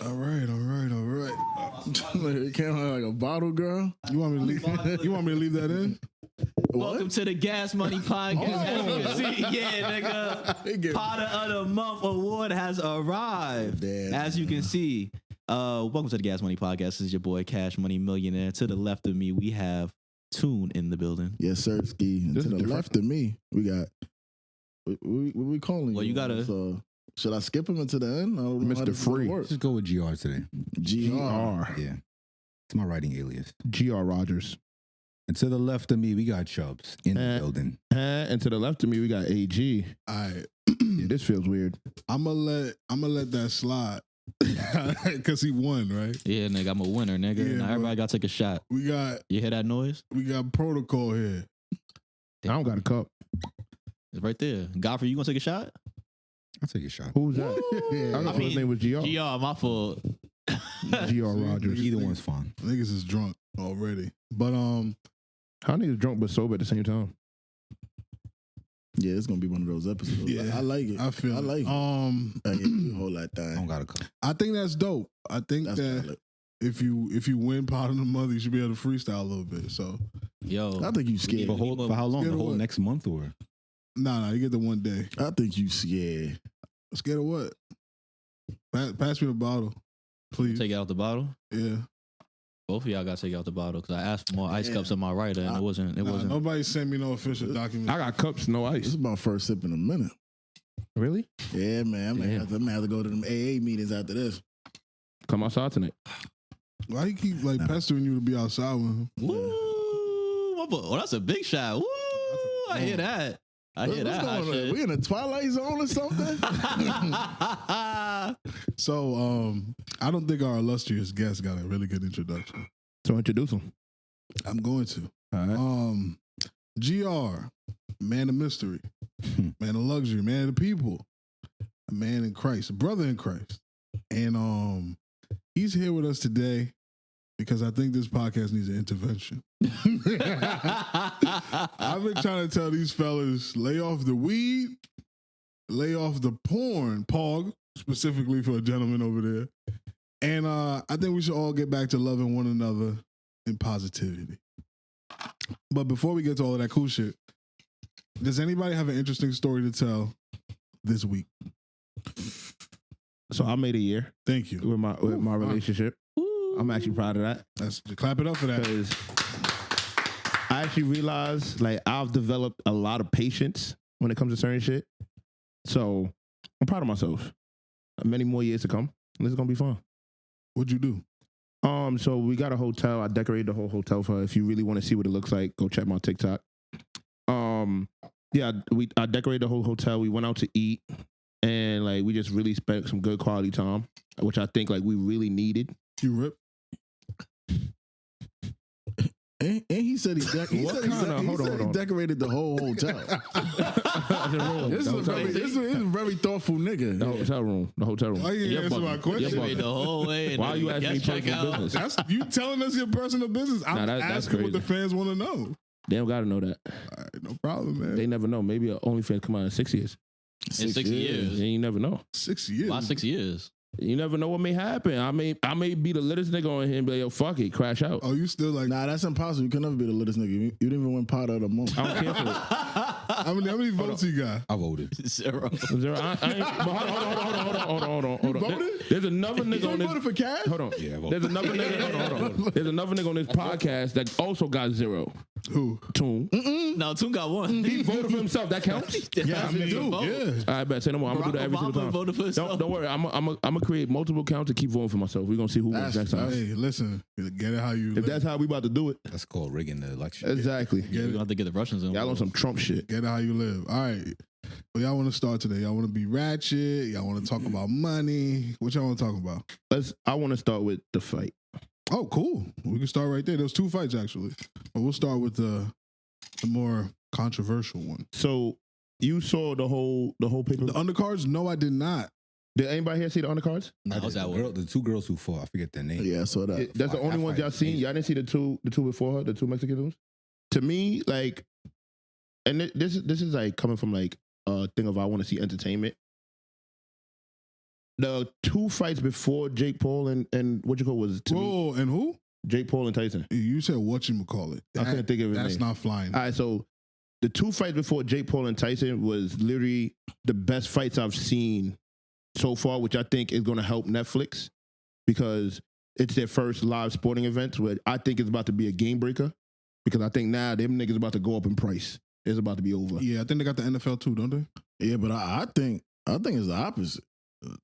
All right. It came out like a bottle, girl. You want me to leave? You want me to leave that in? Welcome to the Gas Money Podcast. As you can see, nigga, Potter of the Month award has arrived. Damn. As you can see, welcome to the Gas Money Podcast. This is your boy Cash Money Millionaire. To the left of me, we have Toon in the building. Yes, sir, Ski. And to the left of me, we got. What we calling? Well, you gotta. So, should I skip him into the end? I don't know how Mr. this Free. works. Let's go with GR today. GR. Yeah. It's my writing alias. GR Rogers. And to the left of me, we got Chubbz in the building. And to the left of me, we got AG. All right. Yeah, this feels weird. I'm gonna let that slide because he won, right? Yeah, nigga, I'm a winner, nigga. Yeah, now everybody got to take a shot. We got noise? We got protocol here. I don't got a cup. It's right there. Godfrey, you gonna take a shot? I'll take a shot. Who's that? I thought his name was GR. GR, my fault. GR Rogers. Either one's fine. Niggas is drunk already, but How niggas drunk but sober at the same time? Yeah, it's gonna be one of those episodes. Yeah, I like it. I feel like it. I get you a whole lot I don't time. got a cup. I think that's dope. I think That's that valid. if you win Pot of the Month, you should be able to freestyle a little bit. So Yo. I think you scared. For how long? Scared The of whole what? next month or? nah, you get the one day. I think you scared. Scared of what? Pass me the bottle, please. Take it out the bottle. Yeah. Both of y'all got to take out the bottle because I asked for more ice Yeah. cups on my writer and it wasn't. Nobody sent me no official document. I got cups, no This is ice. my first sip in a minute. Really? Yeah, man. I'm Yeah. gonna have to go to them AA meetings after this. Come outside tonight. Why he keep like pestering you to be outside with him? Woo! My boy. Oh, that's a big shot. Woo! I hear that. I hear What's that. hot going on? shit. We in the Twilight Zone or something? So I don't think our illustrious guest got a really good introduction. So introduce him. I'm going to. All right. GR, man of mystery, man of luxury, man of the people, a man in Christ, a brother in Christ. And he's here with us today because I think this podcast needs an intervention. I've been trying to tell these fellas, lay off the weed, lay off the porn, pog, specifically for a gentleman over there. And I think we should all get back to loving one another and positivity. But before we get to all of that cool shit, does anybody have an interesting story to tell this week? So I made a year Thank you. with my relationship. I'm actually proud of that. Let's clap it up for that. Because I actually realized like I've developed a lot of patience when it comes to certain shit. So I'm proud of myself. Many more years to come. This is gonna be fun. What'd you do? So we got a hotel. I decorated the whole hotel for her. If you really want to see what it looks like, go check my TikTok. Yeah, I decorated the whole hotel. We went out to eat and like we just really spent some good quality time, which I think like we really needed. You rip? And he said he decorated the whole hotel. This is a very thoughtful nigga. The hotel room. Why you answer my question? Wait the whole way. Why are you asking me personal business? That's you telling us your personal business. I'm Nah, that's asking what the crazy. fans want to know. They don't gotta know that. All right, no problem, man. They never know. Maybe an OnlyFans come out in 6 years. In 6 years. And you never know. 6 years. Why 6 years? You never know what may happen. I may be the littest nigga on here and be like, yo, fuck it, crash out. Oh, you still like? Nah, that's impossible. You can never be the littest nigga. You didn't even win Pot of the Month. I don't care for it. How many votes you got? I voted. 0. Zero. I ain't, but hold on. You voted? There's another nigga on You voted this. for Cash? Hold on. Yeah, I voted. There's another nigga. Hold on. There's another nigga on this podcast that also got 0. Who? Toon. No, Toon got 1. He voted for himself. That counts. Yeah, I mean, yeah. I bet. Say no more. I'm gonna do that every single time. Voted for himself. Don't worry. I'm gonna create multiple accounts to keep voting for myself. We're gonna see who wins next time. Hey, listen, get it how you If live. that's how we about to do it, That's called rigging the election. exactly. Get We're it, gonna have to get the Russians in. Y'all on some Trump shit. get it how you live. All right. Well, y'all want to start today? Y'all want to be ratchet? Y'all want to talk about money? What y'all want to talk about? I want to start with the fight. Oh, cool. We can start right there. There's 2 fights actually, but we'll start with the more controversial one. So you saw the whole paper. The undercards? No, I did not. Did anybody here see the undercards? No, how's that work? The 2 girls who fought, I forget their name. Yeah, I saw that. That's the only that ones fight y'all was seen. amazing. Y'all didn't see the two before her, the 2 Mexican dudes. To me, like, and this is like coming from like a thing of I want to see entertainment. the 2 fights before Jake Paul and what you call was to me, Whoa, and who? Jake Paul and Tyson. You said whatchamacallit. I couldn't think of it. That's not flying. All right, so the 2 fights before Jake Paul and Tyson was literally the best fights I've seen so far, which I think is going to help Netflix because it's their first live sporting event, where I think it's about to be a game breaker because I think now them niggas about to go up in price. It's about to be over. Yeah, I think they got the NFL too, don't they? Yeah, but I think it's the opposite.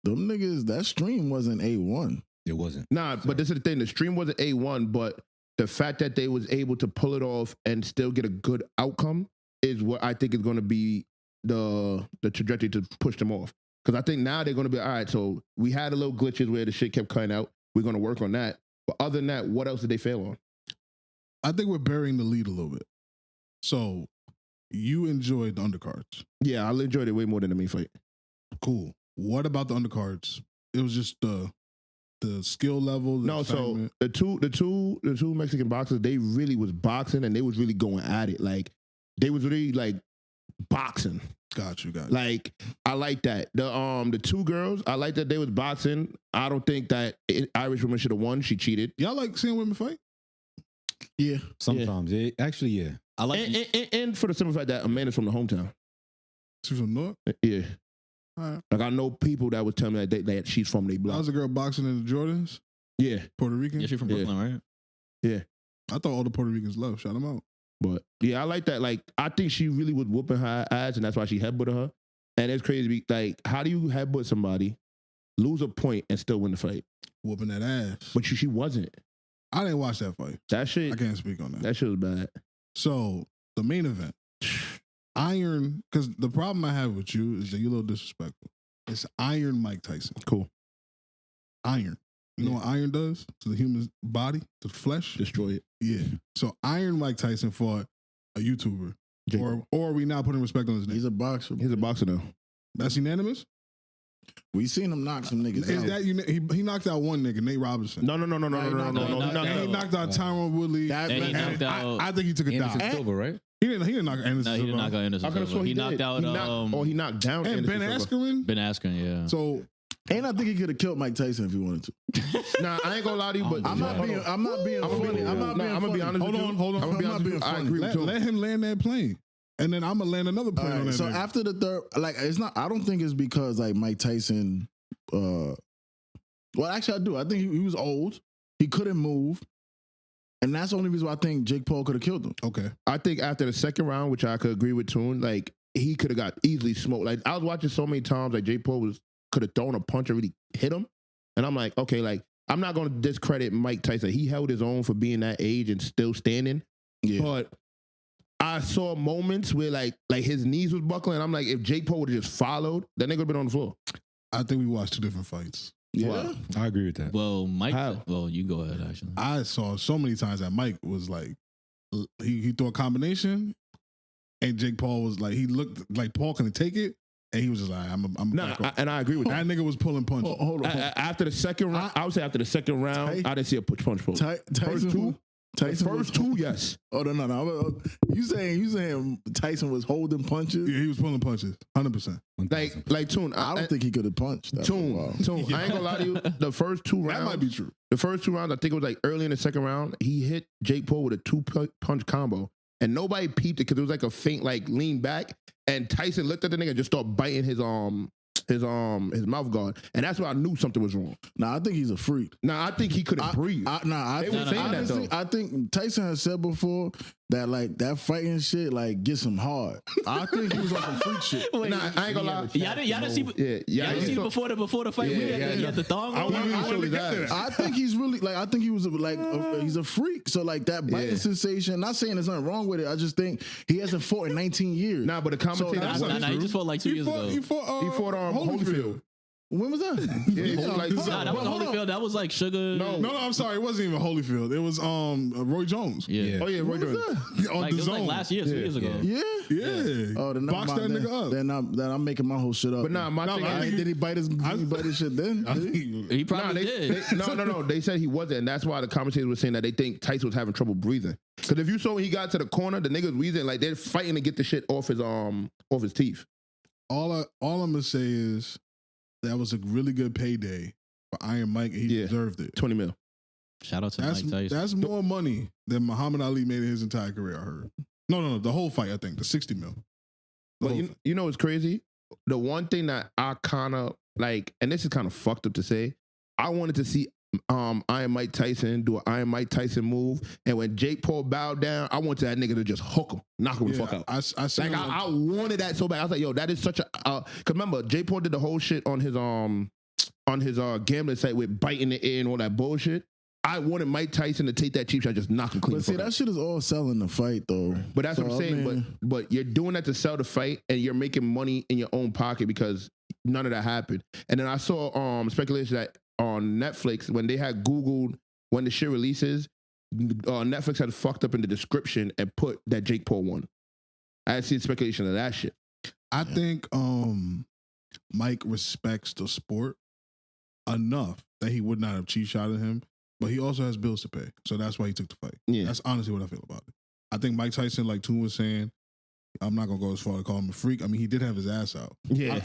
Them niggas, that stream wasn't A1. It wasn't. Nah, but this is the thing. The stream wasn't A1, but the fact that they was able to pull it off and still get a good outcome is what I think is going to be the trajectory to push them off. Because I think now they're going to be, all right, so we had a little glitches where the shit kept cutting out. We're going to work on that. But other than that, what else did they fail on? I think we're burying the lead a little bit. So you enjoyed the undercards. Yeah, I enjoyed it way more than the main fight. Cool. What about the undercards? It was just the skill level. No, so the two Mexican boxers, they really was boxing and they was really going at it. Like they was really like boxing. Got you. Like I like that. The 2 girls, I like that they was boxing. I don't think that Irish woman should have won. She cheated. Y'all like seeing women fight? Yeah. Sometimes. Yeah. Actually, yeah. I like And for the simple fact that Amanda's from the hometown. She's from North? Yeah. All right. Like I know people that would tell me that she's from their That block. was a girl boxing in the Jordans? Yeah. Puerto Rican? Yeah, she's from Brooklyn, right? Yeah. I thought all the Puerto Ricans love. Shout them out. But yeah, I like that. Like I think she really was whooping her ass, and that's why she headbutted her. And it's crazy. Like, how do you headbutt somebody, lose a point, and still win the fight? Whooping that ass. But she wasn't. I didn't watch that fight. That shit. I can't speak on that. That shit was bad. So the main event, Iron. Because the problem I have with you is that you're a little disrespectful. It's Iron Mike Tyson. Cool. Iron. You know what iron does to the human body, to the flesh? Destroy it. Yeah. So Iron Mike Tyson fought a YouTuber. Or are we now putting respect on his name? He's a boxer. He's a boxer now. That's unanimous? We seen him knock some niggas Is out. that he knocked out one nigga, Nate Robinson. No. He knocked out Tyron Woodley. And he knocked out. I think he took a Anderson dive. Silva, right? He didn't knock Anderson No, he didn't knock out Anderson Silva. He knocked out. He knocked down and Ben Anderson Silva. Askren. Ben Askren, yeah. So And I think he could have killed Mike Tyson if he wanted to. Nah, I ain't gonna lie to you, but I'm not being funny. I'm gonna be honest with you. Hold on. I'm gonna be honest with you. I agree with you. Let him land that plane. And then I'm gonna land another plane on that. So nigga. after the third, like it's not. I don't think it's because like Mike Tyson. Well, actually, I do. I think he was old. He couldn't move, and that's the only reason why I think Jake Paul could have killed him. Okay. I think after the second round, which I could agree with Toon, like he could have got easily smoked. Like I was watching so many times, like Jake Paul could have thrown a punch and really hit him, and I'm like, okay, like I'm not gonna discredit Mike Tyson. He held his own for being that age and still standing. Yeah. But I saw moments where like his knees was buckling. I'm like, if Jake Paul would have just followed, that nigga would have been on the floor. I think we watched 2 different fights. Yeah. Wow. I agree with that. Well, Mike. How? Well, you go ahead. Actually, I saw so many times that Mike was like, he threw a combination, and Jake Paul was like, he looked like Paul couldn't take it, and he was just like, I'm Nah, and I agree with that nigga was pulling punches. Hold on. After the second round, I would say after the second round, I didn't see a punch pull. First two, yes. Oh no. You saying Tyson was holding punches? Yeah, he was pulling punches, 100%. Like Toon, I don't think he could have punched. Toon, I ain't gonna lie to you. The first 2 rounds, That might be true. the first 2 rounds, I think it was like early in the second round, he hit Jake Paul with a 2-punch combo, and nobody peeped it because it was like a faint like lean back, and Tyson looked at the nigga and just started biting his mouth guard, and that's why I knew something was wrong. Nah, I think he's a freak. Nah, I think he couldn't breathe. I think Tyson has said before that like that fighting shit like gets him hard. I think he was on some freak shit. Wait, nah, I ain't gonna lie. Y'all didn't see. Y'all didn't see before the fight. He had the thong on. I think he's really like. I think he was like he's a freak. So like that biting sensation. Not saying there's nothing wrong with it. I just think he hasn't fought in 19 years. Nah, but the commentator. He just fought like 2 years ago. He fought Holyfield. When was that? That wasn't Holyfield. That was like Sugar. No, I'm sorry. It wasn't even Holyfield. It was Roy Jones. Yeah. Oh yeah, Roy Jones. On Like, the it was zone. like last year, 2 years ago. Yeah. Oh, then box that nigga up. Then I'm making my whole shit up. But nah, my thing is, did he bite his shit then? He probably did. No. They said he wasn't, and that's why the commentators were saying that they think Tyson was having trouble breathing. Because if you saw when he got to the corner, the nigga was wheezing like they're fighting to get the shit off his teeth. All I'm gonna say is that was a really good payday for Iron Mike, and he deserved it. 20 mil. Shout out to Mike Tyson. That's more money than Muhammad Ali made in his entire career, I heard. No, the whole fight, I think, the 60 mil. But you know what's crazy? The one thing that I kind of like, and this is kind of fucked up to say, I wanted to see Iron Mike Tyson do an Iron Mike Tyson move, and when Jake Paul bowed down, I wanted that nigga to just hook him, knock him the fuck out. I wanted that so bad. I was like, yo, that is such a. Cause remember, Jake Paul did the whole shit on his gambling site with biting the ear and all that bullshit. I wanted Mike Tyson to take that cheap shot, just knock him clean. But see, that shit is all selling the fight, though. But that's what I'm saying. But you're doing that to sell the fight, and you're making money in your own pocket because none of that happened. And then I saw speculation that on Netflix, when they had Googled when the shit releases, Netflix had fucked up in the description and put that Jake Paul won. I had seen speculation of that shit. I think Mike respects the sport enough that he would not have cheat shotted him, but he also has bills to pay. So that's why he took the fight. Yeah. That's honestly what I feel about it. I think Mike Tyson, like Toon was saying, I'm not gonna go as far to call him a freak. I mean, he did have his ass out. Yeah,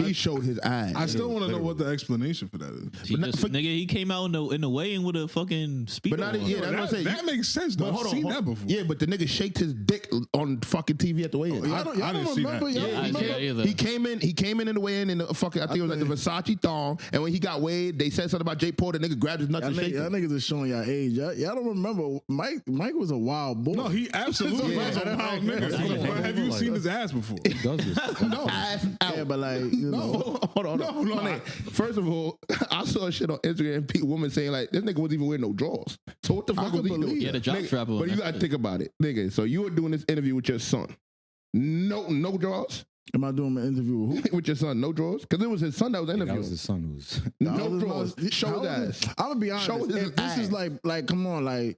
he showed his ass. I still want to know what the explanation for that is. Nigga, he came out in the weigh-in with a fucking speedo. But that makes sense though. I've seen that before. Yeah, but the nigga shaked his dick on fucking TV at the weigh-in. I didn't see that. He came in the weigh-in in the fucking, I think it was like the Versace thong, and when he got weighed, they said something about Jake Paul. The nigga grabbed his nuts and shaked y'all niggas is showing y'all age. Y'all don't remember Mike was a wild boy. No, he absolutely was a wild nigga. But have you seen his ass before? He does this. No. Ass out. Yeah, but like, you know. Hold on. First of all, I saw shit on Instagram, women saying like, this nigga wasn't even wearing no drawers. So what the fuck was he doing? Yeah, the jock strap on. But you gotta think about it, nigga. So you were doing this interview with your son. No drawers? Am I doing an interview with who? With your son, no drawers? Because it was his son that was interviewing. That was his son who was. No drawers. Show his ass. I'm gonna be honest. If this is like, come on, like.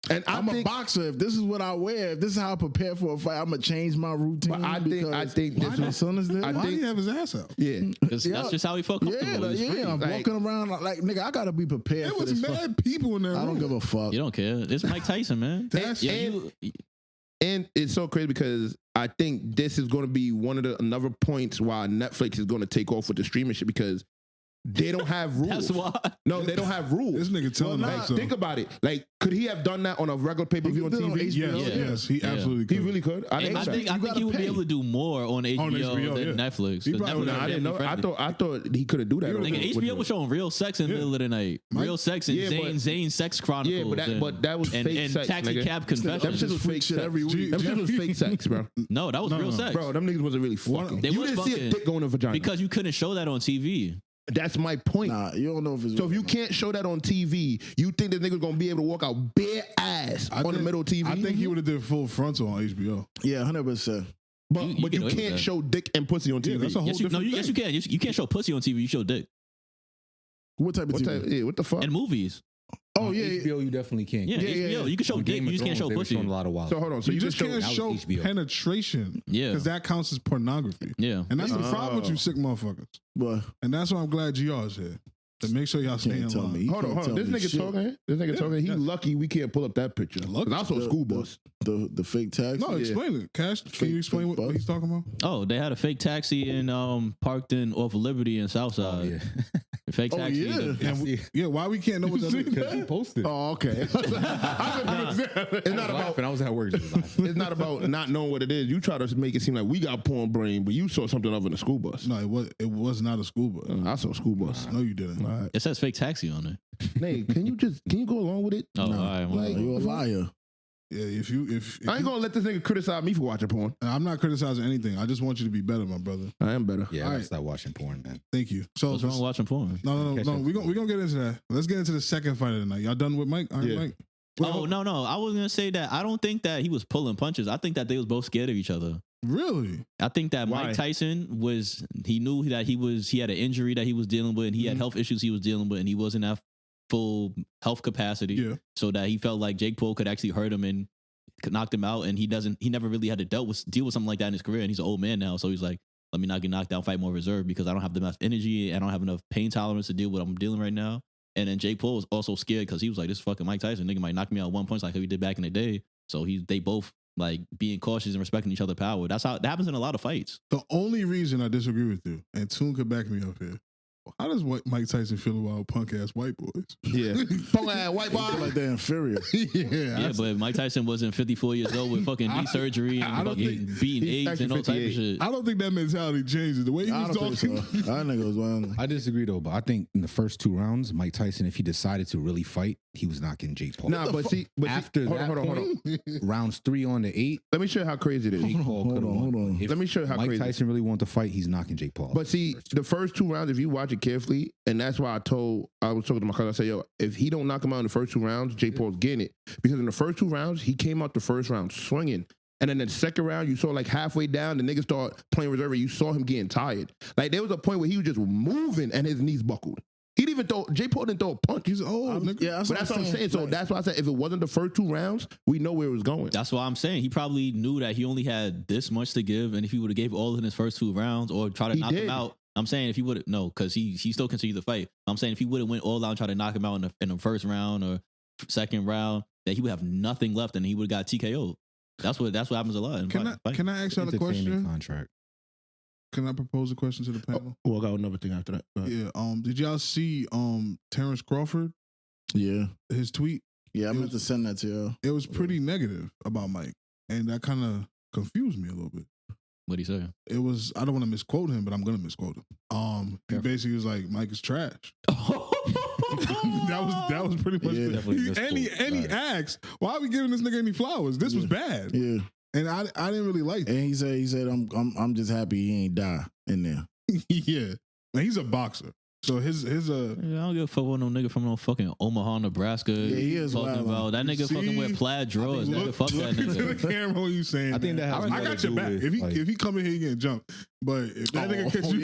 And I'm a boxer. If this is what I wear, if this is how I prepare for a fight, I'm gonna change my routine. But I think this my son is there. Why do you have his ass out? Yeah, that's just how he felt comfortable. I'm walking around like nigga. I gotta be prepared. There for was this mad people in there. I don't give a fuck. You don't care. It's Mike Tyson, man. And it's so crazy because I think this is going to be one of another points why Netflix is going to take off with the streaming shit because they don't have rules. That's why. No, they don't have rules. This nigga telling like, think about it. Like, could he have done that on a regular pay-per-view on TV? Yes, he absolutely could. He really could. I think he would be able to do more on HBO than Netflix. I didn't know. I thought he could have do that. Nigga, HBO was showing real sex in the middle of the night. Real sex and Zane Sex Chronicles. Yeah, but that was fake sex. And Taxi Cab Confessions. Them shit was fake sex every week. Them shit was fake sex, bro. No, that was real sex. Bro, them niggas wasn't really fucking. You didn't see a dick going in a vagina. Because you couldn't show that on TV. That's my point. Nah, you don't know if it's so if you can't show that on TV, you think this nigga's gonna be able to walk out bare ass on the middle of TV? I think he would have did full frontal on HBO. Yeah, 100%. But you can't show dick and pussy on TV. That's a whole different thing. Yes, you can. You can't show pussy on TV. You show dick. What type of TV? What the fuck? And movies. Oh yeah, HBO you definitely can. Yeah, HBO. You can show dick, you just can't show pussy. A lot of wild. So hold on. So you just can't show penetration. Yeah, because that counts as pornography. Yeah, and that's the problem with you sick motherfuckers. But and that's why I'm glad GR is here to make sure y'all stay in line. Hold on. This nigga talking. He lucky we can't pull up that picture. I saw a school bus. The fake taxi. No, explain it. Cash, can you explain what he's talking about? Oh, they had a fake taxi and parked in off of Liberty and Southside. Oh, yeah. Fake taxi. Why we can't know what that is? Because he posted. Oh, okay. It's not about. I was at work. It's not about not knowing what it is. You try to make it seem like we got porn brain, but you saw something of in a school bus. No, it was not a school bus. I saw a school bus. No, you didn't. All right. It says fake taxi on it. Nate, can you go along with it? Oh, all right. Like, you're a liar. Yeah, if I ain't gonna let this nigga criticize me for watching porn. I'm not criticizing anything. I just want you to be better, my brother. I am better. Yeah, I start watching porn, man. Thank you. So what's wrong with watching porn? No. We're gonna get into that. Let's get into the second fight of the night. Y'all done with Mike? All right, Mike. Oh no. I was gonna say that I don't think that he was pulling punches. I think that they was both scared of each other. Really? I think that Mike Tyson he knew that he had an injury that he was dealing with, and he had health issues he was dealing with, and he wasn't at full health capacity. Yeah. So that he felt like Jake Paul could actually hurt him and knocked him out, and he never really had to deal with something like that in his career, and he's an old man now, so he's like, let me not get knocked out, fight more reserve because I don't have enough energy, I don't have enough pain tolerance to deal with what I'm dealing right now. And then Jake Paul was also scared because he was like, this fucking Mike Tyson nigga might knock me out 1 punch like how he did back in the day. So they both like being cautious and respecting each other's power. That happens in a lot of fights. The only reason I disagree with you, and Toon could back me up here, how does Mike Tyson feel about punk ass white boys? Yeah. Punk ass white boy. Like they're inferior. Yeah, but Mike Tyson wasn't 54 years old with fucking knee surgery and fucking beating AIDS and all type of shit. I don't think that mentality changes. The way he was talking. That nigga was wild. I disagree though, but I think in the first 2 rounds, Mike Tyson, if he decided to really fight, he was knocking Jake Paul. Nah, but after hold that on. rounds 3 on to 8. Let me show you how crazy it is. Jake Paul Hold on. If Let me show you how Mike crazy. Tyson really wanted to fight, he's knocking Jake Paul. But see, the first 2 rounds, if you watch it carefully, and that's why I was talking to my cousin, I said, yo, if he don't knock him out in the first 2 rounds, Jake Paul's getting it. Because in the first 2 rounds, he came out the first round swinging. And then the second round, you saw like halfway down, the nigga start playing reserve, and you saw him getting tired. Like there was a point where he was just moving and his knees buckled. He didn't even throw, Jake Paul didn't throw a punch. He's old, nigga. Yeah, but that's what I'm saying. So that's why I said if it wasn't the first 2 rounds, we know where it was going. That's why I'm saying he probably knew that he only had this much to give, and if he would have gave all in his first 2 rounds or try to knock him out, I'm saying if he would have because he still continued the fight. I'm saying if he would have went all out and tried to knock him out in the first round or second round, that he would have nothing left and he would have got TKO'd. That's what happens a lot. Can I ask y'all a question? Contract. Can I propose a question to the panel? Well, I got another thing after that. Yeah. Did y'all see Terrence Crawford? Yeah. His tweet? Yeah, I meant to send that to you. It was pretty negative about Mike. And that kind of confused me a little bit. What'd he say? It was, I don't want to misquote him, but I'm gonna misquote him. He basically was like, Mike is trash. that was pretty much and he asked, why are we giving this nigga any flowers? This was bad. Yeah. And I didn't really like that. And he said I'm just happy he ain't die in there. Yeah. Man, he's a boxer. So his I don't give a fuck with no nigga from no fucking Omaha, Nebraska. Yeah, he is talking about that nigga fucking wear plaid drawers. Nigga, fuck that Look nigga. to the camera when you saying I think that has I got your back. If he come in here, he getting jumped. But if that nigga catch you,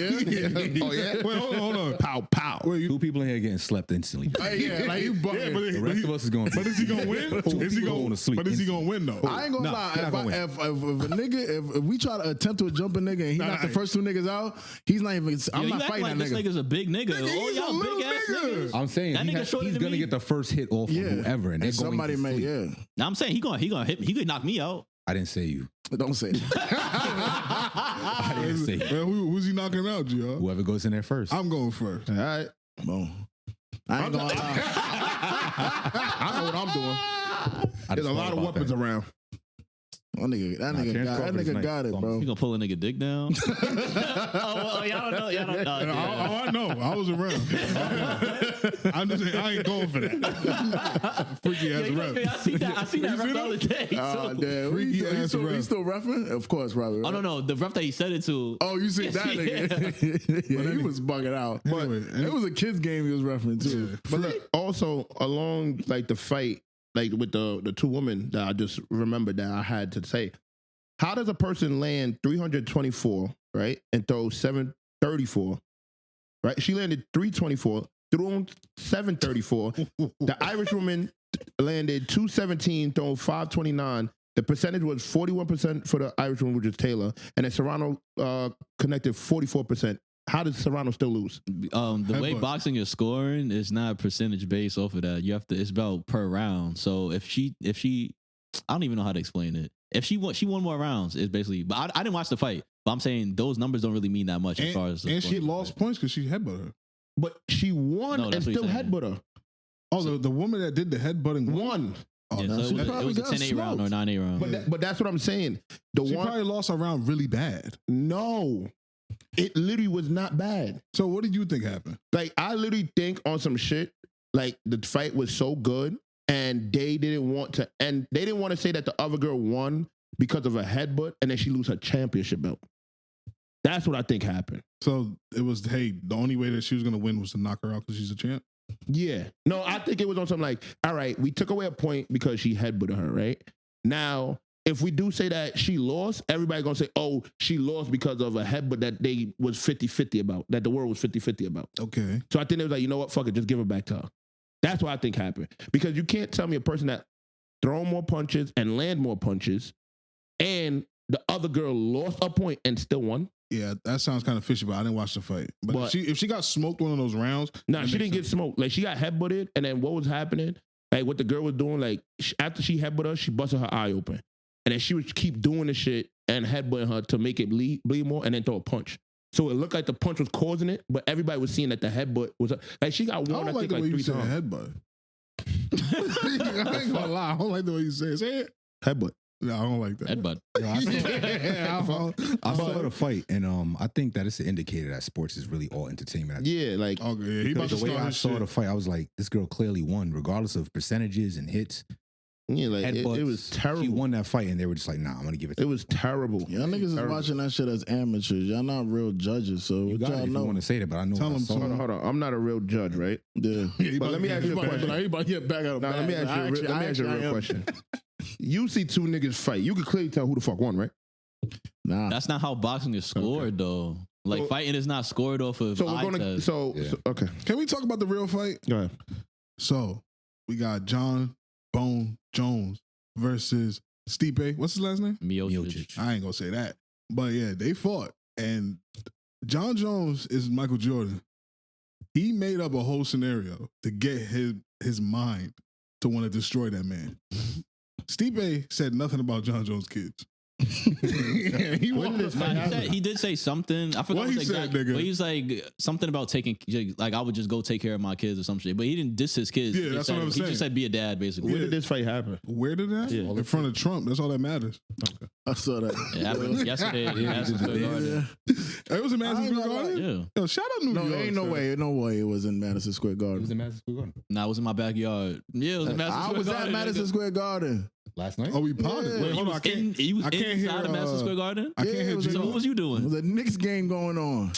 Oh yeah. Wait, hold on. Pow pow. Wait, 2 people in here getting slept instantly. Yeah, like you bugging. The rest of us is going. But is he gonna win? Is he going to sleep? But is he gonna win though? I ain't gonna lie. you're not gonna win. If a nigga, if we try to attempt to jump a nigga and he knock the first 2 niggas out, he's not even. I'm not fighting like that this nigga. nigga's a big nigga. Oh, he's a y'all little big ass nigga. niggas. I'm saying That nigga he's shorter than gonna me. get the first hit off of whoever, and they're somebody going to may. sleep. Yeah. Now I'm saying he gonna hit me. He could knock me out. I didn't say you. Don't say it. I didn't say you. Man, who's he knocking out, G? Whoever goes in there first. I'm going first. All right. Boom. I ain't gonna lie. I know what I'm doing. I There's just a lot thought of about weapons that. around. That nigga got it, bro. You gonna pull a nigga dick down? Y'all don't know. I know. I was around. I'm just saying, I ain't going for that. Freaky ass rep. I see that ref the other day. Oh, damn. Freaky He ass still ref. reffing? Of course, Robert. Oh no, the ref that he said it to. Oh, you see that nigga? Yeah, he was bugging out. But it was a kids game he was referencing too. But look, also along like the fight, like with the 2 women that I just remembered that I had to say, how does a person land 324, right, and throw 734, right? She landed 324, threw 734. The Irish woman landed 217, thrown 529. The percentage was 41% for the Irish woman, which is Taylor, and then Serrano connected 44%. How does Serrano still lose? The way boxing is scoring is not percentage based off of that. You have to. It's about per round. So if she, I don't even know how to explain it. If she won more rounds, it's basically. But I didn't watch the fight. But I'm saying those numbers don't really mean that much as far as. And she lost points because she headbutted her. But she won and still headbutt her. Oh, the woman that did the headbutting won. Oh, yeah, so it was a 10-8 round or 9-8 round. But that's what I'm saying. She probably lost a round really bad. No. It literally was not bad. So what did you think happened? Like, I literally think on some shit, like the fight was so good and they didn't want to say that the other girl won because of a headbutt and then she lose her championship belt. That's what I think happened. So it was, hey, the only way that she was going to win was to knock her out because she's a champ? Yeah. No, I think it was on something like, all right, we took away a point because she headbutted her, right? Now, if we do say that she lost, everybody gonna say, oh, she lost because of a headbutt that they was 50-50 about, that the world was 50-50 about. Okay. So I think they was like, you know what, fuck it, just give it back to her. That's what I think happened. Because you can't tell me a person that throw more punches and land more punches and the other girl lost a point and still won. Yeah, that sounds kind of fishy, but I didn't watch the fight. But if she got smoked one of those rounds. Nah, she didn't get smoked. Like, she got headbutted, and then what was happening, like what the girl was doing, like after she headbutted her, she busted her eye open. and then she would keep doing the shit and headbutting her to make it bleed more, and then throw a punch. So it looked like the punch was causing it, but everybody was seeing that the headbutt was like she got one. I don't I like think the way like you 3 say times. headbutt. I ain't gonna lie. I don't like the way you say it. Say it. Headbutt. No, I don't like that. Headbutt. Yo, I saw the fight, and I think that it's an indicator that sports is really all entertainment. Yeah, like Okay, yeah, he about Because to the way start I his saw shit. the fight, I was like, this girl clearly won, regardless of percentages and hits. yeah, like it Headbutts. was terrible. She won that fight, and they were just like, nah, I'm gonna give it to It was terrible. Y'all niggas is Terrible. watching that shit as amateurs. Y'all not real judges. So you. what Got it y'all if you know? want to say that, but I know Tell I him saw to- it. Hold on. I'm not a real judge, right? Yeah. But let me ask you a question. He about to get back out of Now, let me ask you a real question. You see 2 niggas fight. You can clearly tell who the fuck won, right? Nah. That's not how boxing is scored, though. Like, So- fighting is not scored off of So we're eye gonna. test. So okay. Can we talk about the real fight? Go ahead. So we got Jon Bone Jones versus Stipe. What's his last name? Miocic. I ain't gonna say that, but yeah, they fought, and Jon Jones is Michael Jordan. He made up a whole scenario to get his mind to want to destroy that man. Stipe said nothing about Jon Jones' kids. He When did this walked- fight He did say something. I forgot What what he the said, exact, nigga? but he's like something about taking, like I would just go take care of my kids or some shit. But he didn't diss his kids. Yeah, He that's said, what I'm He saying. just said be a dad, basically. When did this fight happen? Where did that? Yeah. In front of Trump. That's all that matters. I saw that. It happened yesterday. Yeah, Madison Square Garden. It was in Madison I ain't Square gonna Garden. Yeah. Yo, shout out New No, York. ain't no way it was in Madison Square It was Garden. in Madison Square Garden Nah, it was in my backyard. Yeah, it was in Madison I Square was Garden. at Madison Square Garden. last night. Oh, we potted. Yeah. Wait, He hold on. was I can't. he was I can't inside hear, of Madison Square Garden. I can't Yeah, it hear was So Gino. what was you It doing? was a Knicks game going on.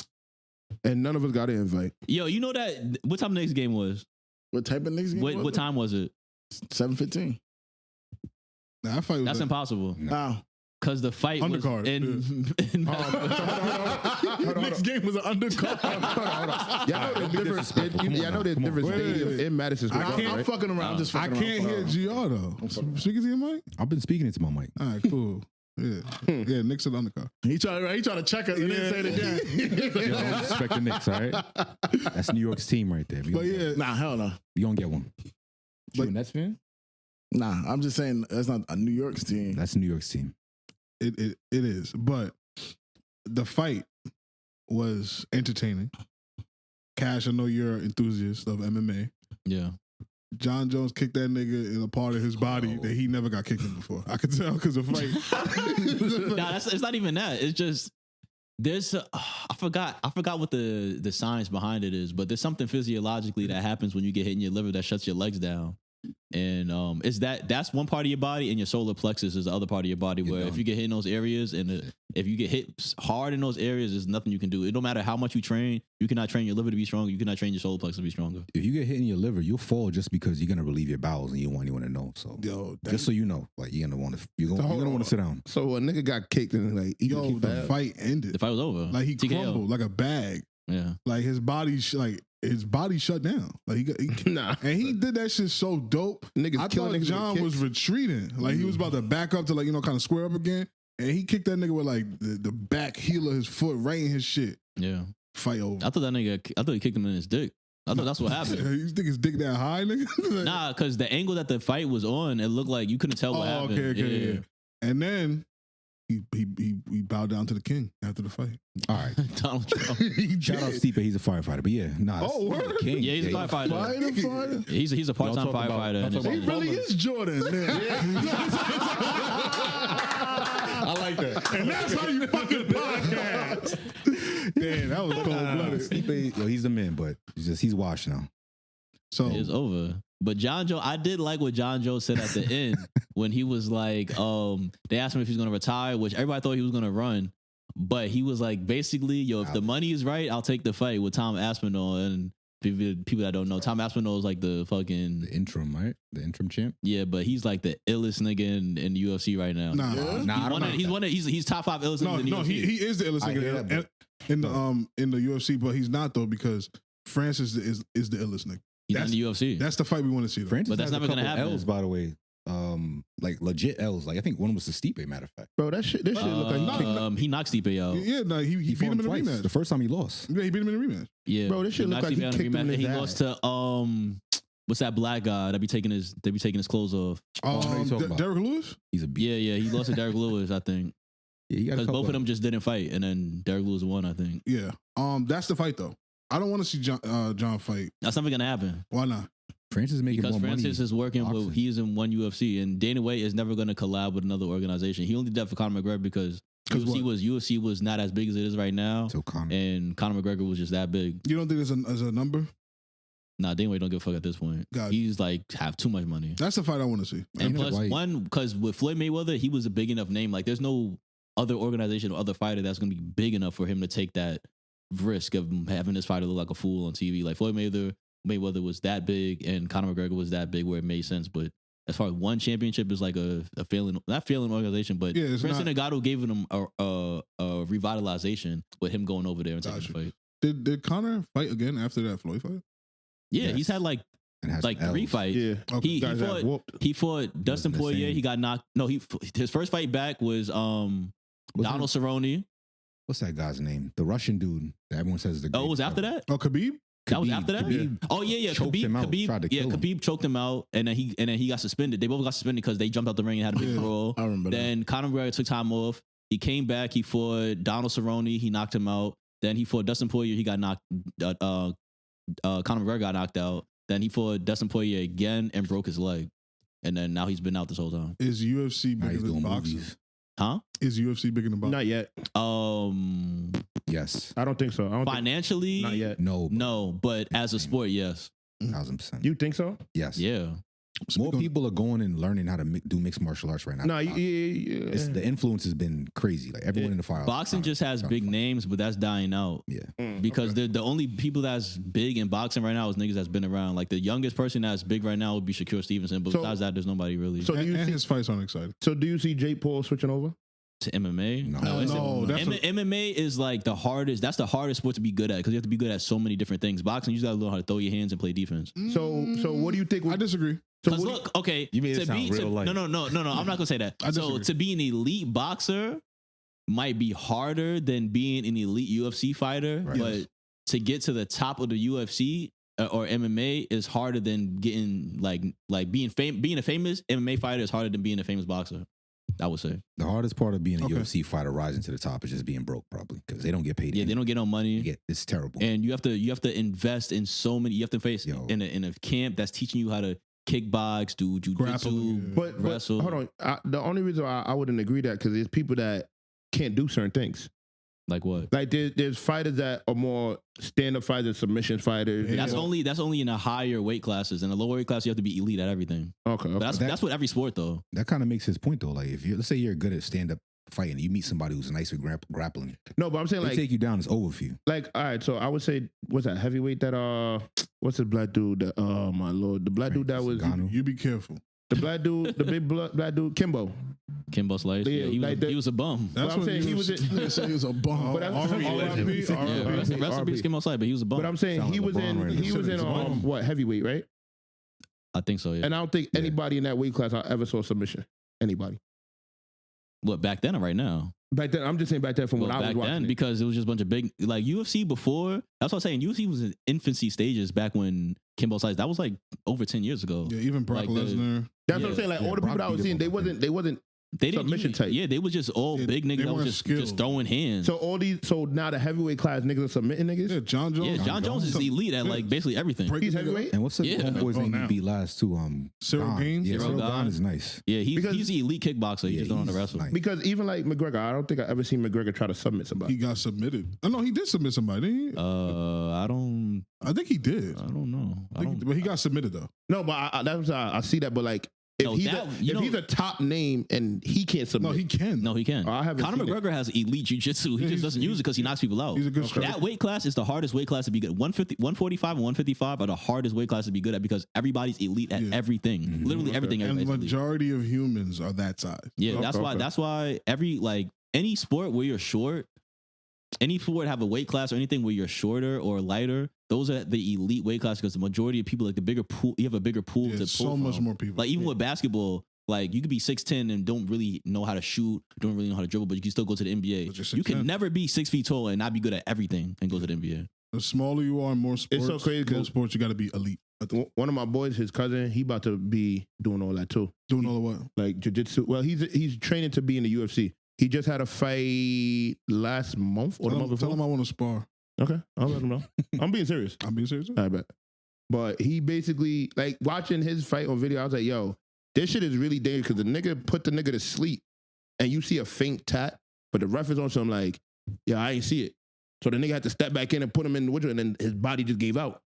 And none of us got an invite. Yo, you know that what time the next game was? What type of Knicks game? What time was it? 7:15. Nah, that fight was That's a- impossible. Now, Because the fight was Undercard, in Knicks game was an undercard. Y'all know there's different. Y'all know there's different Wait, wait, stadiums wait. in Madison Square I Garden, can't- I'm right? fucking around. I'm just I fucking can't around. hear GR though. Speaking to your mic? I've been speaking into my mic. All right, cool. Yeah. Yeah, Knicks at undercard. He trying to check us and then say it again. Yo, don't disrespect the Knicks, all right? That's New York's team right there. We But gonna get- yeah, Nah, hell no. you gonna get one. But- You a Nets fan? Nah, I'm just saying that's not a New York's team. That's New York's team. it is. But the fight was entertaining. Cash, I know you're an enthusiast of MMA. Yeah. Jon Jones kicked that nigga in a part of his body that he never got kicked in before. I could tell because the fight. Nah, it's not even that. It's just there's I forgot what the science behind it is, but there's something physiologically that happens when you get hit in your liver that shuts your legs down. And it's that's one part of your body, and your solar plexus is the other part of your body. Where if you get hit in those areas, and if you get hit hard in those areas, there's nothing you can do. It don't matter how much you train, you cannot train your liver to be stronger. You cannot train your solar plexus to be stronger. If you get hit in your liver, you'll fall just because you're gonna relieve your bowels and you don't want anyone to know. So Yo, just so you know, like you're gonna want to you're gonna want to sit down. So a nigga got kicked and like yo, the fight ended. The fight was over. Like he TKO. crumbled like a bag. Yeah. Like his body, his body shut down. Like he Nah, and he did that shit so dope. niggas I killing thought niggas John with was kicks. retreating. Like he was about to back up to kind of square up again. And he kicked that nigga with like the back heel of his foot right in his shit. Yeah. Fight over. I thought he kicked him in his dick. I thought that's what happened. You think his dick that high, nigga? Like, Nah, because the angle that the fight was on, it looked like you couldn't tell what happened. okay, yeah. And then he bowed down to the king after the fight. All right. Donald Trump. Shout out Stipe, he's a firefighter. But yeah, nah. Oh, it's word? the king. Yeah, he's a firefighter. Fighter. He's a part-time Y'all talk about- firefighter. y'all talk He about- really is Jordan. I like that. And that's how you fucking podcast. Damn, that was cold blooded. Stipe, yo, he's the man, but he's washed now. So It's over. But Jon Jones, I did like what Jon Jones said at the end when he was like, they asked him if he's gonna retire, which everybody thought he was gonna run. But he was like, basically, yo, if the money is right, I'll take the fight with Tom Aspinall. And people that don't know, Tom Aspinall is like the fucking The interim, right? The interim champ. yeah, but he's like the illest nigga in the UFC right now. nah, He's top 5 illest niggas in the no, UFC. he is the illest I hear nigga that, in the UFC, but he's not though because Francis is the illest nigga. He's not in the UFC. That's the fight we want to see. Though. Francis But that's has never a gonna couple happen. L's, by the way. Like legit L's. Like I think one was to Stipe, matter of fact. Bro, this shit look like he kicked. He knocks Stipe out. Yeah, no, he beat fought him in a twice. rematch. The first time he lost. Yeah, he beat him in a rematch. Yeah, Bro, this shit he look knocks like he Stipe out in a kicked him rematch, in and he his lost to What's that black guy that be taking his clothes off? Derek Lewis? He's a beast. Yeah, he lost to Derek Lewis, I think. Yeah, because both of them just didn't fight, and then Derek Lewis won, I think. Yeah. That's the fight though. I don't want to see John fight. That's never gonna happen. Why not? Francis is making more money. Because Francis is working with, he's in one UFC, and Dana White is never gonna collab with another organization. He only did that for Conor McGregor because UFC was not as big as it is right now. So and Conor McGregor was just that big. You don't think there's a number? Nah, Dana White don't give a fuck at this point. He's like have too much money. That's the fight I want to see. And plus one, because with Floyd Mayweather, he was a big enough name. Like there's no other organization or other fighter that's gonna be big enough for him to take that risk of having this fighter look like a fool on TV. Like Floyd Mayweather was that big, and Conor McGregor was that big where it made sense. But as far as one championship is like a failing, not failing organization, but President Ngannou gave him a revitalization with him going over there and taking the fight. Did Conor fight again after that Floyd fight? Yeah, he's had like 3 fights. Yeah, okay. He fought Dustin Poirier. He got knocked. No, his first fight back was Donald Cerrone. What's that guy's name? The Russian dude that everyone says is the. Oh, it was after that? Oh, Khabib. That was after that. Khabib Khabib choked him out, and then he got suspended. They both got suspended because they jumped out the ring and had a big brawl. I remember then Conor McGregor took time off. He came back. He fought Donald Cerrone. He knocked him out. Then he fought Dustin Poirier. He got knocked. Conor McGregor got knocked out. Then he fought Dustin Poirier again and broke his leg. And then now he's been out this whole time. Is UFC bigger than boxing? Huh? Is UFC bigger than boxing? Not yet. Yes. I don't think so. Financially? Not yet. No, but as a sport, yes. 1,000%. You think so? Yes. Yeah. More people are going and learning how to do mixed martial arts right now. No, the influence has been crazy. Like everyone in the fire. Boxing just has big names, but that's dying out. Yeah. Because the only people that's big in boxing right now is niggas that's been around. Like the youngest person that's big right now would be Shakur Stevenson, but besides that, there's nobody really. So his fights aren't exciting. So do you see Jake Paul switching over to MMA? No, MMA is like the hardest. That's the hardest sport to be good at because you have to be good at so many different things. Boxing, you just gotta learn how to throw your hands and play defense. So what do you think? I disagree. Because look, okay, you made it sound real light. No. I'm not gonna say that. So to be an elite boxer might be harder than being an elite UFC fighter, right. but to get to the top of the UFC or MMA is harder than getting like being a famous MMA fighter is harder than being a famous boxer. I would say the hardest part of being a UFC fighter rising to the top is just being broke, probably because they don't get paid. Yeah, they don't get no money. It's terrible, and you have to invest in so many. You have to face in a camp that's teaching you how to kickbox, do jujitsu, but wrestle. Hold on, the only reason I wouldn't agree that because there's people that can't do certain things. Like what? Like there's fighters that are more stand-up fighters and submission fighters. Yeah. That's only in the higher weight classes. In the lower weight class, you have to be elite at everything. Okay. But that's what every sport though. That kind of makes his point though. Like if let's say you're good at stand-up fighting, you meet somebody who's nice with grappling. No, but I'm saying they like take you down, it's over for you. Like all right, so I would say what's that heavyweight that what's the black dude that oh my lord the black dude that was you be careful. The black dude, the big black dude, Kimbo Slice. Yeah, he was a bum. That's what I'm saying. He was a bum. But rest in peace, Kimbo Slice. But he was a bum. But I'm saying he was in what heavyweight, right? I think so. Yeah. And I don't think anybody in that weight class I ever saw submission. Anybody. What back then or right now? Back then, I'm just saying back then from when I was watching. Back then, because it was just a bunch of big like UFC before. That's what I'm saying. UFC was in infancy stages back when Kimbo Slice. That was like over 10 years ago. Yeah, even Brock Lesnar. That's what I'm saying. Like all the people that I was seeing, they wasn't they didn't submission type. Yeah, they was just all big niggas that was just throwing hands. So now the heavyweight class niggas are submitting niggas. Yeah, Jon Jones. Yeah, Jon Jones is elite at like basically everything. He's heavyweight. And what's the homeboy's name he beat last too? Cyril Gaines. Yeah, Cyril Gaines is nice. Yeah, he's the elite kickboxer. He just don't know the wrestle. Nice. Because even like McGregor, I don't think I ever seen McGregor try to submit somebody. He got submitted. Oh no, he did submit somebody. Didn't he? I think he did. I don't know. But he got submitted though. No, but I see that. But like. If he's a top name and he can't submit. No, he can. No, he can. Conor McGregor has elite jiu-jitsu. He just doesn't use it because he knocks people out. He's a good striker. That weight class is the hardest weight class to be good. 145 and 155 are the hardest weight class to be good at because everybody's elite at everything. Mm-hmm. Literally everything. And the majority of humans are that size. Yeah, that's why any sport where you're short, any sport have a weight class or anything where you're shorter or lighter, those are the elite weight class because the majority of people, like the bigger pool, you have a bigger pool to pull so much from. more people. Like even with basketball, like you could be 6'10" and don't really know how to shoot, don't really know how to dribble, but you can still go to the NBA. You can never be 6 feet tall and not be good at everything and go to the NBA. The smaller you are in more sports, it's so crazy most sports you got to be elite. One of my boys, his cousin, he about to be doing all that too. Doing all the what? Like jiu-jitsu. Well, he's training to be in the UFC. He just had a fight last month or the month before. Tell him I want to spar. Okay, I'll let him know. I'm being serious. I'm being serious. I bet. But he basically, like, watching his fight on video, I was like, yo, this shit is really dangerous because the nigga put the nigga to sleep and you see a faint tat, but the ref is on, so I'm like, yeah, I ain't see it. So the nigga had to step back in and put him in the witcher, and then his body just gave out.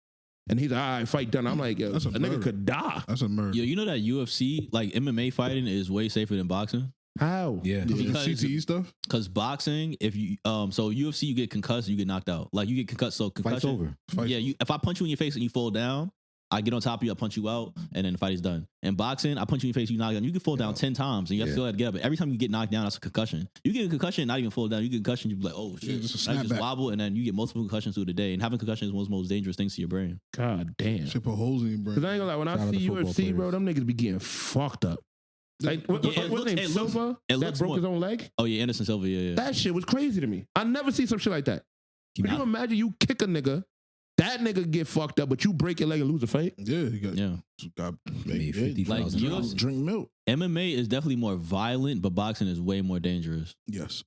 And he's like, all right, fight done. I'm like, yo, a nigga could die. That's a murder. Yo, you know that UFC, like MMA fighting is way safer than boxing? How? Yeah. Because CTE stuff? Because boxing, if you so UFC you get concussed, you get knocked out. Like you get concussed, so concussion. Fight's over. Yeah, if I punch you in your face and you fall down, I get on top of you, I punch you out, and then the fight is done. In boxing, I punch you in your face, you knock down. You can fall down 10 times, and you still have to get up. But every time you get knocked down, that's a concussion. You get a concussion, not even fall down. You get a concussion, you be like, oh shit. Yeah, You just a just snapback. wobble, and then you get multiple concussions through the day. And having concussion is one of the most dangerous things to your brain. God damn. Shit put holes in your brain. Because I ain't gonna lie, when Shout I out see to football UFC, bro, players. them niggas be getting fucked up. Like, what's his name? Silva? it That looks broke more- his own leg? Oh yeah, Anderson Silva, yeah. That shit was crazy to me. I never see some shit like that. Can Nah. you imagine you kick a nigga, that nigga get fucked up, but you break your leg and lose a fight? Yeah, you got. Yeah. Got Made yeah, Like, $50,000. Drink milk. MMA is definitely more violent, but boxing is way more dangerous. yes.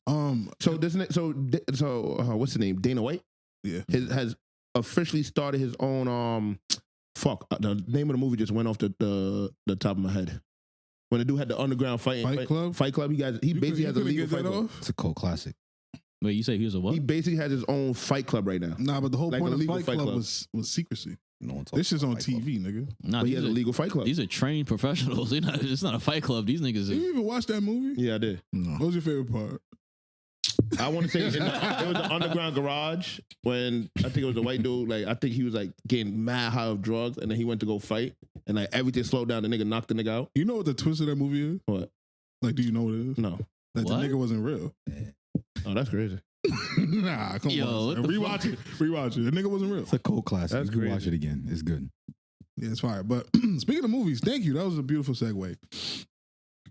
So this, what's his name? Dana White Yeah. has officially started his own. The name of the movie just went off the top of my head. When the dude had the underground Fight Club? Fight Club. He basically has a couldn't legal get fight that club. off? It's a cult classic. Wait, you say he was a what? He basically has his own fight club right now. Nah, but the whole Like point a of legal Fight Fight Club Club. was secrecy. No one talks This is about on Fight Club. TV, nigga. Nah, But he these has a are- legal fight club. These are trained professionals. It's not a fight club. These niggas Did are. you even watch that movie? Yeah, I did. No. What was your favorite part? I want to say it was the underground garage when I think it was a white dude. Like I think he was like getting mad high of drugs, and then he went to go fight, and like everything slowed down. The nigga knocked the nigga out. You know what the twist of that movie is? What? Like, do you know what it is? No. That What? the nigga wasn't real. Oh, that's crazy. Nah, come Yo, on. what the Rewatch it. Rewatch it. The nigga wasn't real. It's a cult classic. That's You can watch crazy. it again. It's good. Yeah, it's fire. But speaking of movies, thank you. That was a beautiful segue.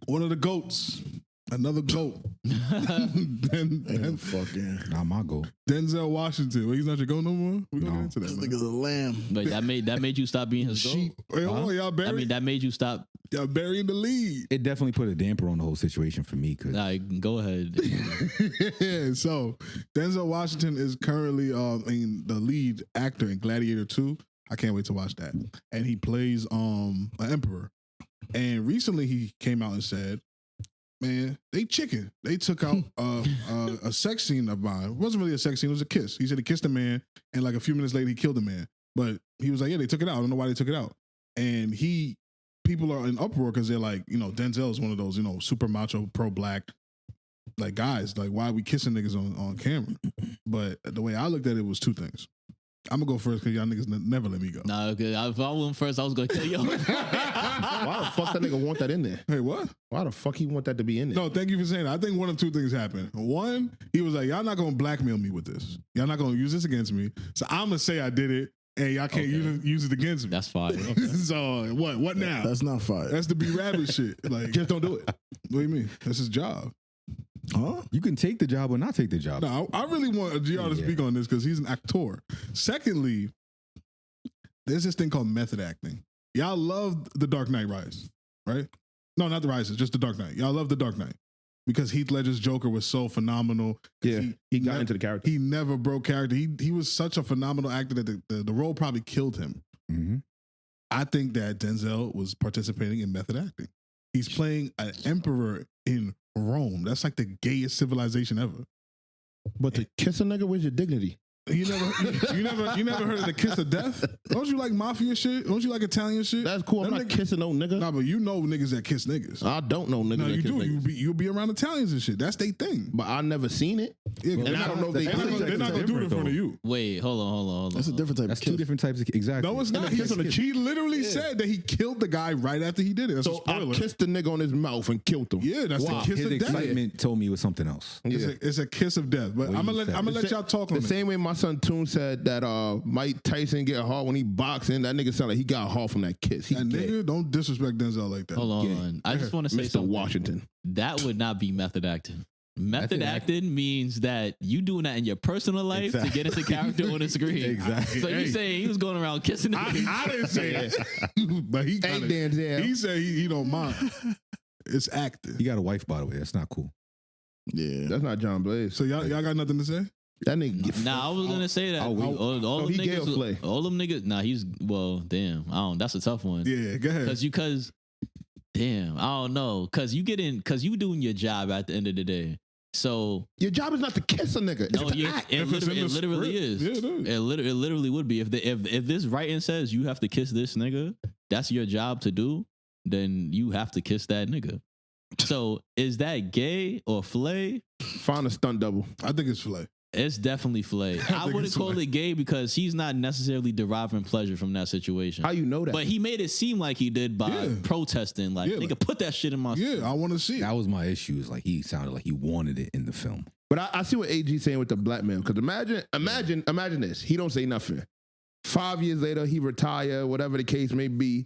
One of the GOATs. Another GOAT. Fucking. Not my goal. Denzel Washington. Wait, he's not your GOAT no more? We're going to No. get into that. This man. nigga's a lamb. But that made you stop being his goal. Sheep. Wait, hold on, y'all I burying, mean, that made you stop. y'all burying the lead. It definitely put a damper on the whole situation for me because Go ahead. Yeah, so Denzel Washington is currently the lead actor in Gladiator 2. I can't wait to watch that. And he plays an emperor. And recently he came out and said, man, they chicken. They took out a sex scene of mine. It wasn't really a sex scene, it was a kiss. He said he kissed a man, and like a few minutes later he killed a man. But he was like, yeah, they took it out. I don't know why they took it out. And people are in uproar because they're like, Denzel is one of those, super macho, pro-black, like guys. Like, why are we kissing niggas on camera? But the way I looked at it was two things. I'm gonna go first because y'all niggas never let me go. Nah, okay. If I went first, I was going to kill you. Why the fuck that nigga want that in there? Hey, what? Why the fuck he want that to be in there? No, thank you for saying that. I think one of two things happened. One, he was like, y'all not gonna blackmail me with this. Y'all not gonna use this against me. So I'm gonna say I did it, and y'all can't use it against me. That's fine. So what now? That's not fire. That's the B Rabbit shit. Like, Just don't do it. what do you mean? That's his job. Huh? you can take the job or not take the job. No, I really want GR to Yeah. speak on this because he's an actor. Secondly, there's this thing called method acting. Y'all love The Dark Knight Rise, right? No, not The Rises, just The Dark Knight. Y'all love The Dark Knight because Heath Ledger's Joker was so phenomenal. Yeah, he got never- into the character. He never broke character. He was such a phenomenal actor that the role probably killed him. Mm-hmm. I think that Denzel was participating in method acting. He's playing an emperor in Rome. That's like the gayest civilization ever. But to kiss a nigga, where's your dignity? You never heard of the kiss of death? Don't you like mafia shit? Don't you like Italian shit? That's cool. I'm Them not niggas- kissing no nigga. Nah, but you know niggas that kiss niggas. I don't know niggas. No, that you kiss do. niggas. You'll be around Italians and shit. That's their thing. But I never seen it. Yeah, And I don't know if they they're not do gonna, it. they're not gonna do it in front of you. Wait, hold on. That's a different type That's of kiss. two different types of exactly. No, it's not. kiss on the He literally said that he killed the guy right after he did it. That's a So I spoiler. kissed the nigga on his mouth and killed him. Yeah, that's Wow. the kiss His of death. excitement told me it was something else. Yeah. It's a kiss of death. But What I'm you gonna said. let y'all talk on The it. same way my son Toon said that Mike Tyson get hard when he boxing. That nigga sound like he got hard from that kiss. He That gay. nigga, don't disrespect Denzel like that. Hold Yeah. on. I just want to say Mr. something. Washington. That would not be method acting. Method acting means that you doing that in your personal life to get into character on the screen. Exactly. So you saying he was going around kissing the I didn't say that, but he kind of. He said he don't mind. It's acting. He got a wife, by the way. That's not cool. Yeah, That's not John Blaze. So y'all got nothing to say? That nigga. Nah, I was gonna say that. All them he gay or flay? niggas, all them niggas. Nah, he's damn. I don't. That's a tough one. Yeah, go ahead. Because damn, I don't know. Because you doing your job at the end of the day. So Your job is not to kiss a nigga. It's no, to act. it literally script. is. Yeah, it is. It literally would be if this writing says you have to kiss this nigga, that's your job to do. Then you have to kiss that nigga. So is that gay or flay? Find a stunt double. I think it's flay. It's definitely flay. I think wouldn't it's call flay. it gay because he's not necessarily deriving pleasure from that situation. How you know that? But he made it seem like he did by protesting. Like, Yeah, nigga, like- put that shit in my Yeah, I want to see. That was my issue. Is like he sounded like he wanted it in the film. But I see what AG saying with the black man. Because imagine this. He don't say nothing. 5 years later, he retire, whatever the case may be.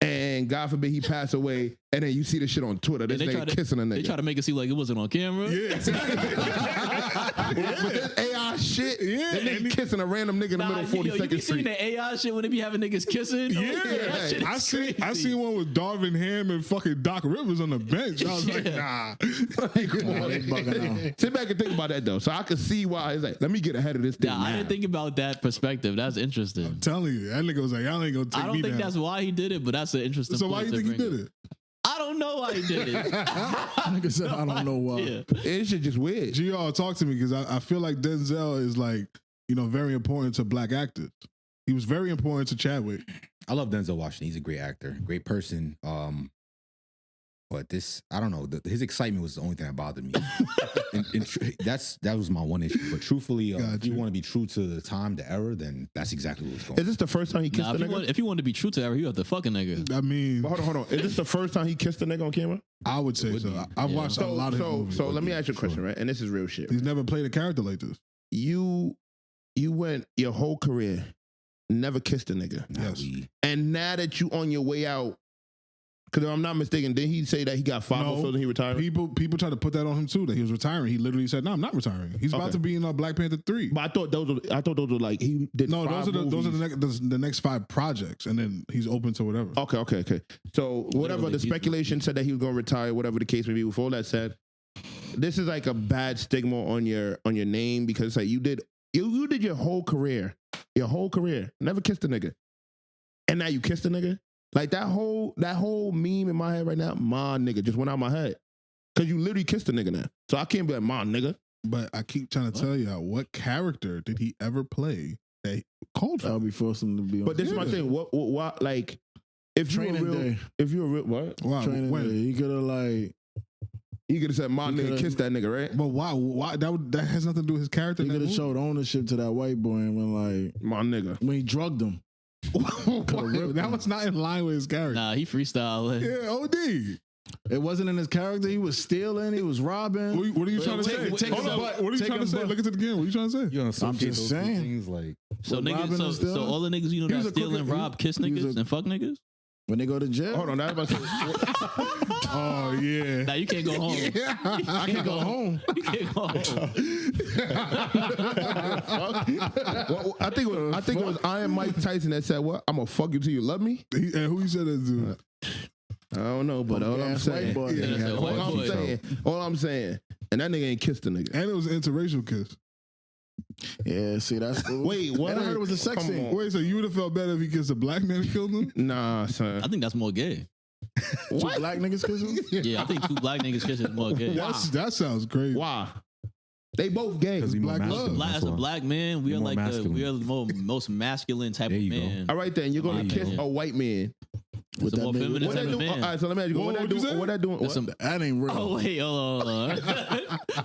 And God forbid he pass away. And then you see the shit on Twitter. This nigga kissing a nigga. They try to make it seem like it wasn't on camera. Yeah, With this AI shit, that nigga kissing a random nigga in the middle of 42nd you be seeing Street. the AI shit when they be having niggas kissing. That shit is I crazy. seen one with Darvin Ham and fucking Doc Rivers on the bench. I was like, nah. Come on, they bugging out. sit back and think about that though. So I could see why it's like, let me get ahead of this thing. Nah, I didn't think about that perspective. That's interesting. I'm telling you, that nigga was like, y'all ain't gonna take I me don't think down. that's why he did it, but that's an interesting So why point you to think he bring did up. it? I don't know why he did it. Nigga said, I don't know why. Yeah. This shit just weird. GR, talk to me because I feel like Denzel is like, very important to black actors. He was very important to Chadwick. I love Denzel Washington. He's a great actor, great person. But this, I don't know. His excitement was the only thing that bothered me. That was my one issue. But truthfully, if you want to be true to the time, the era, then that's exactly what was going on. Is this the first time he kissed Nah, a nigga? if you want to be true to that, you have to fuck a nigga. I mean, But hold on. Is this the first time he kissed a nigga on camera? I would say so. I've watched a lot of his movies. So let me ask you a question, right? And this is real shit. He's never played a character like this. You went your whole career, never kissed a nigga. Yes. And now that you on your way out, because if I'm not mistaken, didn't he say that he got 5 more films and he retired? People try to put that on him too, that he was retiring. He literally said, no, I'm not retiring. He's about to be in Black Panther 3. But I thought those were like, he did No, 5 those are movies. the next 5 projects, and then he's open to whatever. Okay. So whatever Literally, the speculation said that he was going to retire, whatever the case may be. With all that said, this is like a bad stigma on your name because it's like you did your whole career, never kissed a nigga, and now you kissed a nigga. Like that whole meme in my head right now, my nigga just went out my head because you literally kissed a nigga now. So I can't be like my nigga. But I keep trying to tell y'all, what character did he ever play that called for? I'll be forcing him to be on. But this is my thing. What like if you're a Training real, day. if you're a real what? Wow, Training when? day. He could have like, You could have said my He nigga coulda- kissed that nigga, right? But why that has nothing to do with his character. he in that could have movie? showed ownership to that white boy and My nigga. when he drugged him. That was not in line with his character. Nah, he freestyle. Yeah, OD. It wasn't in his character. He was stealing. He was robbing. What are you trying to take- say? take Hold him on. back. What are you Take trying to him say? back. Look at it again. What are you trying to say? You know, I'm just saying. things like So What, niggas, robbing so and stealing? all the niggas you know He was that a steal and crooked- rob, kiss he was niggas a- and fuck niggas. When they go to jail. Hold on, I was about to say, Oh yeah. Now you can't go home. I can't go home. You can't go home. well, I think it was Iron Mike Tyson that said, "What? I'm gonna fuck you till you love me." And who he said that to? I don't know, but all I'm Gas saying, white boy. Yeah, that's a white boy. all I'm saying, and that nigga ain't kissed a nigga. And it was an interracial kiss. Yeah, see, that's Wait, what? And I heard it was a sex Come scene. on. Wait, so you would have felt better if he kissed a black man and killed him? Nah, son. I think that's more gay. Two black niggas kissing. Yeah, I think 2 black niggas kiss is more gay. That sounds crazy. Why? They both gay. because he's more black masculine. love. As a black man, we You're are more like masculine. we are the most masculine type There of you go. man. All right, then you're gonna White kiss man. a white man. It's a more that feminine What type that of do? All man. right, so let me ask you, Whoa, what what'd you say? that doing? That's some- That ain't real. Oh wait, hold on.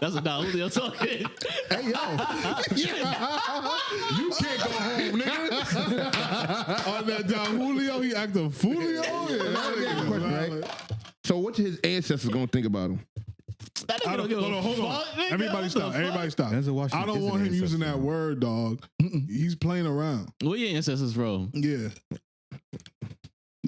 That's a Don Julio talking. Hey yo, You can't go home, nigga. On that Don Julio, he acting Fulio. Right? So what's his ancestors gonna think about him? That I nigga don't, don't give hold a on, hold on. fuck, nigga. Everybody What stop. the fuck? Everybody stop. Denzel Washington I don't is an want him using ancestor. that word, dog. He's playing around. Where your ancestors from? Yeah.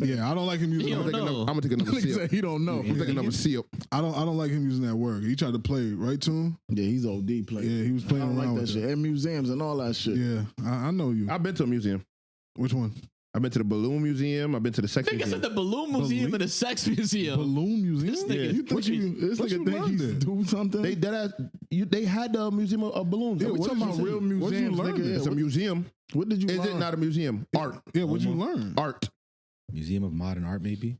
Yeah, I don't like him using. He don't know. I'm gonna take another Nigga sip. said he don't know. I'm taking another sip. I don't like him using that word. He tried to play it, right, Toon? Yeah, he's OD player. Yeah, he was I playing don't around like that with shit. And museums and all that shit. Yeah, I know you. I've been to a museum. Which one? I've been to the balloon museum. I've been to the sex Nigga museum. said the balloon museum and the sex museum. Balloon museum. This nigga- You think this what nigga you think learned he's there? do something? They had the museum of balloons. Yeah, We we talking talking about real What'd you museums, learn nigga. there? It's a museum. What did you Is learn? it not a museum? Art. Yeah, what'd you learn? Art. Museum of Modern Art, maybe.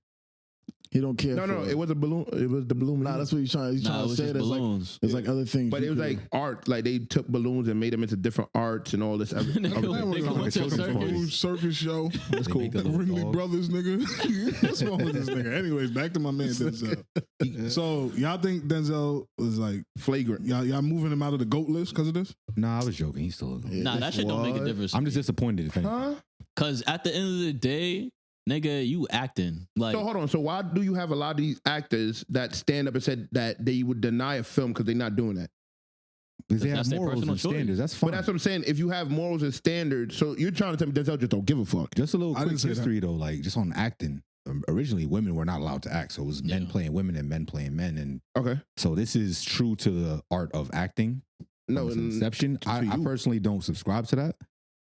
He don't care. No, for it was a balloon. It was the balloon. Nah, museum. that's what he's trying. He's Nah, trying it to was say. just There's like balloons. there's like other things. But you it was could- like art. Like they took balloons and made them into different arts and all this. Other Nigga, other nigga things. went to a Some circus. food circus show. That's They cool. make the little Ringling dog. Brothers, nigga. What's wrong with this nigga? Anyways, back to my man Denzel. So y'all think Denzel was like Flagrant. y'all moving him out of the GOAT list because of this? Nah, I was joking. He's still. Yeah. Nah, that shit don't make a What? difference. I'm just disappointed. If anything. Huh? Cause at the end of the day, nigga, you acting like So hold on. So why do you have a lot of these actors that stand up and said that they would deny a film because they're not doing that? Because they That's have their morals personal and choice. standards. That's fine. But that's what I'm saying. If you have morals and standards, so you're trying to tell me Denzel just don't give a fuck. Just a little I quick didn't say that. history though, like just on acting. Originally, women were not allowed to act, so it was men Yeah. playing women and men playing men, and Okay. so this is true to the art of acting. No, from its and- inception. to I you. personally don't subscribe to that,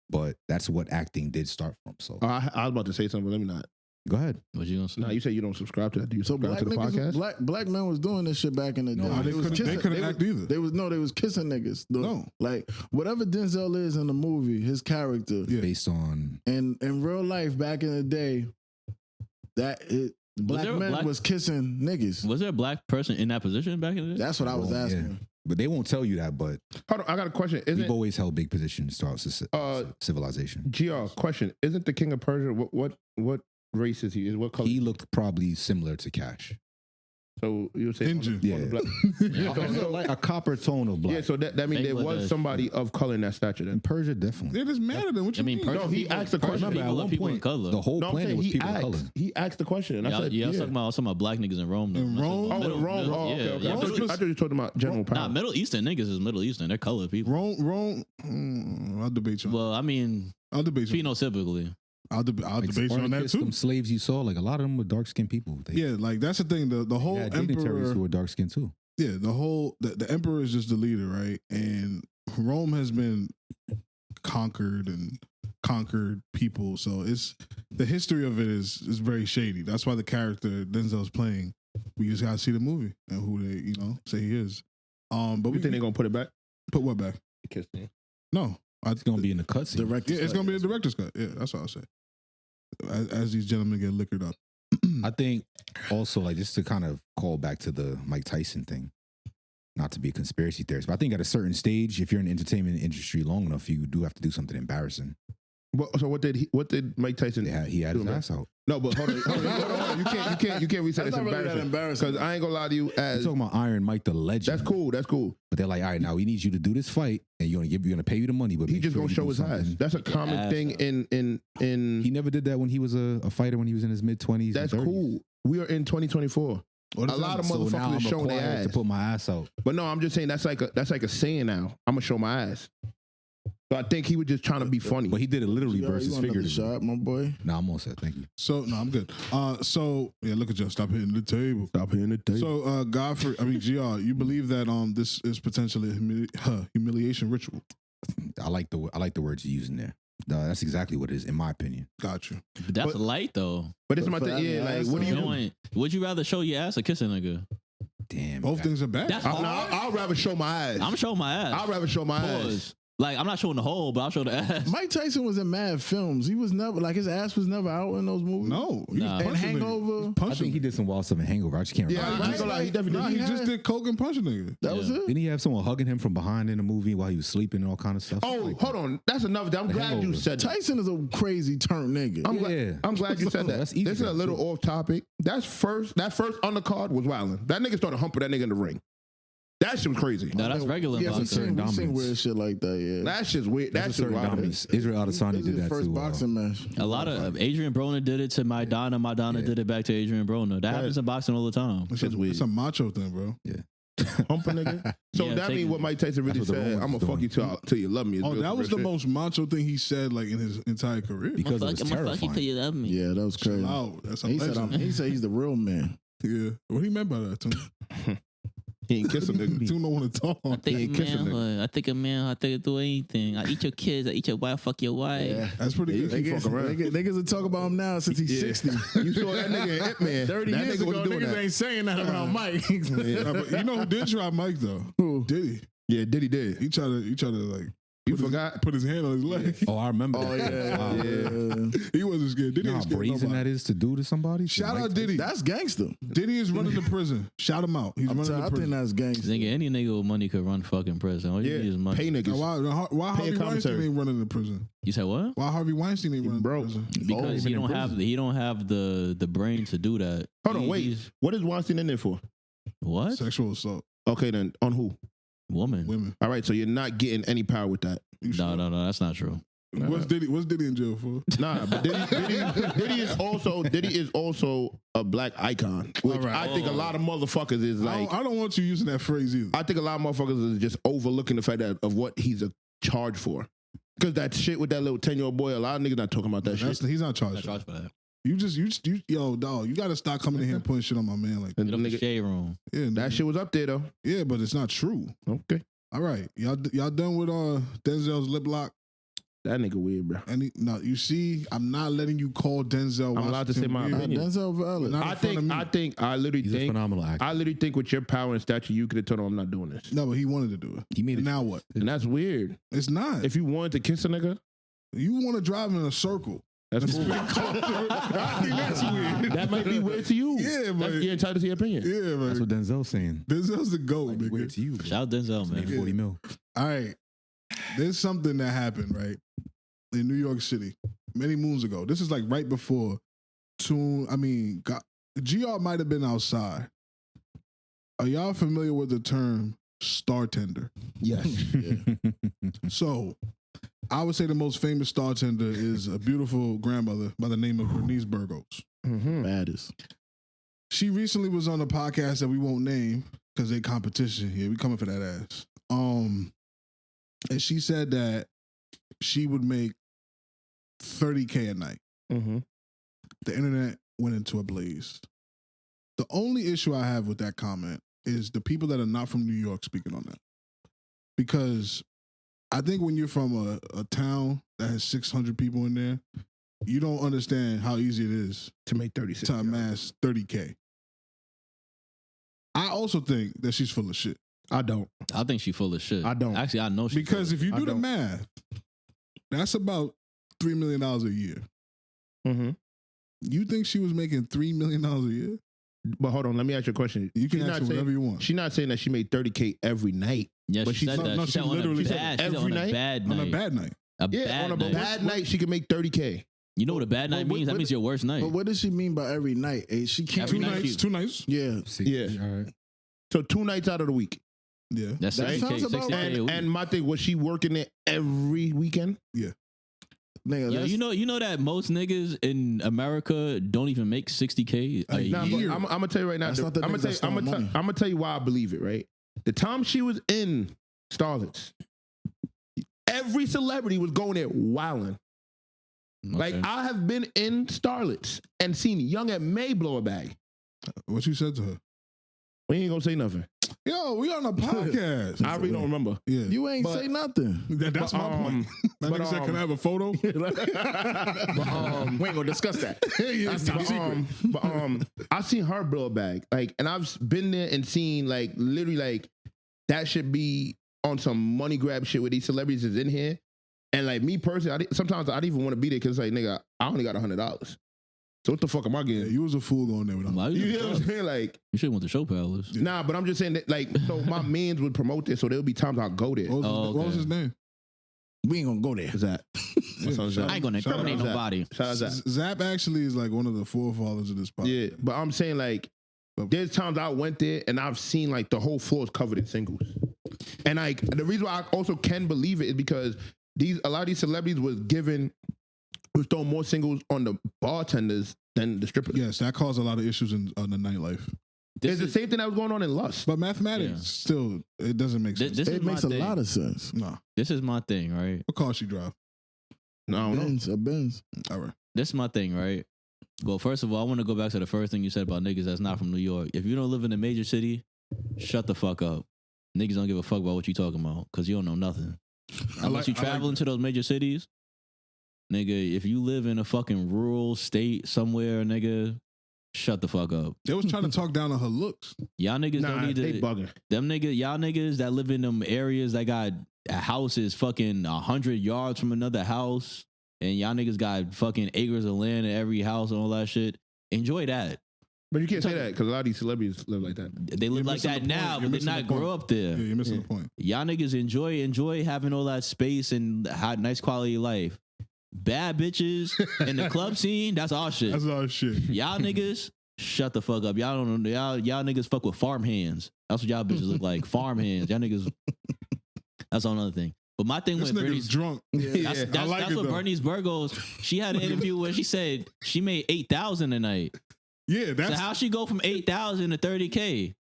but that's what acting did start from. So I was about to say something, but let me not. go ahead. what you gonna say? No, you say you don't subscribe to that. Do you So subscribe to the podcast? black men was doing this shit back in the No, day. they was couldn't- they kissing- couldn't was- act either. They was kissing niggas. No. Like whatever Denzel is in the movie, his character, Yeah. Based on and in real life back in the day, black there a men black- was kissing niggas. Was there a black person in that position back in the day? That's what I was Yeah. asking. but they won't tell you that. But Hold on, I got a question. we've Isn't always held big positions throughout Uh, civilization. GR question? Isn't the king of Persia what race is he? Is what color? He looked probably similar to Cash. So you say Indian. on the black- Like a copper tone of black. Yeah, so that means there was Bangladesh. somebody of color in that stature. in Then Persia, definitely. They're just mad at him. What I you mean, mean? Persian he people, asked the question. Persian Remember, at people one are people point, of color. the whole No, I'm planet saying was he people of color. asked. He asked the question. And I Y'all, said, y'all talking about black niggas in Rome. Though. In Rome? Oh, Middle- Rome. Middle- Oh, okay. yeah, okay. yeah, I Middle thought you were talking about general power. Nah, Middle Eastern niggas is Middle Eastern. They're colored people. Rome. I'll debate you. Well, I mean, I'll debate you. phenotypically. I'll debate you on that too. Them slaves you saw, like a lot of them were dark skinned people. They Yeah, like that's the thing. The whole had dignitaries emperor. who were dark skinned too. Yeah, the emperor is just the leader, right? And Rome has been conquered people, so it's the history of it is very shady. That's why the character Denzel's playing, we just gotta see the movie and who they say he is. But You we think they're gonna put it back? put what back? Kiss me. No, It's gonna be in the cutscene. Director. Yeah, it's gonna be a director's cut. Yeah, that's what I'll say. As these gentlemen get liquored up. I think also like just to kind of call back to the Mike Tyson thing, not to be a conspiracy theorist, but I think at a certain stage, if you're in the entertainment industry long enough, you do have to do something embarrassing. So what did Mike Tyson? He had his do, man? ass out. No, but hold on. You can't reset. That's It's not really that embarrassing. embarrassing. Because I ain't gonna lie to you. You're As talking about Iron Mike the Legend. that's cool. But they're like, all right, now we need you to do this fight, and you're gonna pay you the money, but He make just sure gonna you show do his ass. something. That's a Get your common ass thing out. in. He never did that when he was a fighter when he was in his mid 20s. That's cool. We are in 2024. What A is lot that? of So now motherfuckers I'm is showing their required ass. to put my ass out. But no, I'm just saying that's like a saying now. I'm gonna show my ass. So I think he was just trying to be funny. But he did it literally You versus want another figuratively. shot, my boy? Nah, I'm all set. Thank you. So no, I'm good. So yeah, look at you. Stop hitting the table. Stop hitting the tape. So GR, you believe that this is potentially a humiliation ritual? I like the words you're using there. That's exactly what it is, in my opinion. Got you. But that's But- light though. But it's But my for thing. that Yeah, like ass, what do you do? Showing, would you rather show your ass or kiss a nigga? Damn. Both things are bad. That's hard. I'd rather show my ass. I'm showing my ass. I'd rather show my ass. Pause. Like I'm not showing the hole, but I'll show the ass. Mike Tyson was in mad films. He was never his ass was never out in those movies. No, he Nah. was And punching Hangover. niggas. He was I punching think he did some wild stuff in Hangover. I just can't Yeah, remember. I ain't gonna lie, he definitely Nah, did. he just did coke and punching niggas. That was Yeah. it. Didn't he have someone hugging him from behind in the movie while he was sleeping and all kind of stuff? Oh, Like, hold on. That's another thing. I'm The glad you Hangover. said that. Tyson is a crazy turn nigga. Yeah. I'm glad you said that. That's easy This is a to little do. off topic. That first undercard was wilding. That nigga started humping that nigga in the ring. That shit was crazy. No, that's regular Yeah, we boxing. seen weird shit like that. Yeah, That shit's weird. That's That a shit's certain wild. dominance. Israel Adesanya This did is his that first too. boxing match. A lot of Adrian Broner did it to Maidana. Maidana Yeah. did it back to Adrian Broner. That happens in boxing all the time. Shit's weird. It's a macho thing, bro. hump a nigga. So Yeah, that take means it. what Mike Tyson really That's what the said. rumors I'm is gonna fuck doing. you till you love me. Oh, that was the most macho thing he said like in his entire career. Because it was I'm gonna fuck you till terrifying. you love me. Yeah, that was Chill crazy. out. That's a He said, legend. he said he's the real man. Yeah. What he meant by that, Toon? He ain't kiss a nigga. Toon don't want to talk. I think He a ain't kissing manhood. I think a man. I think do anything. I eat your kids. I eat your wife. Fuck your wife. That's pretty Yeah, good. you fuck around. Niggas will talk about him now since he's 60. You saw that nigga in Ip Man. 30 that years nigga ago, was doing niggas that. ain't saying that about Mike. But you know who did try Mike though? Who? Diddy. Yeah, Diddy did. He tried to like You put forgot? put his hand on his leg. Oh, I remember. Oh, that. yeah. Wow. Yeah. He wasn't scared. Diddy You know ain't how scared brazen nobody. that is to do to somebody? Shout Mike out Diddy. That's gangster. Diddy is running the prison. Shout him out. He's running I the think prison. that's gangster. Nigga, any nigga with money could run fucking prison. All you need is Yeah, money. pay Now, niggas. why Pay a Harvey Weinstein commissary. ain't running the prison? You said what? Why Harvey Weinstein ain't running broke. the prison? Because even in he don't have the brain to do that. Hold on, wait. He's- What is Weinstein in there for? What? Sexual assault. Okay, then on who? Woman. Women. All right, so you're not getting any power with that. You sure? No, that's not true. What's Diddy in jail for? Nah, but Diddy is also a black icon, which All right. I think a lot of motherfuckers is like. I don't want you using that phrase either. I think a lot of motherfuckers is just overlooking the fact that of what he's a charge for. Because that shit with that little 10-year-old boy, a lot of niggas not talking about that shit. He's not charged. Not charged for that. You, yo, dog, you got to stop coming in here and putting shit on my man like that. And Get up the nigga, shade room. Yeah, that nigga. shit was up there though. Yeah, but it's not true. Okay, All right, y'all done with Denzel's lip lock? that nigga weird, bro. No, you see, I'm not letting you call Denzel. I'm allowed to say my weird. opinion. Denzel valid. Not I in front of me. I literally He's a think phenomenal actor. I literally think with your power and stature, you could have told him I'm not doing this. No, but he wanted to do it. He made And it. now what? And that's weird. It's not. If you wanted to kiss a nigga, You want to drive in a circle. that's cool. I think that's weird. That might be weird to you. Yeah, That's, but you're entitled to your opinion. yeah, That's man. what Denzel's saying. Denzel's the GOAT, Might be weird nigga. to you. but Shout out Denzel, made man. 40 mil. All right. There's something that happened, right? In New York City many moons ago. This is like right before Toon. GR might have been outside. Are y'all familiar with the term star tender? Yes. So, I would say the most famous star tender is a beautiful grandmother by the name of Bernice Burgos. Mm-hmm. Baddest. She recently was on a podcast that we won't name because they competition here. We coming for that ass. And she said that she would make $30K a night. Mm-hmm. The internet went into a blaze. The only issue I have with that comment is the people that are not from New York speaking on that. Because I think when you're from a town that has 600 people in there, you don't understand how easy it is To make 36. to amass 30K. I also think that she's full of shit. I don't. I think she full of shit. I don't. Actually, I know she. Because if you I do the don't. math, that's about $3 million a year. Mm-hmm. You think she was making $3 million a year? But hold on, let me ask you a question. You can She's ask not her saying- whatever you want. She's not saying that she made 30K every night. Yeah, But she she said said- that. no, she she said on literally a said bad, she said every on a night? bad night. On a bad night. A Yeah, bad on a night. bad night, she can make 30K. You know what a bad night But means? That what- means your worst night. But what does she mean by every night? She can't. Every Two night nights. she- 2 nights. Yeah. Yeah. All right. So 2 nights out of the week. Yeah. That's That 60K. sounds about 60K a week. And my thing, was she working it every weekend? Nigga, Yo, that's- you know that most niggas in America don't even make 60K a Nah, year. but I'm gonna tell you right now. That's not the I'm niggas that stole money. gonna tell you why I believe it. Right, the time she was in Starlets, every celebrity was going there wilding. Like Okay. I have been in Starlets and seen Young and May blow a bag. What you said to her? We ain't gonna say nothing. Yo, we on a podcast. I really don't remember. Yeah. You ain't But- say nothing. That's my point. That but, nigga said, can I have a photo? We ain't gonna discuss that. That's top secret. But I've seen her blow a bag. Like, and I've been there and seen like literally like that should be on some money grab shit where these celebrities is in here. And like me personally, sometimes I don't even want to be there because like nigga, I only got $100. So what the fuck am I Yeah, getting? you was a fool going there with him. Why You know what I'm saying? Like, You should have went to Show Palace. nah, but I'm just saying that like, so my mans would promote this, so there'll be times I'll go there. What was, Oh, his, what was okay. his name? We ain't gonna go there. What's that? What's on shout Zap? I ain't gonna Shout out incriminate Zap. nobody. Shout out Zap. Zap actually is like one of the forefathers of this podcast. Yeah, but I'm saying like, there's times I went there and I've seen like the whole floor is covered in singles, and like the reason why I also can believe it is because a lot of these celebrities was throwing more singles on the bartenders than the strippers. Yes, that caused a lot of issues in the nightlife. It's the same thing that was going on in Lust. But mathematics still, it doesn't make sense. It makes a lot of sense. No. This is my thing, right? What car she drive? No, I don't know. A Benz. All right. This is my thing, right? Well, first of all, I want to go back to the first thing you said about niggas that's not from New York. If you don't live in a major city, shut the fuck up. Niggas don't give a fuck about what you talking about because you don't know nothing. Unless you travel into those major cities, nigga, if you live in a fucking rural state somewhere, nigga, shut the fuck up. They was trying to talk down on her looks. Y'all niggas don't need they to. bugging. Y'all niggas that live in them areas that got houses fucking 100 yards from another house, and y'all niggas got fucking acres of land in every house and all that shit. Enjoy that. But you can't say that because a lot of these celebrities live like that. They live like that now, but they not grow up there. Yeah, you're missing the point. Y'all niggas enjoy having all that space and nice quality of life. Bad bitches in the club scene, that's our shit. That's our shit. Y'all niggas, shut the fuck up. Y'all don't know. Y'all niggas fuck with farm hands. That's what y'all bitches look like. Farm hands. Y'all niggas. That's another thing. But my thing This with nigga's Bernice, drunk. that's what Bernice Burgos. She had an interview where she said she made $8,000 a night. Yeah, that's So how she go from 8,000 to 30K?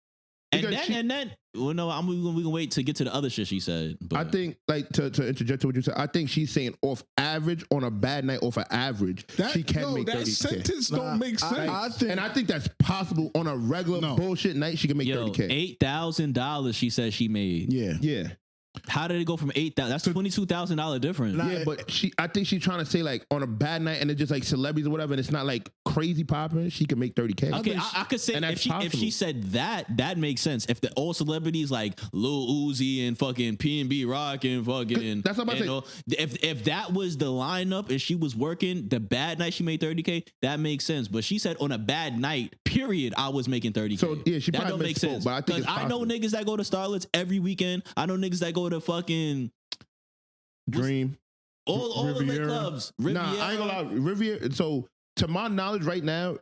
And then, well, no, we can wait to get to the other shit she said. But I think, like, to interject to what you said, I think she's saying off average, on a bad night, off an average, she can make 30K. That sentence don't make sense. I think that's possible on a regular bullshit night. She can make 30K. $8,000 she said she made. Yeah. How did it go from 8,000? That's $22,000 difference. Yeah, but I think she's trying to say, like, on a bad night and it's just like celebrities or whatever, and it's not like crazy popping, she can make 30K. Okay, I could say if she said that makes sense. If the all celebrities like Lil Uzi and fucking P&B Rock and fucking that's what I'm about to say. If that was the lineup and she was working the bad night, she made 30K. That makes sense. But she said on a bad night, period, I was making 30K. So yeah, she that probably don't make sense. But I think I know niggas that go to Starlets every weekend. I know niggas that go to fucking Dream. All the lit clubs. Riviera. Nah, I ain't gonna lie. Riviera. So to my knowledge, right now,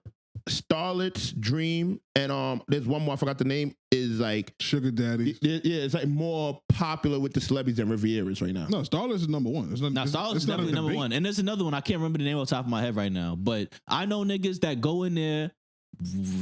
Starlets, Dream, and there's one more I forgot the name. Is like Sugar Daddy. Yeah, it's like more popular with the celebrities than Rivieras right now. No, Starlets is number one. Starlets is definitely number one. And there's another one. I can't remember the name off the top of my head right now. But I know niggas that go in there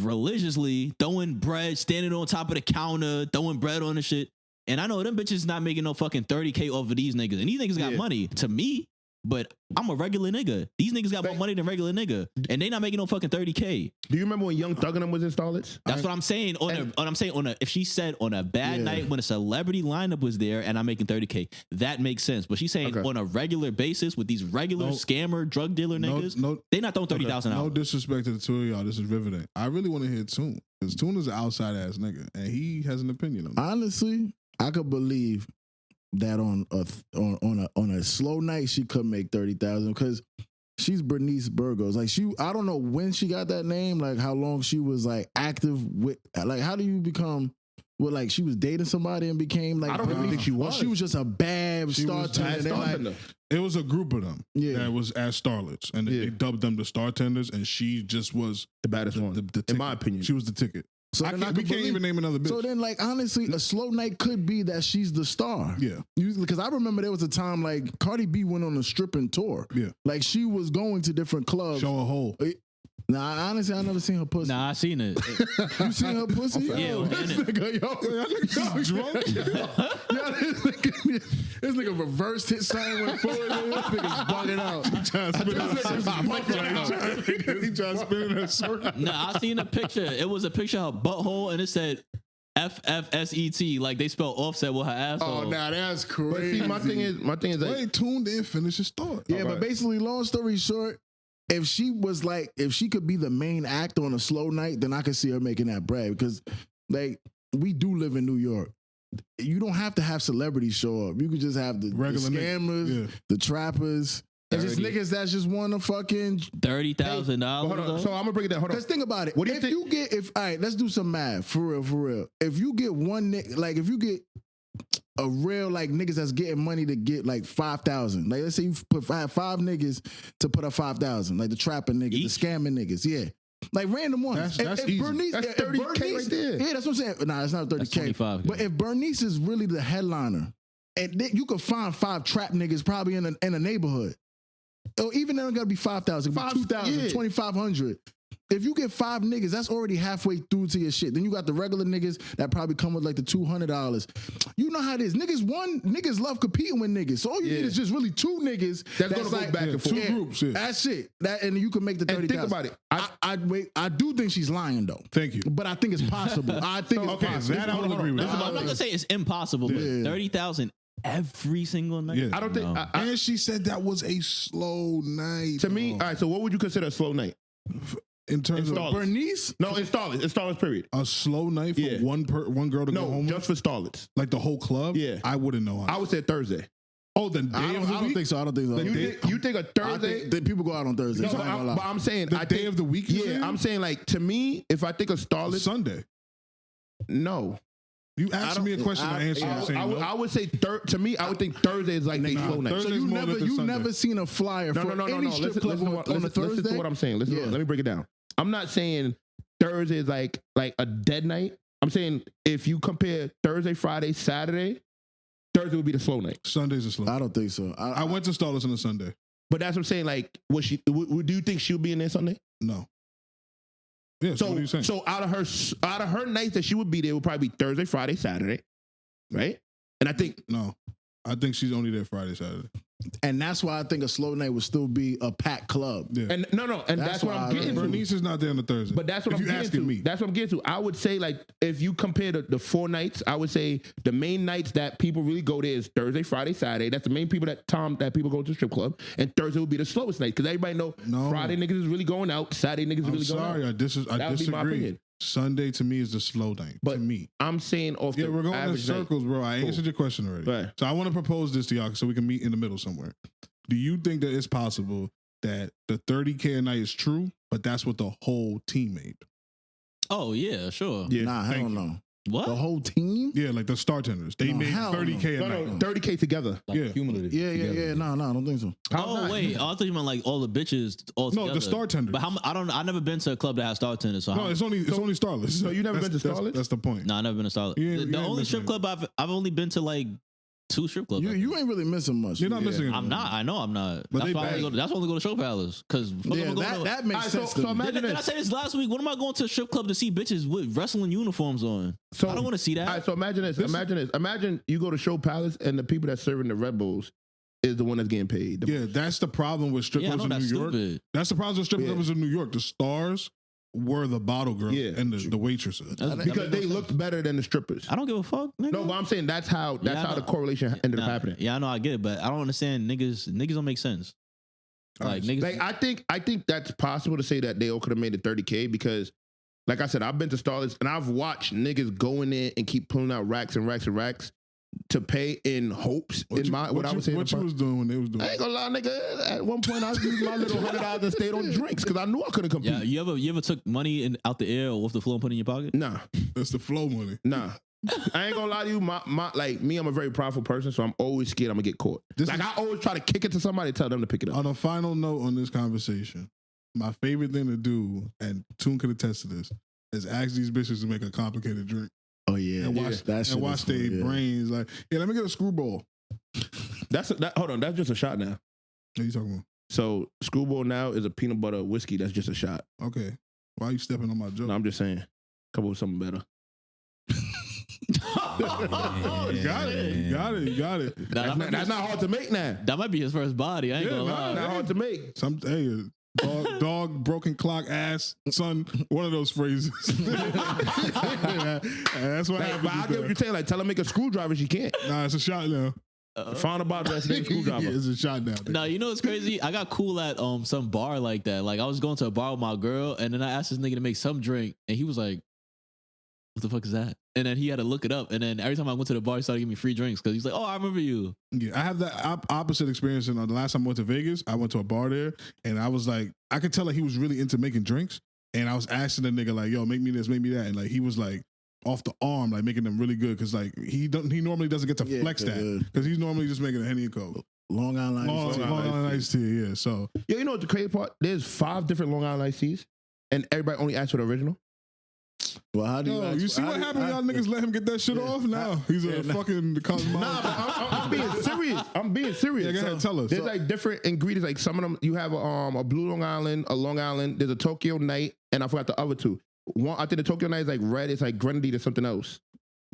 religiously, throwing bread, standing on top of the counter, throwing bread on the shit. And I know them bitches not making no fucking 30K over these niggas. And these niggas got money to me, but I'm a regular nigga. These niggas got more money than regular nigga. And they not making no fucking 30K. Do you remember when Young Thug and them was in Starlets? That's what I'm saying. If she said on a bad night when a celebrity lineup was there and I'm making 30K, that makes sense. But she's saying on a regular basis with these regular scammer drug dealer niggas, they not throwing 30,000 out. No disrespect to the two of y'all. This is riveting. I really want to hear Toon because Toon is an outside ass nigga and he has an opinion on it. Honestly, I could believe that on a slow night she could make 30,000 because she's Bernice Burgos. Like I don't know when she got that name. Like how long she was like active with. Like how do you become? Well, like she was dating somebody and became like. I don't really think she was. She was just a bad startender. It was a group of them that was as starlets, and they dubbed them the startenders, and she just was the baddest one. In my opinion, she was the ticket. So we can't even name another bitch. So then, like, honestly, a slow night could be that she's the star. Yeah. Because I remember there was a time, like, Cardi B went on a stripping tour. Yeah. Like, she was going to different clubs. Show a hole. Nah, honestly, I never seen her pussy. Nah, I seen it. You seen her pussy? Yeah. This nigga drunk. This nigga reversed hit sign went forward. This nigga's bugging out. He trying to spin in a circle. Nah, I seen a picture. It was a picture of her butthole and it said FFSET, like they spelled offset with her asshole. Oh, nah, that's crazy. But see, my thing is like, wait, Toon didn't finish his thought. Yeah, but basically, long story short, if she could be the main act on a slow night, then I could see her making that bread because, like, we do live in New York. You don't have to have celebrities show up. You could just have the scammers, the trappers, and just niggas that just want to fucking $30,000. So I'm gonna break it down. Hold on. Because think about it. What do you think? All right, let's do some math for real. If you get if you get a real like niggas that's getting money to get like 5,000. Like let's say you have 5 niggas to put up 5,000. Like the trapping niggas, the scamming niggas. Yeah. Like random ones. That's easy. Bernice, that's 30K right there. Yeah, that's what I'm saying. Nah, it's not 30K. That's 25. But if Bernice is really the headliner, and you could find 5 trap niggas probably in a neighborhood. Or even they don't gotta be 5,000, 2,000, 2,500. if you get 5 niggas, that's already halfway through to your shit. Then you got the regular niggas that probably come with like the $200. You know how it is. Niggas love competing with niggas. So all you need is just really 2 niggas that's gonna go back and forth. 2 groups. Yeah. That's it. And you can make the 30,000. Think about it. I do think she's lying though. Thank you. But I think it's possible. I think it's possible. That I would agree with. I'm not gonna say it's impossible, but 30,000 every single night. Yeah. I don't think. And she said that was a slow night. To me, all right. So what would you consider a slow night? In terms of Bernice? No, installers. Period. a slow night for one girl to go home just with? for starlets. Like the whole club? Yeah. I wouldn't know. I would say Thursday. Oh, the day I of the don't week? think so. I don't think so. You think a Thursday? I think that people go out on Thursday. No, so I ain't gonna lie. but I'm saying The day think, of the week, you Yeah, saying? I'm saying like to me, if I think of starlets, Sunday. no. You asked me a question, I answered you saying no. I would say to me, I would think Thursday is like they slow night. Thursday's So more lit than you Sunday. never seen a flyer for any strip club on a Thursday? Listen to what I'm saying. Let me break it down. I'm not saying Thursday is like a dead night. I'm saying if you compare Thursday, Friday, Saturday, Thursday would be the slow night. Sunday's a slow. I don't think so. I went to Starless on a Sunday. But that's what I'm saying. Like, do you think she'll be in there Sunday? No. Yeah. So what are you saying? So out of her nights that she would be there would probably be Thursday, Friday, Saturday, right? And I think no. I think she's only there Friday, Saturday. And that's why I think a slow night would still be a packed club. Yeah. and that's what I'm getting to. Bernice is not there on the Thursday. But that's what if I'm you getting asking to. me. That's what I'm getting to. I would say, like, if you compare the 4 nights, I would say the main nights that people really go there is Thursday, Friday, Saturday. That's the main people that people go to the strip club. And Thursday would be the slowest night because everybody know Friday niggas is really going out. Saturday niggas is really going out. I disagree. My opinion. Sunday to me is the slow night. But to me, I'm saying off the we're going in average circles, night. bro. I answered your question already. Right. So I want to propose this to y'all so we can meet in the middle somewhere. Do you think that it's possible that the 30K a night is true, but that's what the whole team made? Oh yeah, sure. Yeah, Nah, I thank don't you. know. What? The whole team? Yeah, like the Startenders. They No, made hell 30K a No, night. 30K together. Like Yeah. cumulative. Yeah. together. No, I don't think so. Oh wait, I thought you meant like all the bitches all No, together. the Startenders. But I never been to a club that has Startenders. So No, it's only Starless. So you never been to Starless? That's the point. no, I never been to Starlet. You ain't- The you ain't only strip missing. club I've only been to like 2 strip clubs. I think. You ain't really missing much. You're not missing. I'm not. I know I'm not. But That's they why I only bang. that's why I only go to Show Palace. Because Yeah, that makes sense. to me. imagine did I this. say this last week? What am I going to a strip club to see bitches with wrestling uniforms on? So I don't want to see that. All right, so imagine this. Imagine you go to Show Palace and the people that's serving the Red Bulls is the one that's getting paid. Yeah, that's the problem with strip yeah, I clubs know in New that's York. stupid. That's the problem with strip clubs in New York. The stars were the bottle girls and the waitresses. Because they looked better than the strippers. I don't give a fuck. Nigga. No, but I'm saying that's how Yeah, I the know. correlation ended up happening. Yeah, I know, I get it, but I don't understand niggas. Niggas don't make sense. Like niggas. Like I think that's possible to say that they all could have made it 30K because, like I said, I've been to Starlets and I've watched niggas go in there and keep pulling out racks and racks and racks to pay in hopes. What you was doing when they was doing I ain't gonna lie, nigga. At one point, I used my little $100 and stayed on drinks because I knew I couldn't compete. Yeah, you ever took money out the air or off the floor and put it in your pocket? Nah, That's the flow money. nah. I ain't gonna lie to you. My like me, I'm a very prideful person, so I'm always scared I'm gonna get caught. I always try to kick it to somebody, tell them to pick it up. On a final note on this conversation, my favorite thing to do, and Toon could attest to this, is ask these bitches to make a complicated drink. Oh yeah, And watch their brains like, yeah, let me get a screwball. Hold on, that's just a shot now. What are you talking So screwball now is a peanut butter whiskey. That's just a shot. about? Okay. Why are you stepping on my joke? No, I'm just saying, come up with something better. You got it. That's not hard to make now. That might be his first body. I ain't gonna lie. Not hard to make. Dog, broken clock, ass, son, one of those phrases. That's what happens. But I get what you're saying. Like, tell her make a screwdriver. She can't. Nah, it's a shot now. Find a bottle that's named screwdriver. Yeah, it's a shot now. No, you know what's crazy? I got cool at some bar like that. Like I was going to a bar with my girl, and then I asked this nigga to make some drink, and he was like, "What the fuck is that?" And then he had to look it up. And then every time I went to the bar, he started giving me free drinks because he's like, "Oh, I remember you." Yeah, I have that opposite experience. And the last time I went to Vegas, I went to a bar there, and I was like, I could tell that he was really into making drinks, and I was asking the nigga like, "Yo, make me this, make me that," and like he was like off the arm, like making them really good because like he normally doesn't get to flex that because he's normally just making a Henny and Coke. Long Island Iced Tea, yeah. So yeah, you know what the crazy part? There's 5 different Long Island iced teas, and everybody only asked for the original. Well, how do you? You see what happened? Y'all niggas let him get that shit off now. He's a fucking cosmopolitan. Nah, but I'm being serious. I'm being serious. Yeah, go ahead, tell us. There's like different ingredients. Like some of them, you have a Blue Long Island, a Long Island. There's a Tokyo Night, and I forgot the other two. One, I think the Tokyo Night is like red. It's like Grenadine or something else.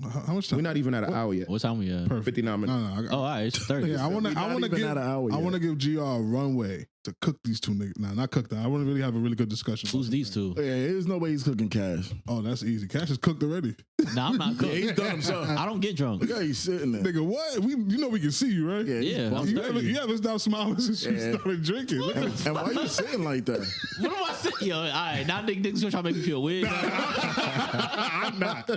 How much time? We're not even at an hour yet. What time we at? Perfect. 59 minutes. No. All right, it's 30. Yeah, I want to give GR a runway to cook these two niggas. Nah, not cook them. I want to really have a really good discussion. Who's these two? Yeah, there's no way he's cooking Cash. Oh, that's easy. Cash is cooked already. Nah, I'm not cooking. He's done himself. I don't get drunk. Look how he's sitting there. Nigga, what? You know we can see you, right? Yeah, he's Yeah, busted. You haven't stopped smiling since you Yeah. started drinking. And why you sitting like that? What am I saying? Yo, all right, now niggas gonna try to make me feel weird. I'm not.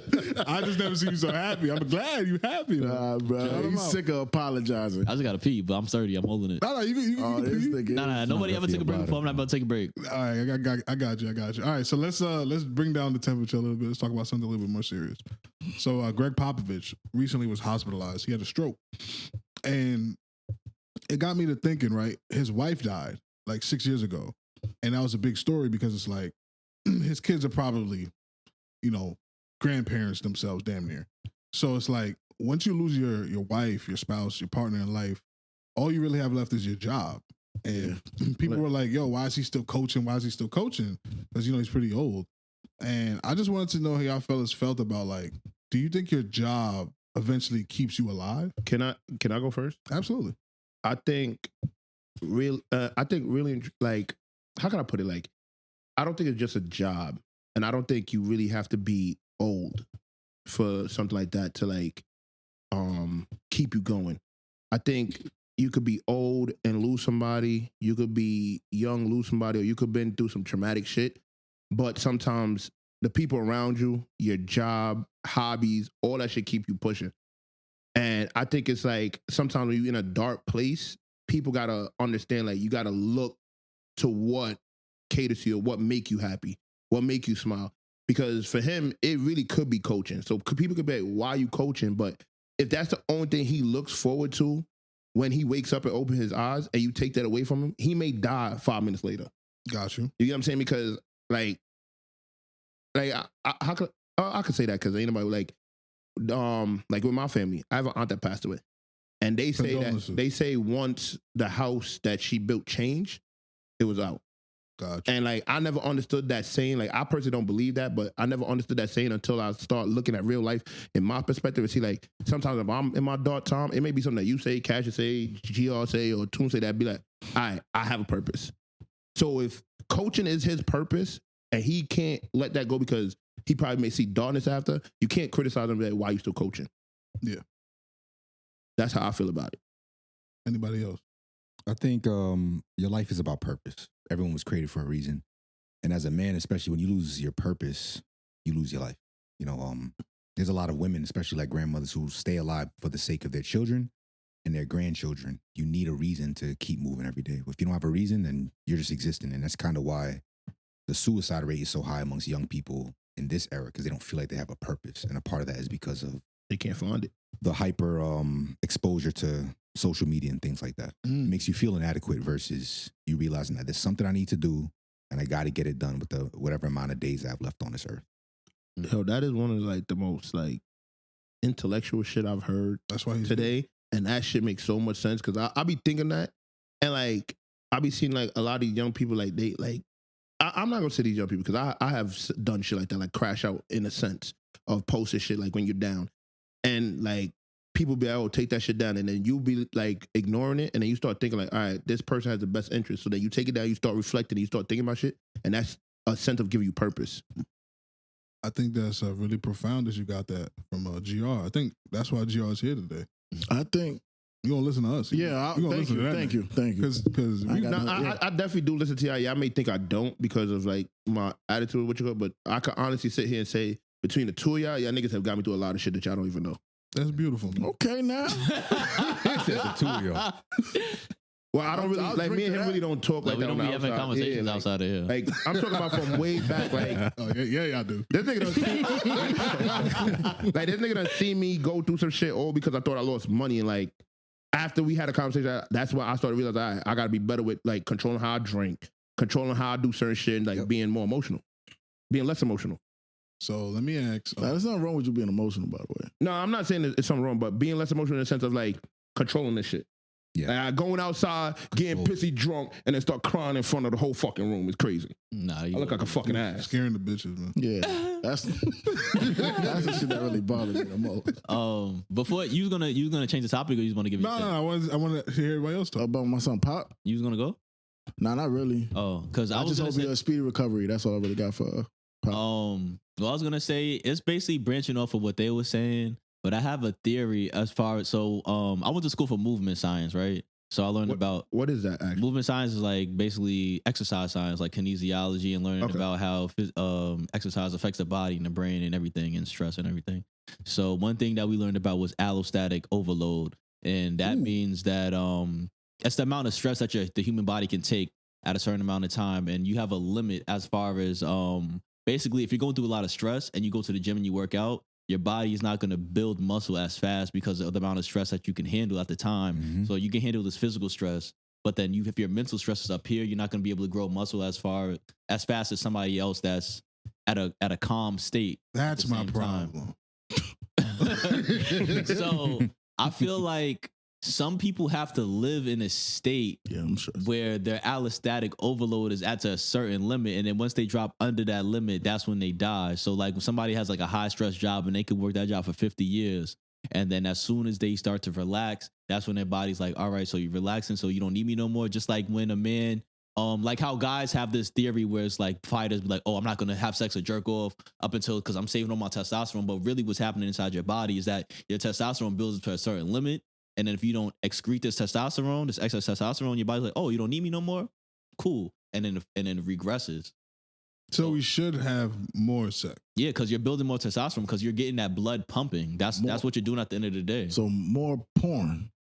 I just never see you so happy. I'm glad you happy. Nah, bro. Shout him He's out. sick of apologizing. I just gotta pee, but I'm 30. I'm holding it. No, you Oh, this nigga. Nah, nobody ever took a break before. I'm not about to take a break. All right, I got you. All right, so let's bring down the temperature a little bit. Let's talk about something a little bit more serious. So Greg Popovich recently was hospitalized. He had a stroke, and it got me to thinking. Right, his wife died like 6 years ago, and that was a big story because it's like his kids are probably, grandparents themselves, damn near. So it's like once you lose your wife, your spouse, your partner in life, all you really have left is your job. And people were like, yo, why is he still coaching? Why is he still coaching? Because, he's pretty old. And I just wanted to know how y'all fellas felt about, like, do you think your job eventually keeps you alive? Can I go first? Absolutely. I think really, like, how can I put it? Like, I don't think it's just a job, and I don't think you really have to be old for something like that to like keep you going. I think you could be old and lose somebody. You could be young, lose somebody, or you could have been through some traumatic shit. But sometimes the people around you, your job, hobbies, all that should keep you pushing. And I think it's like sometimes when you're in a dark place, people gotta understand, like, you gotta look to what caters to you, what make you happy, what make you smile. Because for him, it really could be coaching. So people could be like, why are you coaching? But if that's the only thing he looks forward to when he wakes up and opens his eyes, and you take that away from him, he may die 5 minutes later. Got you. You get what I'm saying? Because I could say that because ain't nobody like with my family. I have an aunt that passed away, and they say once the house that she built changed, it was out. Gotcha. And like I never understood that saying. Like I personally don't believe that, but I never understood that saying until I start looking at real life in my perspective and see, like, sometimes if I'm in my dark time, it may be something that you say, Cash say, GR say, or Toon say, that be like, all right, I have a purpose. So if coaching is his purpose and he can't let that go because he probably may see darkness after, you can't criticize him, like, why you still coaching? Yeah. That's how I feel about it. Anybody else? I think your life is about purpose. Everyone was created for a reason. And as a man, especially when you lose your purpose, you lose your life. There's a lot of women, especially like grandmothers, who stay alive for the sake of their children and their grandchildren. You need a reason to keep moving every day. If you don't have a reason, then you're just existing. And that's kind of why the suicide rate is so high amongst young people in this era, because they don't feel like they have a purpose. And a part of that is because of They can't find it. the hyper exposure to social media and things like that. It makes you feel inadequate versus you realizing that there's something I need to do and I got to get it done with the whatever amount of days I have left on this earth. Yo, that is one of like the most like intellectual shit I've heard That's why he's today, and that shit makes so much sense because I be thinking that, and like I be seeing like a lot of these young people, like they like I'm not gonna say these young people because I have done shit like that, like crash out in a sense of posting shit like when you're down, and like people be like, oh, take that shit down, and then you be like ignoring it, and then you start thinking like, all right, this person has the best interest, so then you take it down, you start reflecting, you start thinking about shit, and that's a sense of giving you purpose. I think that's really profound that you got that from GR. I think that's why GR is here today. I think. You gonna listen to us? Yeah, thank you. Because I definitely do listen to y'all. Y'all may think I don't because of like my attitude, what you call, but I can honestly sit here and say between the two of y'all niggas have got me through a lot of shit that y'all don't even know. that's beautiful. Man. Okay, now. The two of y'all. Well, I don't really I'll like me drink and to him that. really don't talk like we that. don't On be the having outside. conversations Yeah, like- outside of here. Like I'm talking about from way back. Like Oh yeah, y'all do. this nigga done see, like this nigga done see me go through some shit all because I thought I lost money, and like after we had a conversation, that's why I started realizing I gotta be better with like controlling how I drink, controlling how I do certain shit, and like being more emotional, being less emotional. So let me ask. Now, there's nothing wrong with you being emotional, by the way. No, I'm not saying it's something wrong, but being less emotional in the sense of like controlling this shit. Yeah. Like, going outside, getting pissy drunk, and then start crying in front of the whole fucking room is crazy. Nah, I look like a fucking ass. Scaring the bitches, man. Yeah, that's the shit that really bothers me the most. Before you was gonna change the topic, or you was gonna give me? No, I want to hear everybody else talk About my son Pop. You was gonna go? Nah, not really. Oh, because I just hope he a speedy recovery. That's all I really got for Pop. Well, I was gonna say it's basically branching off of what they were saying, but I have a theory as far as I went to school for movement science, right? So I learned about what is that actually? Movement science is like basically exercise science, like kinesiology, and learning about how exercise affects the body and the brain and everything, and stress and everything. So one thing that we learned about was allostatic overload, and that means that it's the amount of stress that the human body can take at a certain amount of time, and you have a limit as far as basically if you're going through a lot of stress and you go to the gym and you work out, your body is not going to build muscle as fast because of the amount of stress that you can handle at the time. Mm-hmm. So you can handle this physical stress, but then if your mental stress is up here, you're not going to be able to grow muscle as fast as somebody else that's at a calm state. That's my problem. So I feel like some people have to live in a state where their allostatic overload is at a certain limit, and then once they drop under that limit, that's when they die. So like when somebody has like a high stress job and they could work that job for 50 years, and then as soon as they start to relax, that's when their body's like, all right, so you're relaxing, so you don't need me no more. Just like when a man, like how guys have this theory where it's like fighters be like, oh, I'm not gonna have sex or jerk off up until because I'm saving all my testosterone. But really what's happening inside your body is that your testosterone builds up to a certain limit. And then if you don't excrete this testosterone, this excess testosterone, your body's like, oh, you don't need me no more? Cool. And then it regresses. So we should have more sex. Yeah, because you're building more testosterone because you're getting that blood pumping. That's what you're doing at the end of the day. So more porn.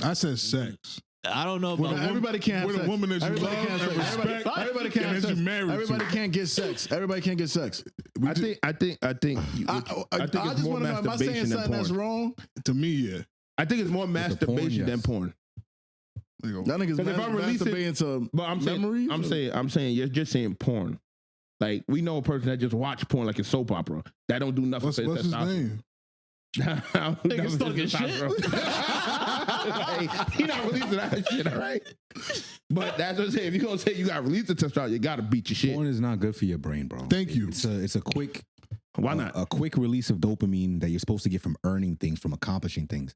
I said sex. I don't know about everybody can't have with sex. a woman that you Everybody love can't and have sex. respect. Everybody can't have sex. Everybody can't get sex. Everybody can't get sex. I think I just want to know, am I saying something that's wrong? To me, yeah. I think it's more masturbation than porn. That nigga's if I'm releasing to but memories. I'm saying you're just saying porn. Like we know a person that just watch porn like a soap opera that don't do nothing for what's his name? Niggas talking shit. Like, he not releasing that shit, all right? But that's what I'm saying. If you're gonna say you gotta release the testosterone, you gotta beat your shit. Porn is not good for your brain, bro. Thank you. It's a quick. Why not? A quick release of dopamine that you're supposed to get from earning things, from accomplishing things.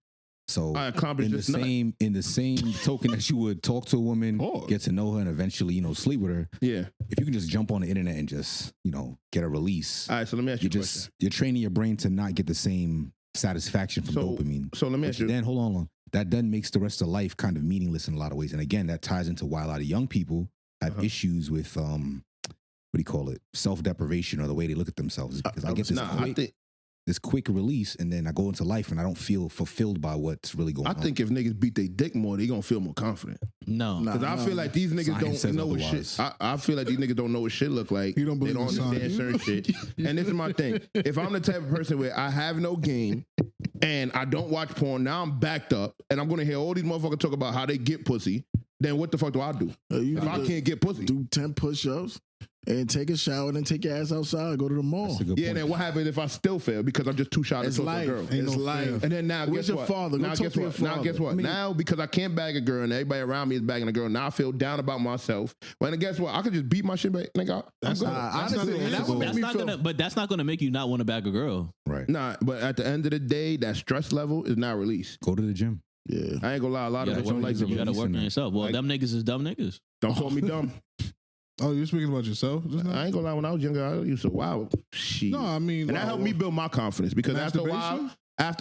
So in the same token that you would talk to a woman, get to know her, and eventually, sleep with her. Yeah. If you can just jump on the internet and just, get a release. All right, so let me ask you a question. You're training your brain to not get the same satisfaction from dopamine. So let me ask you. Then hold on. That then makes the rest of life kind of meaningless in a lot of ways. And again, that ties into why a lot of young people have issues with self-deprivation or the way they look at themselves. Because I get this quick release, and then I go into life and I don't feel fulfilled by what's really going on. I think if niggas beat their dick more, they gonna feel more confident. No, because I feel like these niggas don't know what shit. I feel like these niggas don't know what shit look like. They don't understand certain shit. And this is my thing. If I'm the type of person where I have no game and I don't watch porn, now I'm backed up, and I'm gonna hear all these motherfuckers talk about how they get pussy. Then what the fuck do I do if I can't get pussy? Do 10 push-ups. And take a shower, and then take your ass outside and go to the mall. Yeah, and then what happens if I still fail because I'm just too shy to talk to a girl? It's life. And then now, guess what? Now guess what? Now because I can't bag a girl and everybody around me is bagging a girl, now I feel down about myself. Well, then guess what? I could just beat my shit back. Nigga, that's not gonna make you not want to bag a girl. Right. Nah, but at the end of the day, that stress level is not released. Go to the gym. Yeah. I ain't gonna lie, a lot of bitches don't like you. You gotta work on yourself. Well, them niggas is dumb niggas. Don't call me dumb. Oh, you're speaking about yourself? I ain't gonna lie, when I was younger, I used to shit. No, I mean, and that helped me build my confidence because after a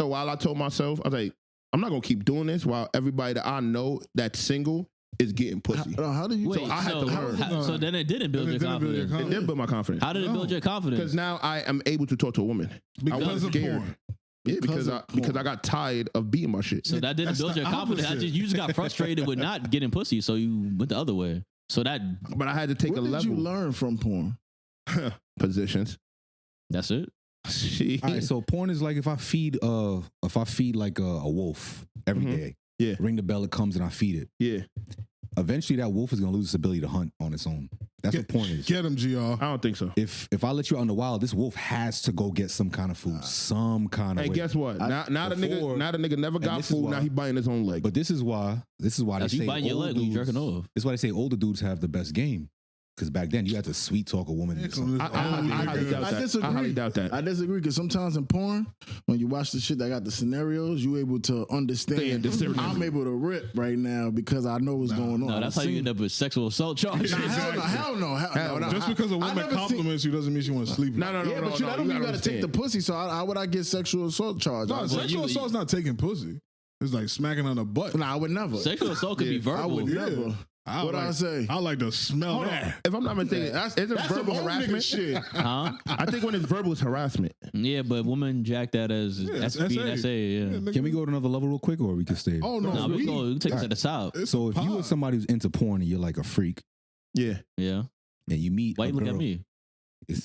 while, I told myself, I was like, I'm not gonna keep doing this while everybody that I know that's single is getting pussy. How do you? Wait, so I had to learn. So then it didn't build your confidence. It did build my confidence. How did it build your confidence? Because now I am able to talk to a woman. Because I wasn't scared. Porn. Yeah, because I got tired of beating my shit. So that didn't build your confidence. You just got frustrated with not getting pussy, so you went the other way. So that, but I had to take a level. What did you learn from porn? Positions. That's it. All right, so porn is like if I feed like a wolf every day. Yeah. Ring the bell, it comes, and I feed it. Yeah. eventually that wolf is gonna lose its ability to hunt on its own. That's what porn is. Get him, GR. I don't think so. If I let you out in the wild, this wolf has to go get some kind of food, some kind of Hey, way. guess what? Now the nigga never got this is food. why- Now he biting his own leg. But this is why That's they you say biting your older leg when you dudes- jerking off. That's why they say older dudes have the best game. Because back then you had to sweet talk a woman. into something. I highly doubt I that. disagree. I highly doubt that. I disagree because sometimes in porn, when you watch the shit that got the scenarios, you able to understand. I'm able to rip right now because I know what's going on. No, that's how you end up with sexual assault charges. Nah, hell no. Just because a woman compliments you doesn't mean she wants to sleep with you. Yeah, but that don't mean you gotta take the pussy. So how would I get sexual assault charge? No, sexual assault's not taking pussy. It's like smacking on the butt. Nah, I would never. Sexual assault could be verbal. I would never. What I say? I like to smell that. If I'm not mistaken, isn't verbal harassment? Shit. Huh? I think when it's verbal, it's harassment. Yeah, but women jack that as that's being SA. Yeah. Can we go to another level real quick, or we can stay? Oh no, Nah, we can take this at the top. So if you are somebody who's into porn and you're like a freak, Yeah. Yeah. and you meet, Why a you look at girl- me?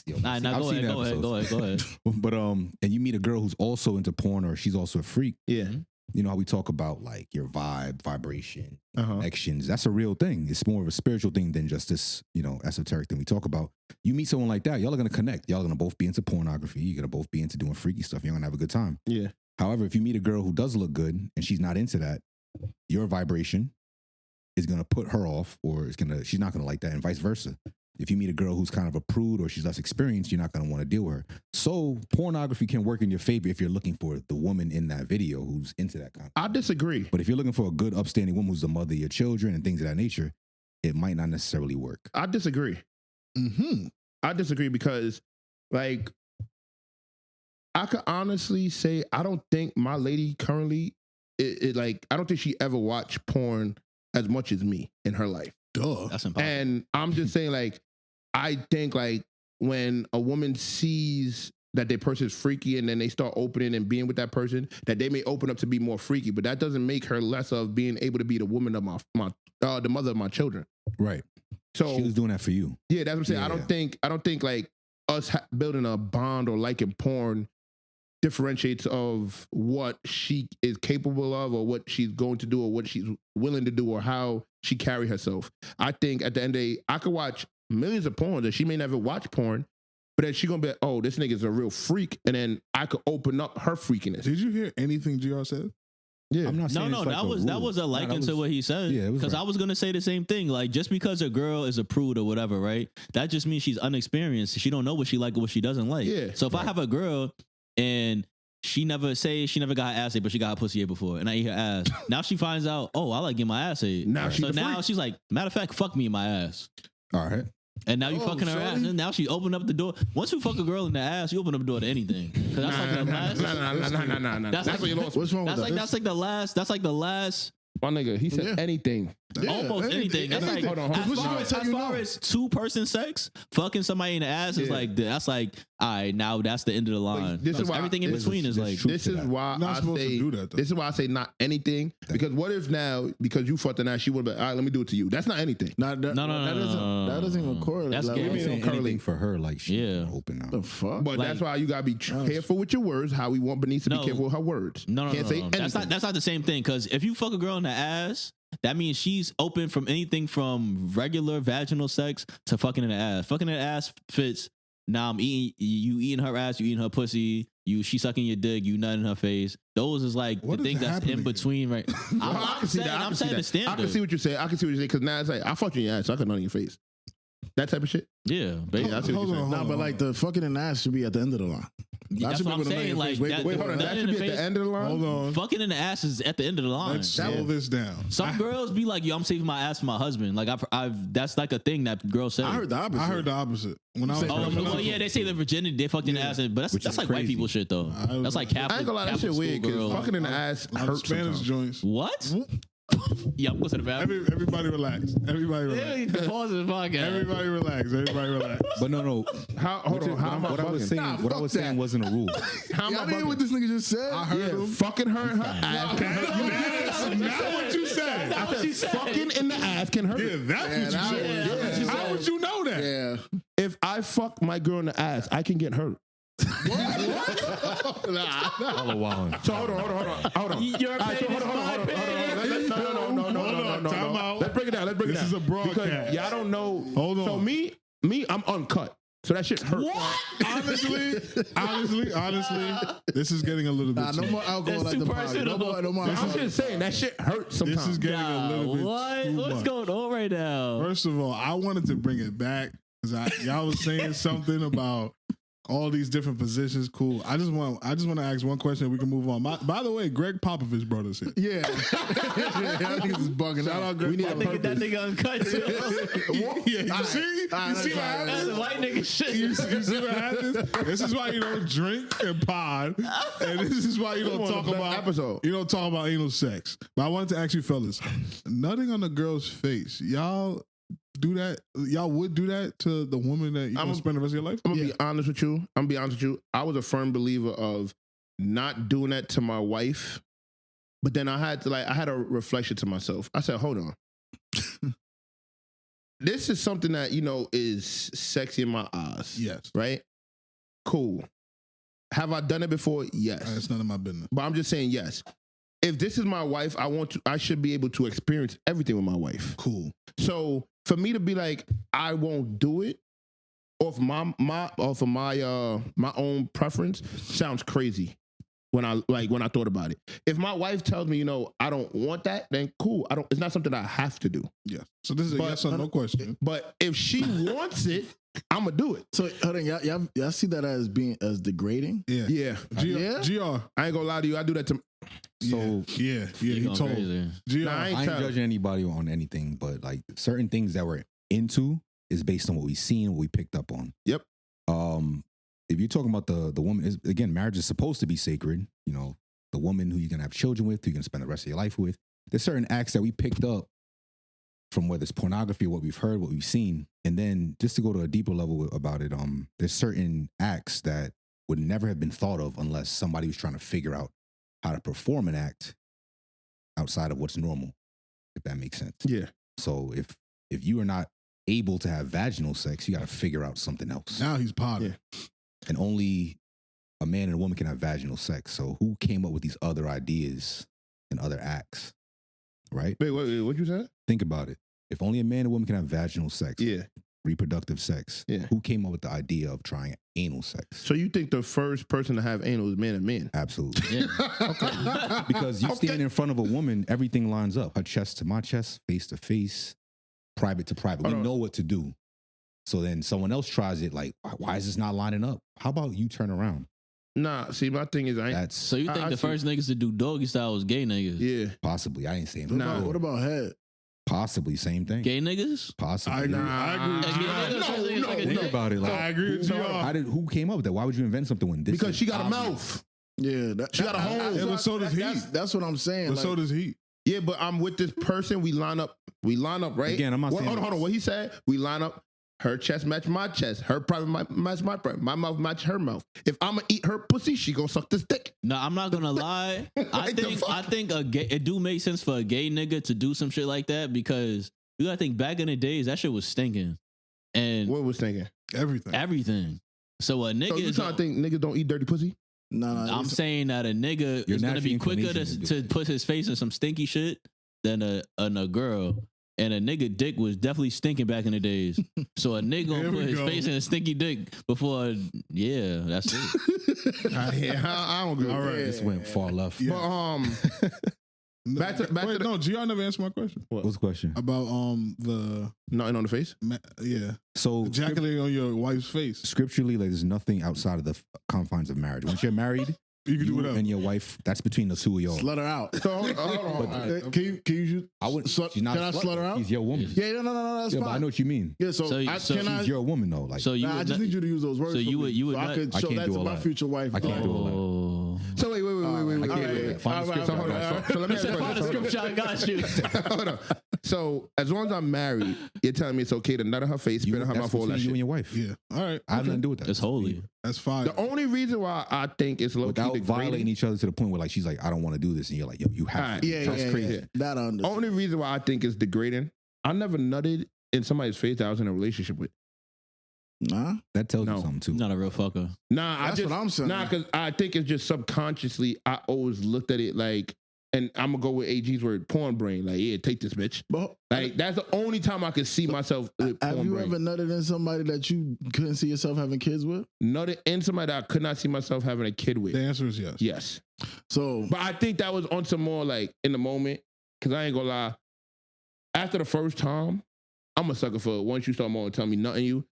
Yo, Nah, I've go seen ahead, the go ahead, episodes. go ahead. But and you meet a girl who's also into porn, or she's also a freak. Yeah. You know how we talk about like your vibe, vibration, Uh-huh. connections. That's a real thing. It's more of a spiritual thing than just this, esoteric thing we talk about. You meet someone like that, y'all are gonna connect. Y'all are gonna both be into pornography. You're gonna both be into doing freaky stuff. You're gonna have a good time. Yeah. However, if you meet a girl who does look good and she's not into that, your vibration is gonna put her off, or she's not gonna like that, and vice versa. If you meet a girl who's kind of a prude or she's less experienced, you're not going to want to deal with her. So pornography can work in your favor if you're looking for the woman in that video who's into that kind of. I disagree. But if you're looking for a good, upstanding woman who's the mother of your children and things of that nature, it might not necessarily work. I disagree. Mm-hmm. I disagree because, like, I could honestly say I don't think my lady currently, I don't think she ever watched porn as much as me in her life. Duh. That's impossible. And I'm just saying, like, I think, like, when a woman sees that their person is freaky and then they start opening and being with that person, that they may open up to be more freaky, but that doesn't make her less of being able to be the woman of the mother of my children. Right. So She was doing that for you. yeah, that's what I'm saying. Yeah. I don't think like us building a bond or liking porn differentiates of what she is capable of or what she's going to do or what she's willing to do or how she carry herself. I think at the end of the day, I could watch millions of porn that she may never watch porn, but then she's gonna be like, oh, this nigga's a real freak, and then I could open up her freakiness. Did you hear anything GR said? Yeah. I'm not saying No, it's like that was a liken to what he said. Yeah, it was because right. I was gonna say the same thing. Like, just because a girl is a prude or whatever, right? That just means she's unexperienced. She don't know what she like or what she doesn't like. Yeah, So if I have a girl and she never got her ass ate, but she got her pussy ate before, and I eat her ass. Now she finds out, oh, I like getting my ass ate. Now she's a now freak. she's like, matter of fact, fuck me in my ass. All right. And now you Oh, fucking her ass, shorty. and now she opened up the door. Once you fuck a girl in the ass, you open up the door to anything. 'Cause that's like the last. Nah. That's That's like- what you lost. What's wrong That's with like that? that's like the last. That's like the last. My nigga, he said Yeah. anything. Yeah, Almost anything. That's like Hold on. as What she far, gonna as, tell you now? as 2-person sex, fucking somebody in the ass is Yeah. like that's like all right. Now that's the end of the line. this is why- everything in this between is like This is why Not I supposed to say do that, though. this is why I say not anything. Because what if now because you fucked the ass, she would be all right, let me do it to you. That's not anything. No, No. That doesn't even correlate. That's Like, gay. what What do do you you mean? mean? Anything for her, like she Yeah. open now. The fuck? But Like- that's why you gotta be careful with your words. How we want Bernice to be No. careful with her words. no. Can't say anything. That's not the same thing. Because if you fuck a girl in the ass, that means she's open from anything from regular vaginal sex to fucking in the ass. Fucking in the ass fits. Now I'm eating you eating her ass, you eating her pussy, she sucking your dick, you nut in her face. Those is like What the is thing that's happening in between, right? I can see that. I'm saying the I standard. can see what you're saying. Because now it's like I fucked you in your ass, so I can nut in your face. That type of shit. Yeah, baby. Yeah, I see what you're saying. Nah, but like the fucking in the ass should be at the end of the line. That's should what be I'm with a nut in saying. your Like, face. Wait, Hold on, that nut in should the be at face. the end of the line. Hold on. Fucking in the ass is at the end of the line. Let's settle this down. Some girls be like, "Yo, I'm saving my ass for my husband." Like I've that's like a thing that girls say. I heard the opposite. I heard the opposite. When I was Oh, coming well, up, yeah, they say the virginity, they fucked in the ass, but Which that's is like white crazy. people shit though. That's like Catholic. I ain't gonna lie, that shit Catholic weird school because girl. fucking in the ass a lot of hurts Spanish sometimes. joints. What? Yeah, I'm going to the bathroom. Everybody relax. Everybody relax. The pause of the podcast. Everybody relax. Everybody relax. But no. Hold on, how am I What I was fucking? saying, Nah, what I fuck was that. saying wasn't a rule. How am Y'all I didn't hear what fucking? this nigga just said? I heard him. Fucking her in her ass can hurt you. That's not what you said. I said fucking in the ass can hurt. Yeah, that's what you said. Yeah. How would you know that? Yeah. If I fuck my girl in the ass, I can get hurt. All wilding. So hold on. Your opinion is my opinion. No. Time out. Let's break it down. This is a broadcast. Because y'all don't know. Hold on. So me, I'm uncut. So that shit hurt. Honestly, this is getting a little bit. No more alcohol That's at the too party. personal. No more I'm alcohol. just saying that shit hurts sometimes. This is getting a little bit. What's much. going on right now? First of all, I wanted to bring it back because y'all was saying something about all these different positions. Cool. I just want to ask one question. And we can move on. By the way, Greg Popovich brought us here. Yeah. I think this is bugging Shout out Greg. We need I a think that purpose. nigga uncut too. Yeah, you see? You see what That's happens? a white nigga shit. You see what happens? This is why you don't drink and pod, and this is why you don't talk about episode. you don't talk about anal sex. But I wanted to ask you, fellas, nutting on the girl's face, y'all do that? Y'all would do that to the woman that you're gonna spend the rest of your life? I'm gonna be honest with you. I was a firm believer of not doing that to my wife, but then I had a reflection to myself. I said, hold on. This is something that, is sexy in my eyes. Yes. Right? Cool. Have I done it before? Yes. That's none of my business. But I'm just saying yes. If this is my wife, I should be able to experience everything with my wife. Cool. So for me to be like, I won't do it off my own preference sounds crazy when I thought about it. If my wife tells me, I don't want that, then cool. It's not something I have to do. Yeah. So this is a yes or no question. But if she wants it, I'm gonna do it. So hold on, y'all see that as being as degrading? Yeah. Yeah. GR. I ain't gonna lie to you. I do that to. So yeah, You he going told. crazy. GR. Nah, I ain't I ain't tell. judging anybody on anything, but like certain things that we're into is based on what we seen, what we picked up on. Yep. If you're talking about the woman, again, marriage is supposed to be sacred. The woman who you're gonna have children with, who you're gonna spend the rest of your life with. There's certain acts that we picked up from whether it's pornography or what we've heard, what we've seen, and then just to go to a deeper level about it, there's certain acts that would never have been thought of unless somebody was trying to figure out how to perform an act outside of what's normal, if that makes sense. Yeah. So if you are not able to have vaginal sex, you got to figure out something else. Now he's potting. Yeah. And only a man and a woman can have vaginal sex. So who came up with these other ideas and other acts, right? Wait, what you said? Think about it. If only a man and a woman can have vaginal sex, Yeah. reproductive sex, Yeah. who came up with the idea of trying anal sex? So you think the first person to have anal is man and man? Absolutely. Yeah. Because you stand in front of a woman, everything lines up. Her chest to my chest, face to face, private to private. We know what to do. So then someone else tries it like, why is this not lining up? How about you turn around? Nah, see, my thing is, So you think I the see. first niggas to do doggy style was gay niggas? Yeah. Possibly. I didn't say anything. Nah. What about head? Possibly. Same thing. Gay niggas? Possibly. I agree. Nah. I agree with Gay GR. niggas? Like a Think dick? about it. Like, I agree with GR. who came up with that? Why would you invent something when this Because is she got a obvious? mouth. Yeah, She got a hole. Yeah, but so does he. That's what I'm saying. But Like, so does he. Yeah, but I'm with this person. We line up, right? Again, I'm not saying- Hold on. What he said? We line up. Her chest match my chest. Her private match my private. My mouth match her mouth. If I'm gonna eat her pussy, she gonna suck this dick. No, I'm not gonna lie. Like the fuck? I think it do make sense for a gay nigga to do some shit like that because you gotta think back in the days that shit was stinking and What was thinking? Everything. So a nigga So you is. trying to think niggas don't eat dirty pussy? no, I'm saying that a nigga Your is gonna be natural quicker inclination to to do it. put his face in some stinky shit than a girl. And a nigga dick was definitely stinking back in the days. So a nigga gonna Here put we his go. face in a stinky dick before, yeah, that's it. I don't agree. All right. This went far left. Yeah. But Back to Wait, the- no, GR never answered my question What's the question? about the nothing on the face. So ejaculating on your wife's face. scripturally, like there's nothing outside of the confines of marriage. Once you're married, You can do you whatever. and your wife, that's between the two of y'all. Slut her out. So hold on. But- Can you? I wouldn't. Slut, she's not can I a slut her out? She's your woman. Yeah, no, that's Yeah, fine. but I know what you mean. Yeah, so, So- I, so can I? She's your woman though. Like, So you Nah, I would just not- need you to use those words. So for you me, would- you would so I not- could I show can't that do to all my that. future wife. I can't do all that. Oh. So wait. I can't do that. Find the scripture. Hold on. So let me ask you a Find the question. scripture, I got you. Hold on. So as long as I'm married, you're telling me it's okay to nut in her face, spit in her That's mouth, all between that you and shit. your wife. Yeah. All right. I have nothing to do with that. It's holy. That's fine. The only reason why I think it's low Without key violating degrading. each other to the point where like she's like, I don't want to do this, and you're like, yo, you have Alright. to. Yeah, That's crazy. yeah. That I understand. Only reason why I think it's degrading. I never nutted in somebody's face that I was in a relationship with. Nah, That tells No. you something too. Not a real fucker. Nah, That's what I'm saying. Nah, because I think it's just subconsciously, I always looked at it like, and I'm going to go with AG's word, porn brain. Like, yeah, take this, bitch. But Like, that's the only time I could see myself with have porn you brain. ever nutted in somebody that you couldn't see yourself having kids with? Nutted in somebody that I could not see myself having a kid with. The answer is yes. Yes. So, But I think that was on some more like in the moment, because I ain't gonna lie. After the first time, I'm a sucker for it. Once you start more telling me nothing, you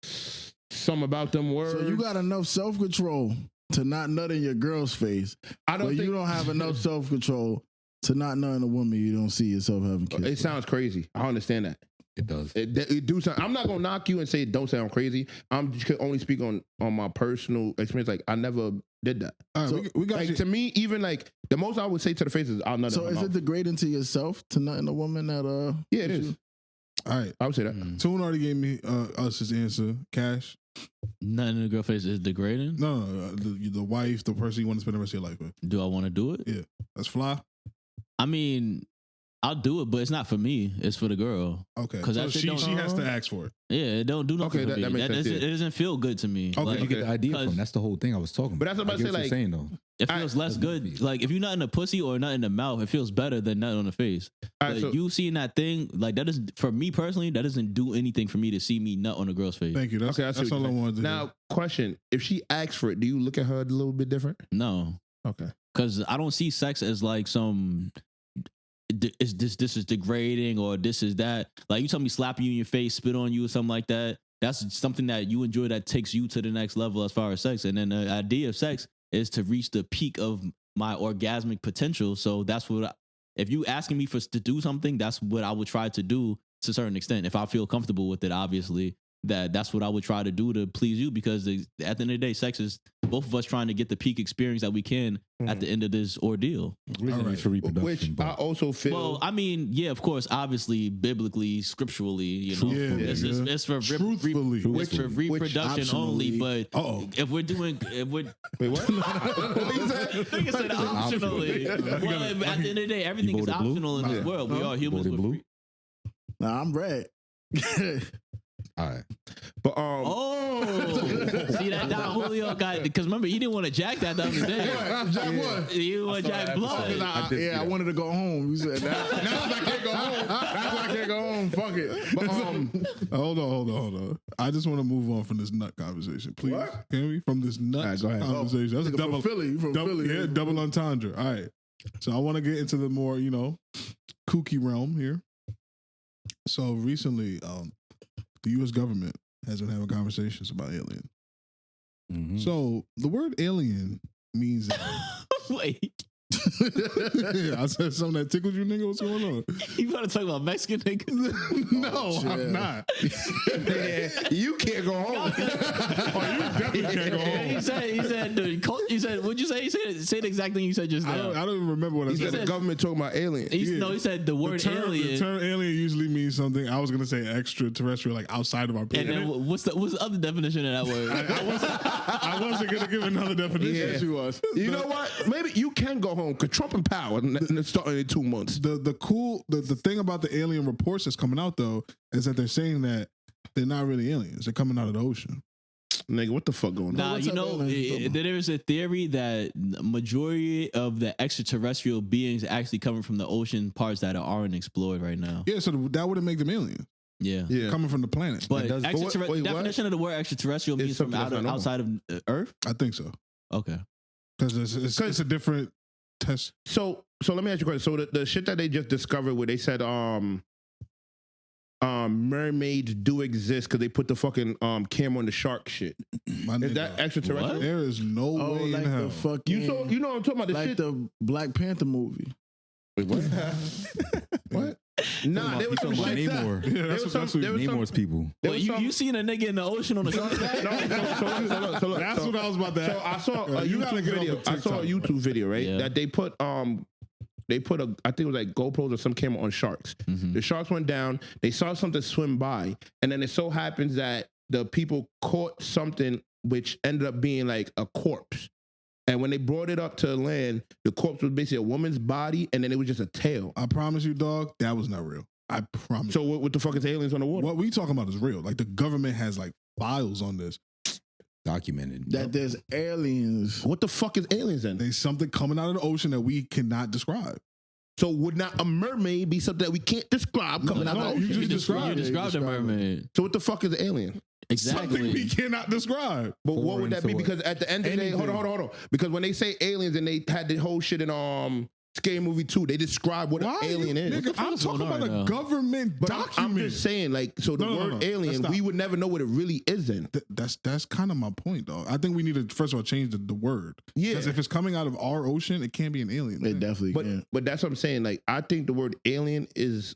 something about them words. so you got enough self control to not nut in your girl's face, I don't but think you don't have enough self control to not nut in a woman you don't see yourself having kids. it with. sounds crazy. I understand that. It does. It do sound. I'm not gonna knock you and say it don't sound crazy. I'm just could only speak on my personal experience. Like I never did that. All right, So, we got Like you. to me, even like the most I would say to the face is I'll nut So in her is mouth. it degrading to yourself to nut in a woman that Yeah, it is. All right. I would say that. Toon already gave me us his answer. Cash. Nothing in the girl face is degrading. No, the wife, the person you want to spend the rest of your life with. Do I want to do it? Yeah, that's fly. I mean, I'll do it, but it's not for me. It's for the girl. Okay, 'Cause so that shit she don't- has to ask for it. Yeah, it don't do nothing Okay, for that me. makes sense, doesn't, yeah. It doesn't feel good to me. Okay. Like, Where'd you get the idea 'cause- from? That's the whole thing I was talking about. But that's what I'm I get about to what say, you're like- saying though. it feels less good. Like if you nut in the pussy or nut in the mouth, it feels better than nut on the face. All right, But so- you seeing that thing, like that doesn't, for me personally, that doesn't do anything for me to see me nut on a girl's face. Thank you. That's, Okay, I see that's what all I you're wanted to Now, question: if she asks for it, do you look at her a little bit different? No, Okay. because I don't see sex as like some. Is this is degrading or this is that? Like you tell me slap you in your face, spit on you or something like that. That's something that you enjoy that takes you to the next level as far as sex. And then the idea of sex is to reach the peak of my orgasmic potential. So that's what. If you asking me to do something, that's what I would try to do to a certain extent. If I feel comfortable with it, obviously. That's what I would try to do to please you, because at the end of the day, sex is both of us trying to get the peak experience that we can at the end of this ordeal. Originally for reproduction, Which I but also feel. Well, I mean, yeah, of course, obviously, biblically, scripturally, you know, Yeah, it's for Truthfully. it's for reproduction only. But Uh-oh. if we're doing, Wait, what? What you said? I said optionally. Well, at the end of the day, everything is voted blue? optional in this world. We are humans. voted with blue. free- Nah, I'm red. all right. But Oh, see that Don Julio guy? Because remember, he didn't want to jack that the other day. Jack what? He didn't want to jack blood. I wanted to go home. You said that. Now I can't go home. Now I can't go home. Fuck it. But, hold on. I just want to move on from this nut conversation, please. What? Can we? From this nut All right, go ahead. conversation. That's a Nigga double from Philly. You from double, Philly. yeah, double entendre. All right. So I want to get into the more, kooky realm here. So recently, the U.S. government has been having conversations about alien. Mhm. So the word alien means. Wait, I said something that tickled you, nigga. What's going on? you want to talk about Mexican niggas? No, shit. I'm not. you can't go home. Oh, you definitely can't go home. He said, what'd you say? He say the exact thing you said just I now. don't even remember what I He said. said the government talking about aliens. No, he said the word The alien. term alien usually means something. I was gonna say extraterrestrial, like outside of our And planet. then what's the other definition of that word? I wasn't gonna give another definition. Yeah. She was. You know what? Maybe you can go home because Trump in power starting in 2 months. The thing about the alien reports that's coming out though is that they're saying that they're not really aliens. They're coming out of the ocean. Nigga, what the fuck going on? Nah, What you type know, of aliens you talking about? there is a theory that the majority of the extraterrestrial beings actually coming from the ocean parts that aren't explored right now. Yeah, so that wouldn't make them aliens. Yeah. Yeah. Coming from the planet. But does- wait, what? definition of the word extraterrestrial It's means from something that's not outside of Earth? I think so. Okay. Because it's a different test. So let me ask you a question. So the shit that they just discovered where they said mermaids do exist because they put the fucking camera on the shark shit. My Is nigga. that extraterrestrial? What? There is no Oh, way like in hell. the fucking. You know what I'm talking about? The like shit. the Black Panther movie. Wait, what? What? Nah, there was some talking shit. about Namor. Yeah, There that's was what some. There was some. Namor's people. there Well, was some- you seen a nigga in the ocean on a shark back? No, so look. That's what I was about to So ask. I saw a You gotta YouTube get off video. of I saw a TikTok, YouTube video, right? Yeah. That they put a I think it was like GoPros or some camera on sharks. Mhm. The sharks went down. They saw something swim by, and then it so happens that the people caught something which ended up being like a corpse. And when they brought it up to land, the corpse was basically a woman's body, and then it was just a tail. I promise you, dog, that was not real. I promise. So what the fuck is aliens on the water? What we talking about is real. Like the government has like files on this. Documented. That there's aliens. What the fuck is aliens then? There's something coming out of the ocean that we cannot describe. So would not a mermaid be something that we can't describe coming out of the ocean? You just You described described a mermaid. So what the fuck is an alien? something we Exactly. cannot describe. But what Foreign would that be? to Because at the end of the day, hold on. Because when they say aliens and they had the whole shit in Scary Movie 2, they describe what an alien is. Nigga, I'm is talking going on about right a now? government But I'm document. just saying, like, so the No, word alien, let's we stop. would never know what it really is then. That's kind of my point, though. I think we need to first of all change the word. Yeah. Because if it's coming out of our ocean, it can't be an alien. They definitely can. But that's what I'm saying. Like, I think the word alien is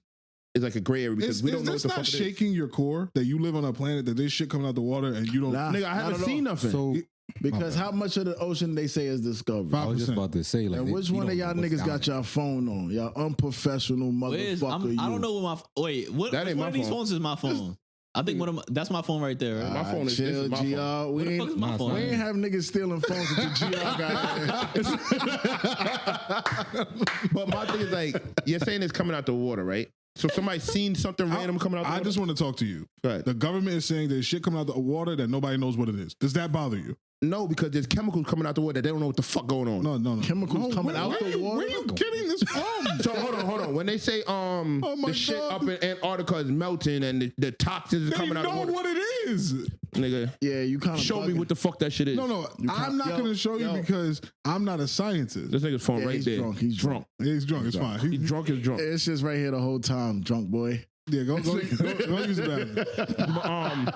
like a gray area because we don't know what It's the fuck not it is. shaking your core that you live on a planet that this shit coming out the water and you don't. Nah. Nigga, I haven't Not at seen all. nothing. So Because how much of the ocean they say is discovered? I was just 5%. about to say, like, And which you one of don't y'all know what's niggas down got there. y'all phone on? Y'all unprofessional Where's, motherfucker. I don't know what my wait. What? That Which ain't one my of these phone. phones is my phone? I think one of my, that's my phone right there. Right? My phone is- this chill, is my GR. phone. We What the fuck is ain't, my Nah, phone? we ain't have niggas stealing phones until GR got here. But my thing is like, you're saying it's coming out the water, right? So somebody seen something random coming out the I water? just want to talk to you. Go ahead. The government is saying there's shit coming out the water that nobody knows what it is. Does that bother you? No, because there's chemicals coming out the water that they don't know what the fuck going on. No. Chemicals coming out the water? Where you getting this from? So hold on. When they say my the shit God. up in Antarctica is melting and the toxins is They coming out know of the water, what it is. nigga, Yeah, you kind of show me what the fuck that shit is. No. I'm not yo, going to show you yo. because I'm not a scientist. This nigga's phone Yeah, right he's there. drunk. He's drunk. He's drunk. It's fine. He's drunk as drunk. It's just right here the whole time, drunk boy. Yeah, go use the bathroom.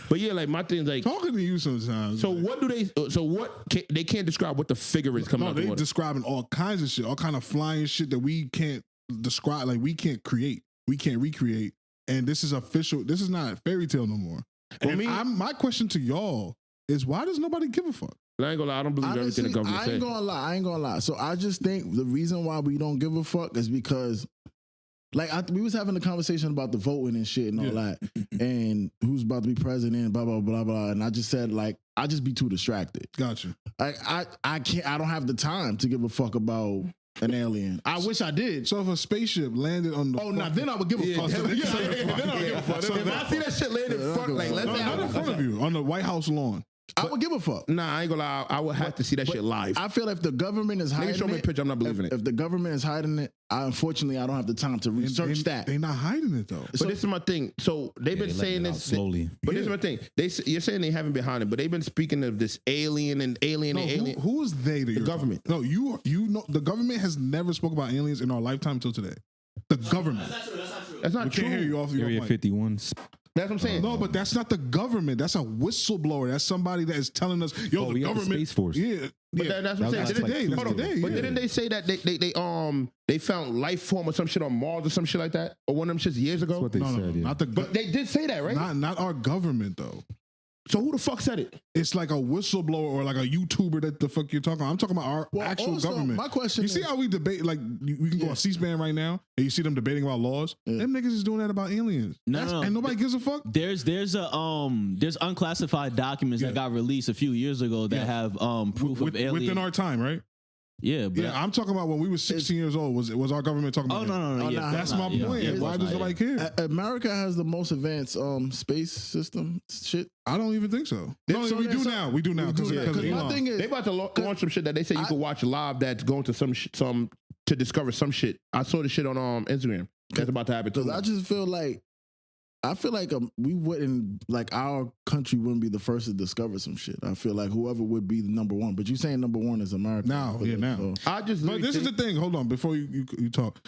But yeah, like my thing's like, Talking to you sometimes. so what do they? So what? They can't describe what the figure is coming No, out the they water. describing all kinds of shit, all kind of flying shit that we can't describe, like we can't create, we can't recreate. And this is official. This is not fairy tale no more. For And me- my question to y'all is, why does nobody give a fuck? I ain't gonna lie, I don't believe Honestly, everything the government I ain't says. gonna lie. So I just think the reason why we don't give a fuck is because, like, we was having a conversation about the voting and shit and all that, and who's about to be president, blah blah blah blah. And I just said, like, I just be too distracted. Gotcha. I can't. I don't have the time to give a fuck about an alien. I wish I did. So if a spaceship landed on the Oh, now then I would give a fuck. so Then they- I would give a fuck. So If I see that shit laying in front, like let's No, say not in front of you on the White House lawn. I would give a fuck. Nah, I ain't gonna lie, I would have to see that shit live. I feel if the government is hiding Nigga, show me a it, picture, I'm not believing it. if the government is hiding it, unfortunately I don't have the time to research that. They not hiding it though. But this is my thing. So they've Yeah, been they saying letting it out this slowly. But this is my thing. You're saying they haven't been behind it, but they've been speaking of this alien and alien No, and alien. who is they? The government. No, you know the government has never spoke about aliens in our lifetime until today. The government. That's not We true. can't hear you off your Area mic. 51. That's what I'm saying. No, but that's not the government. That's a whistleblower. That's somebody that is telling us, yo, Oh, the we got the government. Space Force. Yeah, But yeah. that's what I'm That saying. was like today. That's Tuesday. today. But yeah. didn't they say that they found life form or some shit on Mars or some shit like that? Or one of them shits years ago? That's what they No, said. Yeah. not the. But they did say that, right? not our government though. So who the fuck said it? It's like a whistleblower or like a YouTuber that the fuck you're talking about. I'm talking about our Well, actual also, government. my question You see is- how we debate? Like we can go on C-SPAN right now, and you see them debating about laws. Yeah. Them niggas is doing that about aliens. No. And nobody gives a fuck. There's unclassified documents that got released a few years ago that have proof of alien. Within our time, right? yeah, but Yeah, I'm talking about when we were 16 years old. Was our government talking about? oh no, Oh, yeah, nah, That's my yeah, point. yeah, Why of does course nobody not, care? America has the most advanced space system shit. I don't even think so. No, So we then- do so- now. We do now We do because that. of 'Cause my Elon. thing is, They about to launch some shit that they say you can watch live that's going to some to discover some shit. I saw the shit on Instagram. That's about to happen too. because I just feel like we wouldn't, like, our country wouldn't be the first to discover some shit. I feel like whoever would be the number one. But you saying number one is America Now, yeah, now. So- I just But really this is the think- thing. Hold on, before you talk.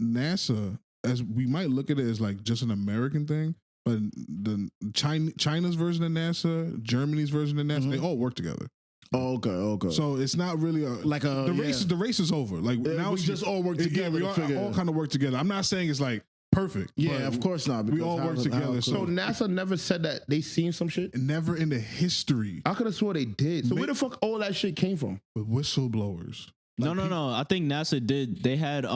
NASA, as we might look at it as like just an American thing, but the China's version of NASA, Germany's version of NASA, they all work together. Oh, okay. So it's not really like the race is over. Like Yeah, now we it's just all work yeah, together we to all, figure- all kind of work together. I'm not saying it's like perfect. Yeah, but of course not. we because all how- work how together, could- So NASA never said that they seen some shit. Never in the history I could have swore they did. So Ma- where the fuck all that shit came from? with whistleblowers. no. I think NASA did. They had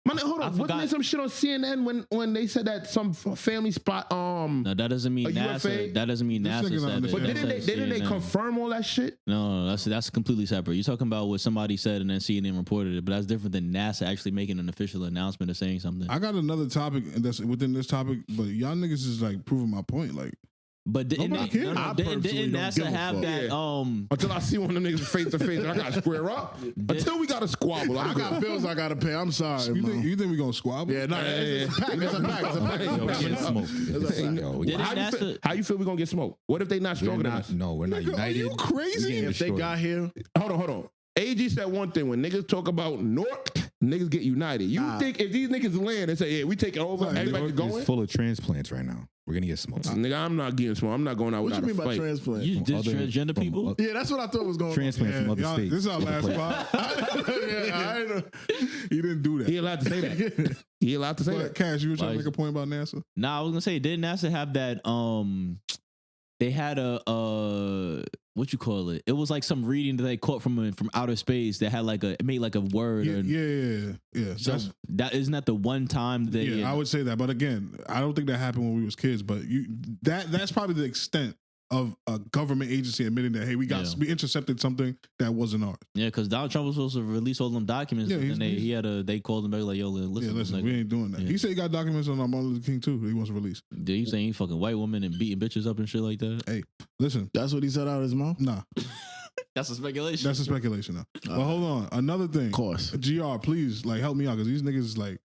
Man, hold on. Wasn't there some shit on CNN when they said that some family spot? No, that doesn't mean NASA. UFA? That doesn't mean NASA said it. But didn't they confirm all that shit? No, that's completely separate. You're talking about what somebody said and then CNN reported it, but that's different than NASA actually making an official announcement of saying something. I got another topic that's within this topic, but y'all niggas is like proving my point. Like, but didn't NASA have that? Until I see one of them niggas face to face, and I gotta square up. Until we gotta squabble, I got bills I gotta pay. I'm sorry. You think we gonna squabble? Yeah, no, it's a pack. It's a pack. How you feel we gonna get smoked? What if they not stronger than us? No, we're not united. Are you crazy? If they got here, hold on. AG said one thing: when niggas talk about Nork, niggas get united. You think if these niggas land and say, "Yeah, we taking over," everybody going? It's full of transplants right now. We're gonna get smoked. Nigga, I'm not getting smoked. I'm not going out what without you mean a by fight. transplant? You did transgender people? Yeah, that's what I thought was going on. Transplant from other states. This is our last spot. He didn't do that. He allowed to say that. He allowed to say that. Cash, you were trying to make a point about NASA? Nah, I was gonna say, didn't NASA have that? They had a what you call it? It was like some reading that they caught from outer space that had it made like a word. Yeah. So that isn't that the one time they? Yeah, I would say that, but again, I don't think that happened when we was kids. But that's probably the extent of a government agency admitting that, hey, we intercepted something that wasn't ours. Yeah, because Donald Trump was supposed to release all them documents, and they called him back like, yo, listen, we ain't doing that. Yeah. He said he got documents on Martin Luther King too. He wants to release. Did he say he fucking white women and beating bitches up and shit like that? Hey, listen, that's what he said out of his mouth. Nah. That's a speculation. That's a speculation now. But hold on, another thing. Of course, GR, please help me out because these niggas is like,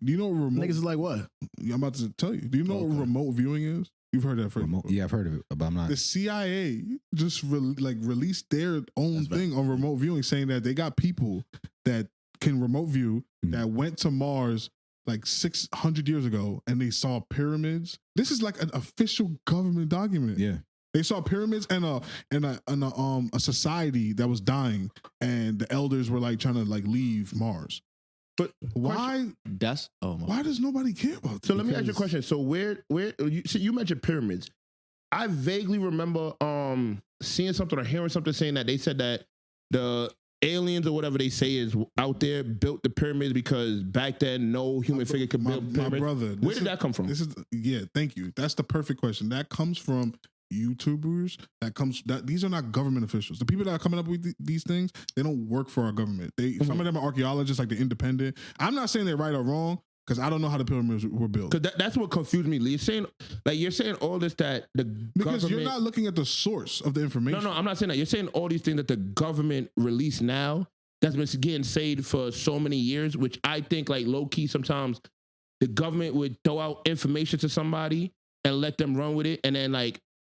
do you know what remote? Niggas is like what? I'm about to tell you. Do you know what remote viewing is? You've heard that phrase. Yeah, I've heard of it, but I'm not. The CIA just released their own thing on remote viewing, saying that they got people that can remote view that went to Mars like 600 years ago, and they saw pyramids. This is like an official government document. Yeah, they saw pyramids and a society that was dying, and the elders were like trying to leave Mars. But why? Why does nobody care about this? So let me ask you a question. So where you mentioned pyramids. I vaguely remember seeing something or hearing something saying that they said that the aliens or whatever they say is out there built the pyramids because back then no human figure could build pyramids. My brother, where did that come from? Thank you. That's the perfect question. That comes from YouTubers. These are not government officials. The people that are coming up with these things, they don't work for our government. Some of them are archaeologists, like the independent. I'm not saying they're right or wrong because I don't know how the pyramids were built. Because that's what confused me. You're saying all this that because you're not looking at the source of the information. No, I'm not saying that. You're saying all these things that the government released now that's been getting saved for so many years, which I think low key sometimes the government would throw out information to somebody and let them run with it, and then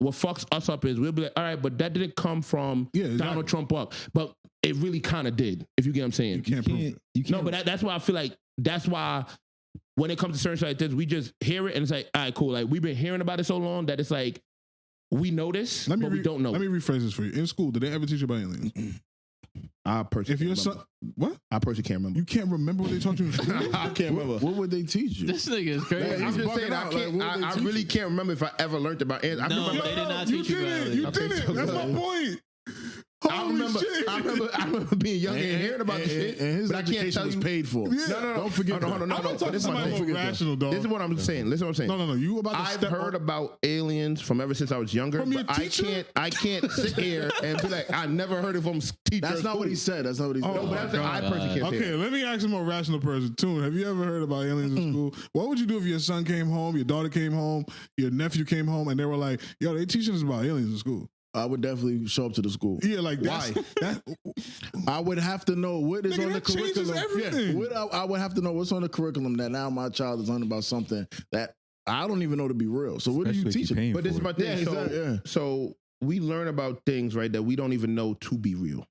what fucks us up is we'll be like, all right, but that didn't come from Donald Trump up. But it really kind of did, if you get what I'm saying. You can't prove it. No, but that's why I feel like that's why when it comes to certain shit like this, we just hear it and it's like, all right, cool. We've been hearing about it so long that it's like, we know this, but we don't know. Let me rephrase this for you. In school, did they ever teach you about aliens? I personally I personally can't remember. You can't remember what they taught you in school? I can't remember. What would they teach you? This nigga is crazy. I'm just saying, I really can't remember if I ever learned about aliens. They did not teach you about aliens. You didn't. That's my point. I remember being young and hearing about this shit, and his education was paid for. Yeah. No. Don't forget. No. This is my more rational, dog. This is what I'm saying. Listen, what I'm saying. No. You about to I've heard about aliens from ever since I was younger. From your but teacher? I can't sit here and be like, I never heard it from teacher. That's not what he said. That's not what he said. No, but I'm saying I personally can't say Okay, let me ask a more rational person. Toon, have you ever heard about aliens in school? What would you do if your son came home, your daughter came home, your nephew came home, and they were like, yo, they teaching us about aliens in school? I would definitely show up to the school. Yeah, why? I would have to know what is on the curriculum. Everything. Yeah. I would have to know what's on the curriculum that now my child is learning about something that I don't even know to be real. So what do you teach them? But this is my thing. So we learn about things, right, that we don't even know to be real.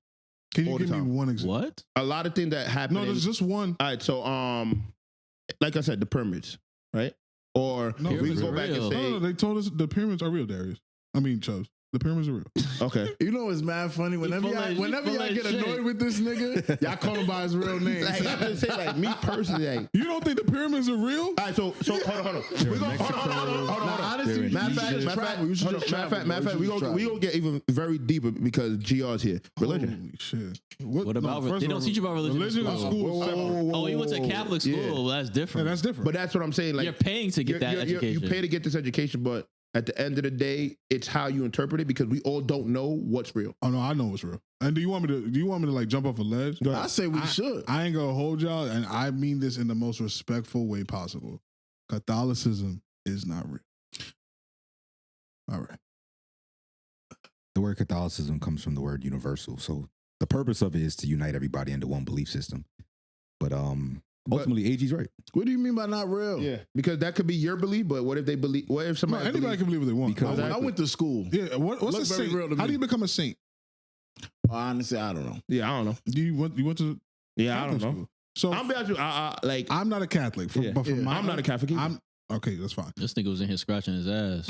Can you give me one example? What? A lot of things that happen. No, there's just one. All right, so like I said, the pyramids, right? Or if we go back and say, no, they told us the pyramids are real, Darius. I mean, Chubbz. The pyramids are real. Okay. You know it's mad funny. Whenever y'all get annoyed with this nigga, y'all call him by his real name. Like, I'm just saying, like, me personally, like, You don't think the pyramids are real? all right, so hold on. We go, hold on. Honestly, Matter of fact, we gonna get even very deeper because GR's here. Religion. Holy shit. What about first they of don't all, teach you about religion? Religion in school is separate. Oh, you went to Catholic school. Yeah. Well, that's different. Yeah, that's different. But that's what I'm saying. Like, You're paying to get that education. You pay to get this education, but at the end of the day, it's how you interpret it because we all don't know what's real. Oh no, I know it's real. And do you want me to like jump off a ledge? I say we should. I ain't gonna hold y'all, and I mean this in the most respectful way possible. Catholicism is not real. All right. The word Catholicism comes from the word universal. So the purpose of it is to unite everybody into one belief system. But ultimately, AG's right. What do you mean by not real? Yeah, because that could be your belief, but what if they believe? What if No, somebody? anybody can believe what they want. Because- I went to school. Yeah, what's Look a very saint? real to How me. do you become a saint? Honestly, I don't know. Yeah, I don't know. You went to Yeah, I don't Catholic know. school. So I'm be honest with you, like, I'm not a Catholic, Yeah. but from Yeah. my I'm not a Catholic either. I'm okay. That's fine. This nigga was in here scratching his ass.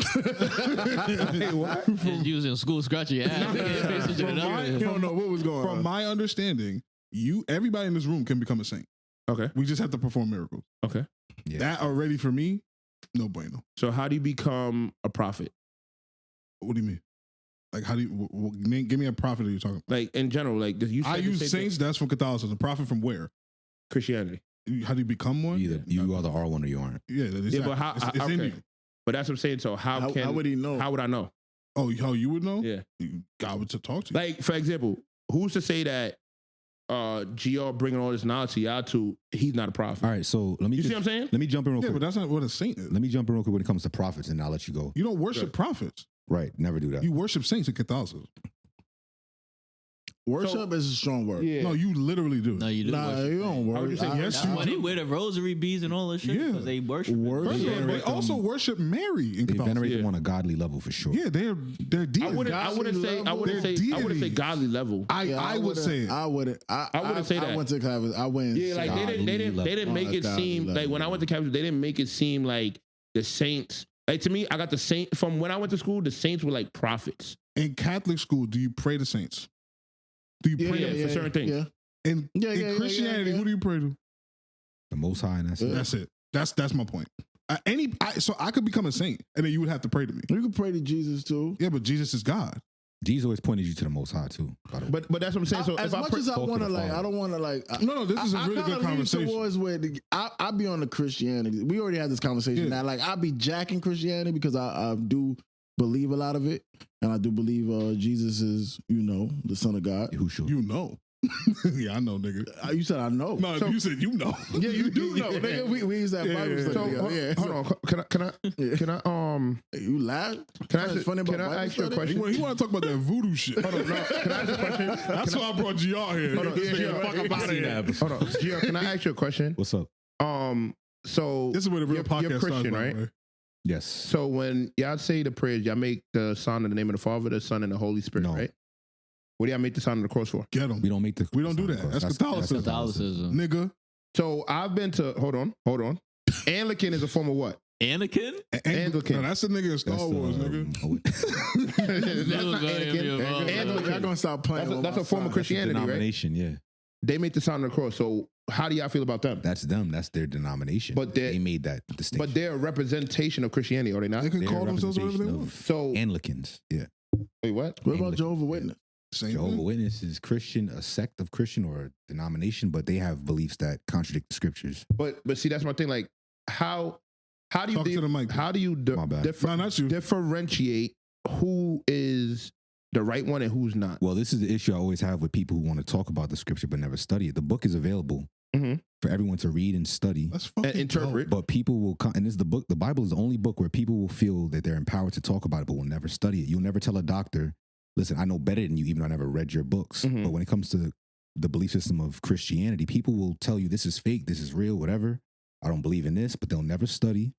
Hey, what? You was in school scratching your ass. You don't know what was going From on. my understanding, everybody in this room can become a saint. Okay. We just have to perform miracles. Okay. Yeah. That already for me, no bueno. So how do you become a prophet? What do you mean? Like, how do you give me a prophet that you're talking about? Like in general, like you said I the use same saints. thing. That's from Catholicism. Prophet from where? Christianity. How do you become one? Either you either are one or you aren't. Yeah, exactly. but how? It's in okay. you. But that's what I'm saying. So how would he know? How would I know? Oh, how you would know? Yeah. God would to talk to you. Like for example, who's to say that GR bringing all this knowledge to y'all to he's not a prophet? All right, so let me You just, see what I'm saying? let me jump in real Yeah, quick. but that's not what a saint is. Let me jump in real quick when it comes to prophets, and I'll let you go. You don't worship prophets. Right, never do that. You worship saints in Catholicism. Worship is a strong word. Yeah. No, you literally do. No, you didn't. Nah, worship. you don't How would worship. you say Yes, That's you why they do. wear the rosary beads and all this shit. Yeah. Because they worship. Worship. First of all, they also worship Mary in They Catholicism. venerate Yeah. them on a godly level for sure. Yeah, they're I deities. wouldn't say deities. godly level. I would say it. I wouldn't. I wouldn't say that. I went to Catholic. I went. Yeah, like they didn't make it seem like when I went to Catholic, they didn't make it seem like the saints. Like to me, I got the saint from when I went to school. The saints were like prophets. In Catholic school, do you pray to saints? Do you pray for certain things. Yeah. In Yeah, Christianity, yeah. who do you pray to? The Most High, and that's it. That's it. That's my point. So I could become a saint, and then you would have to pray to me. You can pray to Jesus too. Yeah, but Jesus is God. Jesus always pointed you to the Most High too. By the way. But that's what I'm saying. So As if I much pray, as I talk to want to the like, Father. I don't want to like. No, this is a really I good kinda lean conversation. Towards where I be on the Christianity. We already had this conversation. Yeah. Now, like I be jacking Christianity because I do believe a lot of it, and I do believe Jesus is the Son of God. Who should? You know. Yeah, I know, nigga. You said I know. No, you said you know. Yeah, you do know. Nigga, we used that Yeah, Bible yeah, study. so together. Yeah. hold on. Can I You laugh? can I It's funny about can I Bible ask you a study? question? He want to talk about that voodoo shit. Hold on, no. Can I ask you a question? That's why I brought GR here. Hold on, Yeah, fuck up out of here. Hold on, GR, can I ask you a question? What's up? So This is where the real you're podcast Christian, starts, by the right? way. Yes. So when y'all say the prayers, y'all make the sign in the name of the Father, the Son, and the Holy Spirit, No. right? What do y'all make the sign on the cross for? Get him. We don't make the. We don't do that. That's Catholicism. Catholicism. Nigga. So I've been to hold on. Anglican is a form of what? Anakin? Anglican. No, that's the nigga in Star That's, Wars, nigga. That's not Anakin. Y'all gonna stop playing. That's a form of Christianity, right? denomination, yeah. They make the sign on the cross. So how do y'all feel about them? That's them. That's their denomination. But they made that distinction. But they're a representation of Christianity, are they not? They can They're call a themselves whatever they representation want. of So Anglicans, yeah. wait, what? What about Anglican, Jehovah's yeah. Witness? Same Jehovah's thing. Witness is Christian, a sect of Christian or a denomination, but they have beliefs that contradict the scriptures. But see, that's my thing. Like how do you Talk to the mic. how do you My bad. No, not you. differentiate who is the right one and who's not? Well, this is the issue I always have with people who want to talk about the scripture but never study it. The book is available Mhm. for everyone to read and study. Let's fucking And interpret. But people will come, and this is the book. The Bible is the only book where people will feel that they're empowered to talk about it, but will never study it. You'll never tell a doctor, "Listen, I know better than you, even though I never read your books." Mhm. But when it comes to the belief system of Christianity, people will tell you this is fake, this is real, whatever. I don't believe in this, but they'll never study.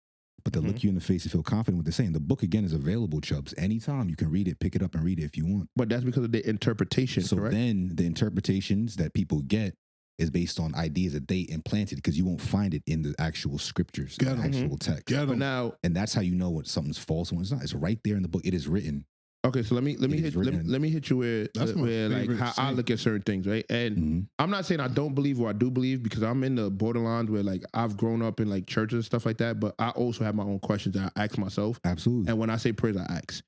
But they'll look you in the face and feel confident with what they're saying. The book again is available, Chubbz. Anytime you can read it, pick it up and read it if you want. But that's because of the interpretation, So correct? then the interpretations that people get is based on ideas that they implanted because you won't find it in the actual scriptures, Get the 'em. actual text. Get But him. now And that's how you know what something's false and what's not. It's right there in the book. It is written. Okay, so let me hit you where That's my like favorite how I scene. look at certain things, right? And I'm not saying I don't believe or I do believe, because I'm in the borderlines where like I've grown up in like churches and stuff like that, but I also have my own questions that I ask myself. Absolutely. And when I say prayers, I ask.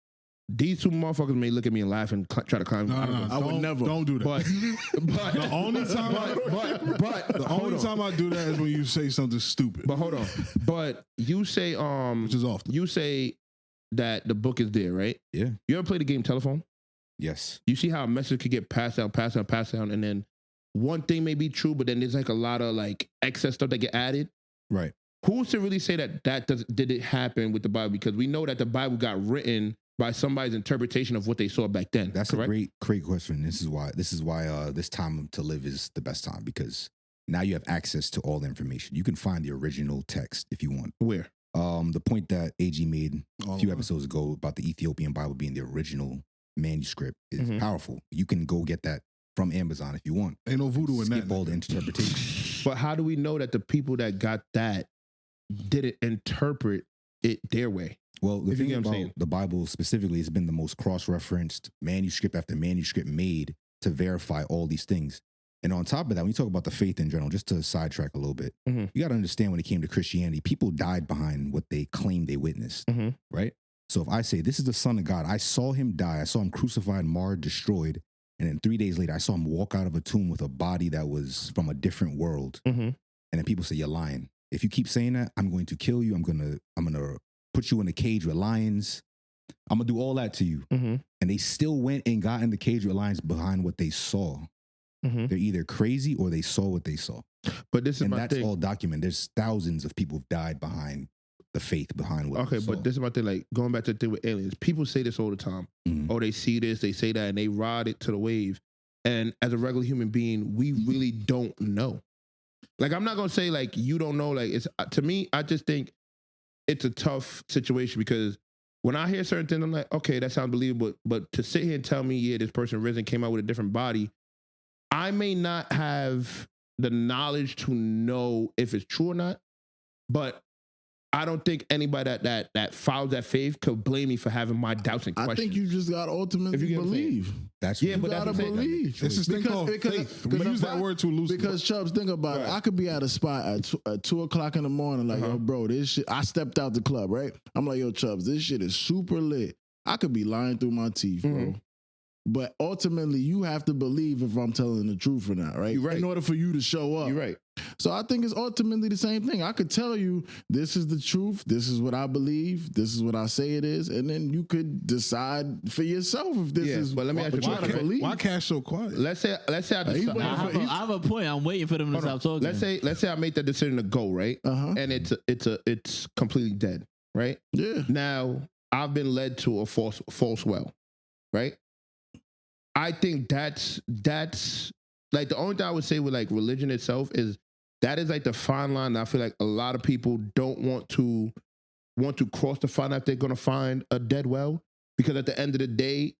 These two motherfuckers may look at me and laugh and try to climb. I would never. Don't do that. But the only time, the only time I do that is when you say something stupid. But hold on. But you say which is often. You say that the book is there, right? Yeah. You ever play the game Telephone? Yes. You see how a message could get passed down, and then one thing may be true, but then there's like a lot of like excess stuff that get added. Right. Who's to really say did it happen with the Bible? Because we know that the Bible got written by somebody's interpretation of what they saw back then. That's correct? a great question. This is why this time to live is the best time, because now you have access to all the information. You can find the original text if you want. Where? The point that AG made a few episodes ago about the Ethiopian Bible being the original manuscript is powerful. You can go get that from Amazon if you want. Ain't no voodoo in that. Skip all the interpretation. But how do we know that the people that got that didn't interpret it their way? Well, the thing about the Bible specifically has been the most cross-referenced manuscript after manuscript made to verify all these things. And on top of that, when you talk about the faith in general, just to sidetrack a little bit, you got to understand when it came to Christianity, people died behind what they claimed they witnessed, right? So if I say, this is the Son of God, I saw him die, I saw him crucified, marred, destroyed, and then 3 days later, I saw him walk out of a tomb with a body that was from a different world. And then people say, you're lying. If you keep saying that, I'm going to kill you. I'm gonna put you in a cage with lions. I'm gonna do all that to you. And they still went and got in the cage with lions behind what they saw. They're either crazy or they saw what they saw. But this is and my that's thing. all documented. There's thousands of people who've died behind the faith behind what they saw. But this is my thing, like going back to the thing with aliens. People say this all the time. Oh, they see this, they say that, and they ride it to the wave. And as a regular human being, we really don't know. Like, I'm not gonna say like you don't know. Like, it's to me, I just think it's a tough situation, because when I hear certain things, I'm like, okay, that sounds believable. But to sit here and tell me, yeah, this person risen, came out with a different body, I may not have the knowledge to know if it's true or not. But I don't think anybody that follows that faith could blame me for having my doubts and questions. I think you just got to ultimately believe. That's you gotta believe. It's this thing called faith. We use that word too loosely. Because Chubbz, think about it. I could be at a spot at 2 o'clock in the morning, like, yo, bro, this shit. I stepped out the club, right? I'm like, yo, Chubbz, this shit is super lit. I could be lying through my teeth, bro. But ultimately, you have to believe if I'm telling the truth or not, right? You're right. In order for you to show up. You're right. So I think it's ultimately the same thing. I could tell you, this is the truth. This is what I believe. This is what I say it is. And then you could decide for yourself if this is but let me ask you a question. Why Cash so quiet? Let's say I decide. I have a point. I'm waiting for them to stop talking. Let's say I made that decision to go, right? And it's completely dead, right? Yeah. Now I've been led to a false well, right? I think that's like the only thing I would say with like religion itself is that is like the fine line that I feel like a lot of people don't want to cross the fine if they're going to find a dead well, because at the end of the day,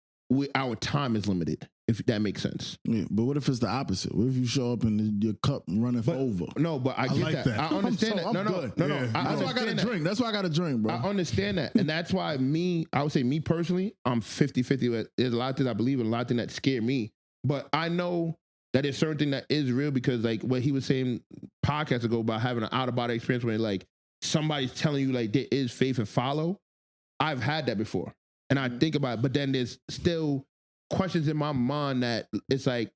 our time is limited, if that makes sense. Yeah, but what if it's the opposite? What if you show up and your cup running over? No, but I get like that. I understand that. No. That's why I got to drink. That's why I got to drink, bro. I understand that. And that's why I would say me personally, I'm 50-50. There's a lot of things I believe in, a lot of things that scare me. But I know that there's certain thing that is real, because like what he was saying podcasts ago about having an out-of-body experience where like somebody's telling you like there is faith and follow. I've had that before. And I think about it, but then there's still questions in my mind that it's like,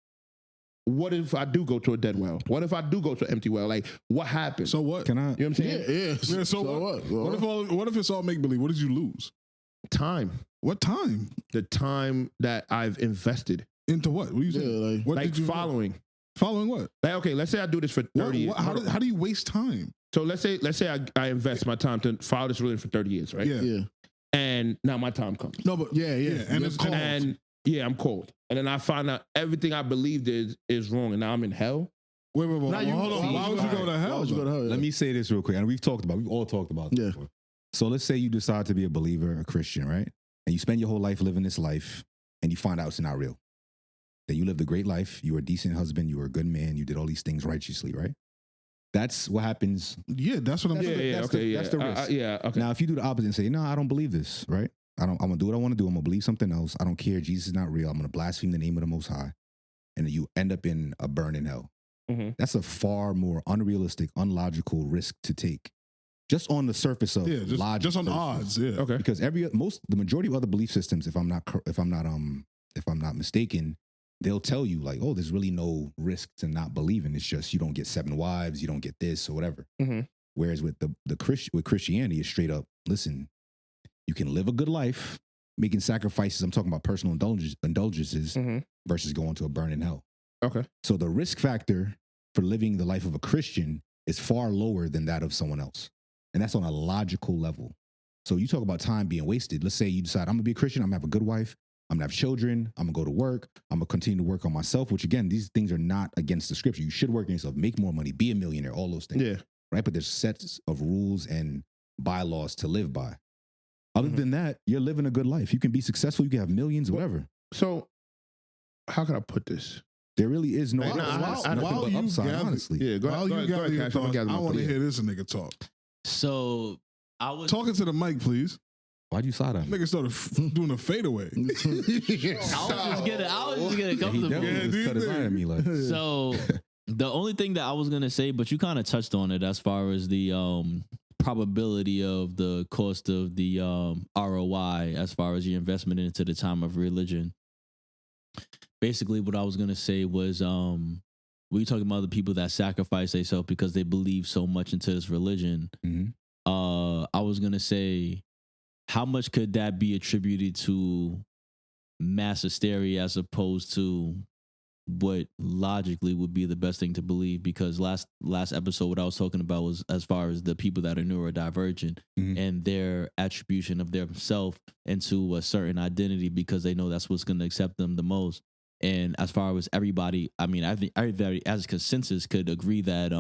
what if I do go to a dead well? What if I do go to an empty well? Like, what happens? So what? Can I? You know what I'm saying? Yeah. So what? What if it's all make believe? What did you lose? Time. What time? The time that I've invested. Into what? What are you saying? What like did you following. Following what? Like, okay, let's say I do this for 30 years. How do you waste time? So let's say I invest my time to follow this religion for 30 years, right? Yeah. And now my time comes. No, but Yeah. and it's cold. And I'm cold. And then I find out everything I believed is wrong, and now I'm in hell. Wait. Now Hold on. Why would you go to hell? Let me say this real quick. And we've all talked about this before. So let's say you decide to be a believer, a Christian, right? And you spend your whole life living this life, and you find out it's not real. Then you lived a great life. You were a decent husband. You were a good man. You did all these things righteously, right? That's what happens. Yeah, that's what I'm saying. That's the risk. Okay. Now, if you do the opposite and say, no, I don't believe this, right? I'm gonna do what I want to do. I'm gonna believe something else. I don't care. Jesus is not real. I'm gonna blaspheme the name of the Most High, and you end up in a burning hell. Mm-hmm. That's a far more unrealistic, unlogical risk to take, just on the surface of logic. Just on the odds. Yeah. Okay. Because the majority of other belief systems, if I'm not mistaken, they'll tell you like, oh, there's really no risk to not believing. It's just you don't get 7 wives, you don't get this or whatever. Mm-hmm. Whereas with with Christianity, it's straight up, listen, you can live a good life, making sacrifices. I'm talking about personal indulgences versus going to a burning hell. Okay. So the risk factor for living the life of a Christian is far lower than that of someone else. And that's on a logical level. So you talk about time being wasted. Let's say you decide, I'm going to be a Christian. I'm going to have a good wife. I'm going to have children. I'm going to go to work. I'm going to continue to work on myself, which again, these things are not against the scripture. You should work on yourself, make more money, be a millionaire, all those things. Yeah. Right? But there's sets of rules and bylaws to live by. Other than that, you're living a good life. You can be successful. You can have millions, whatever. So how can I put this? There really is no While you upside, gather, honestly. Yeah, go ahead, your Cash. thoughts, I want to hear this nigga talk. So I was Talking to the mic, please. Why'd you side on me? Nigga started doing a fadeaway. I was just gonna come He to definitely just cut his eye at me like. So the only thing that I was gonna say, but you kind of touched on it as far as the probability of the cost of the ROI as far as your investment into the time of religion. Basically, what I was gonna say was we talking about the people that sacrifice themselves because they believe so much into this religion. Mm-hmm. I was gonna say, how much could that be attributed to mass hysteria as opposed to what logically would be the best thing to believe? Because last episode, what I was talking about was as far as the people that are neurodivergent and their attribution of their self into a certain identity because they know that's what's going to accept them the most. And as far as everybody, I mean, I think everybody as a consensus could agree that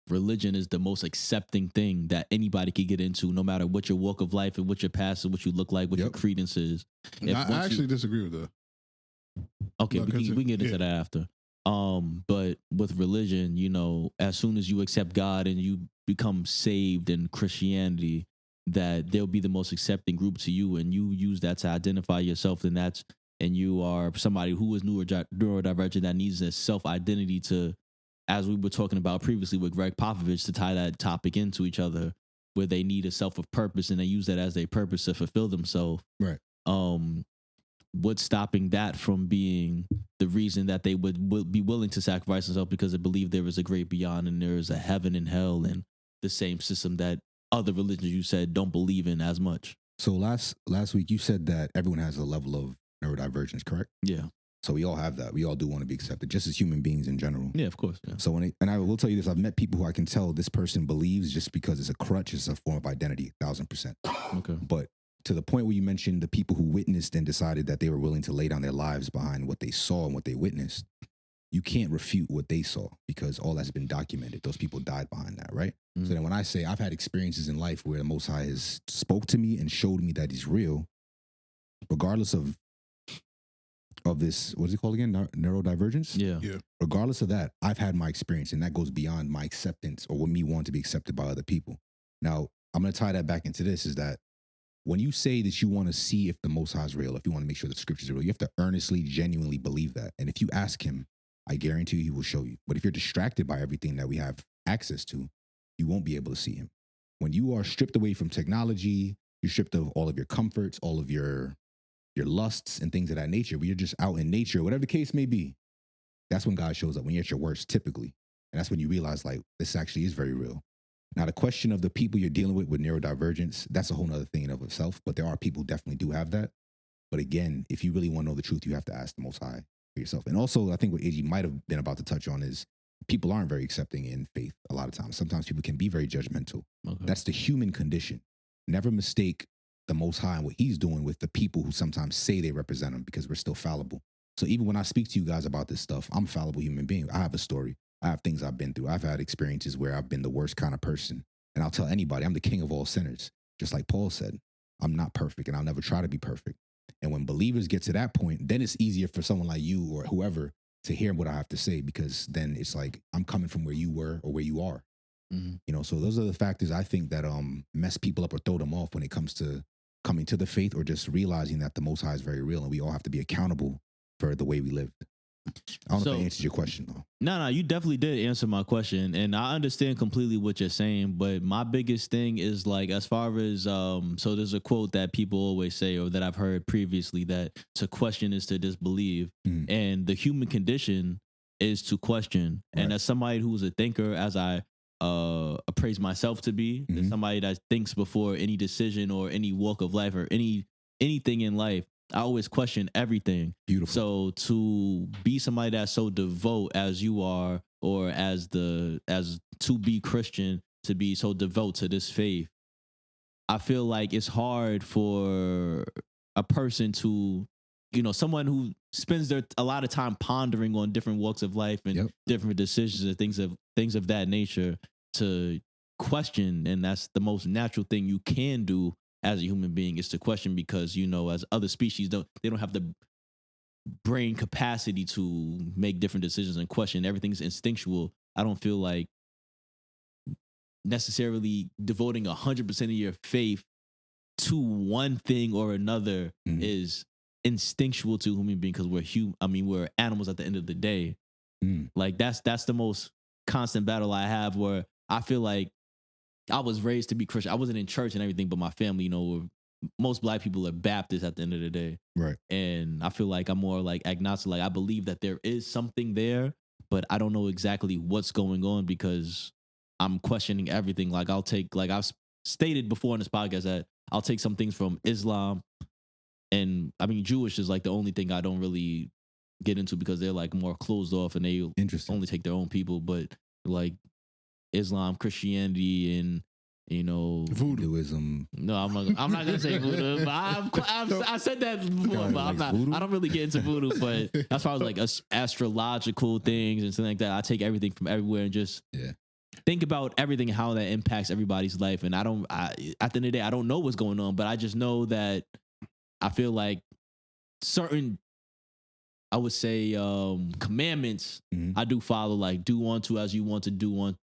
religion is the most accepting thing that anybody could get into, no matter what your walk of life and what your past and what you look like, what your credence is. I actually disagree with that. Okay, we can get into that after. But with religion, you know, as soon as you accept God and you become saved in Christianity, that they'll be the most accepting group to you, and you use that to identify yourself. And you are somebody who is neurodivergent that needs a self identity to, as we were talking about previously with Greg Popovich, to tie that topic into each other, where they need a self of purpose and they use that as their purpose to fulfill themselves. Right. What's stopping that from being the reason that they would be willing to sacrifice themselves because they believe there is a great beyond and there is a heaven and hell and the same system that other religions you said don't believe in as much? So last week you said that everyone has a level of neurodivergence, correct? Yeah. So we all have that. We all do want to be accepted, just as human beings in general. Yeah, of course. Yeah. So and I will tell you this, I've met people who I can tell this person believes just because it's a crutch, it's a form of identity, 1,000%. Okay. But to the point where you mentioned the people who witnessed and decided that they were willing to lay down their lives behind what they saw and what they witnessed, you can't refute what they saw because all that's been documented. Those people died behind that, right? So then when I say I've had experiences in life where the Most High has spoke to me and showed me that he's real, regardless of this, what's it called again? Neurodivergence? Yeah. Regardless of that, I've had my experience, and that goes beyond my acceptance or what me want to be accepted by other people. Now, I'm going to tie that back into this, is that when you say that you want to see if the Most High is real, if you want to make sure the scriptures are real, you have to earnestly, genuinely believe that. And if you ask him, I guarantee you he will show you. But if you're distracted by everything that we have access to, you won't be able to see him. When you are stripped away from technology, you're stripped of all of your comforts, all of your lusts and things of that nature, where you're just out in nature, whatever the case may be, that's when God shows up, when you're at your worst, typically. And that's when you realize, like, this actually is very real. Now, the question of the people you're dealing with neurodivergence, that's a whole nother thing in of itself, but there are people who definitely do have that. But again, if you really want to know the truth, you have to ask the Most High for yourself. And also, I think what AG might have been about to touch on is people aren't very accepting in faith a lot of times. Sometimes people can be very judgmental. Okay. That's the human condition. Never mistake the Most High and what he's doing with the people who sometimes say they represent him, because we're still fallible. So even when I speak to you guys about this stuff, I'm a fallible human being. I have a story. I have things I've been through. I've had experiences where I've been the worst kind of person. And I'll tell anybody, I'm the king of all sinners. Just like Paul said, I'm not perfect and I'll never try to be perfect. And when believers get to that point, then it's easier for someone like you or whoever to hear what I have to say, because then it's like, I'm coming from where you were or where you are. Mm-hmm. You know, so those are the factors I think that mess people up or throw them off when it comes to coming to the faith or just realizing that the Most High is very real and we all have to be accountable for the way we live. I don't know if that answers your question though. No, you definitely did answer my question, and I understand completely what you're saying. But my biggest thing is like, as far as so there's a quote that people always say, or that I've heard previously, that to question is to disbelieve, and the human condition is to question. Right. And as somebody who's a thinker, as I appraise myself to be, as somebody that thinks before any decision or any walk of life or anything in life, I always question everything. Beautiful. So to be somebody that's so devout as you are, or as to be Christian, to be so devout to this faith, I feel like it's hard for a person to, someone who spends a lot of time pondering on different walks of life and different decisions and things of that nature, to question. And that's the most natural thing you can do as a human being, is to question, because as other species don't have the brain capacity to make different decisions and question. Everything's instinctual. I don't feel like necessarily devoting 100% of your faith to one thing or another is instinctual to human being, because we're animals at the end of the day. Like that's the most constant battle I have, where I feel like I was raised to be Christian. I wasn't in church and everything, but my family, most Black people are Baptists at the end of the day. Right. And I feel like I'm more like agnostic. Like, I believe that there is something there, but I don't know exactly what's going on, because I'm questioning everything. Like, I've stated before in this podcast that I'll take some things from Islam, and Jewish is like the only thing I don't really get into, because they're like more closed off and they only take their own people. But like Islam, Christianity, and voodooism. No, I'm not gonna say voodoo. But I said that before, but I'm not. Voodoo? I don't really get into voodoo. But as far as like astrological things and something like that, I take everything from everywhere and just think about everything, how that impacts everybody's life. And at the end of the day, I don't know what's going on, but I just know that I feel like certain, I would say, commandments I do follow, like do unto as you want to do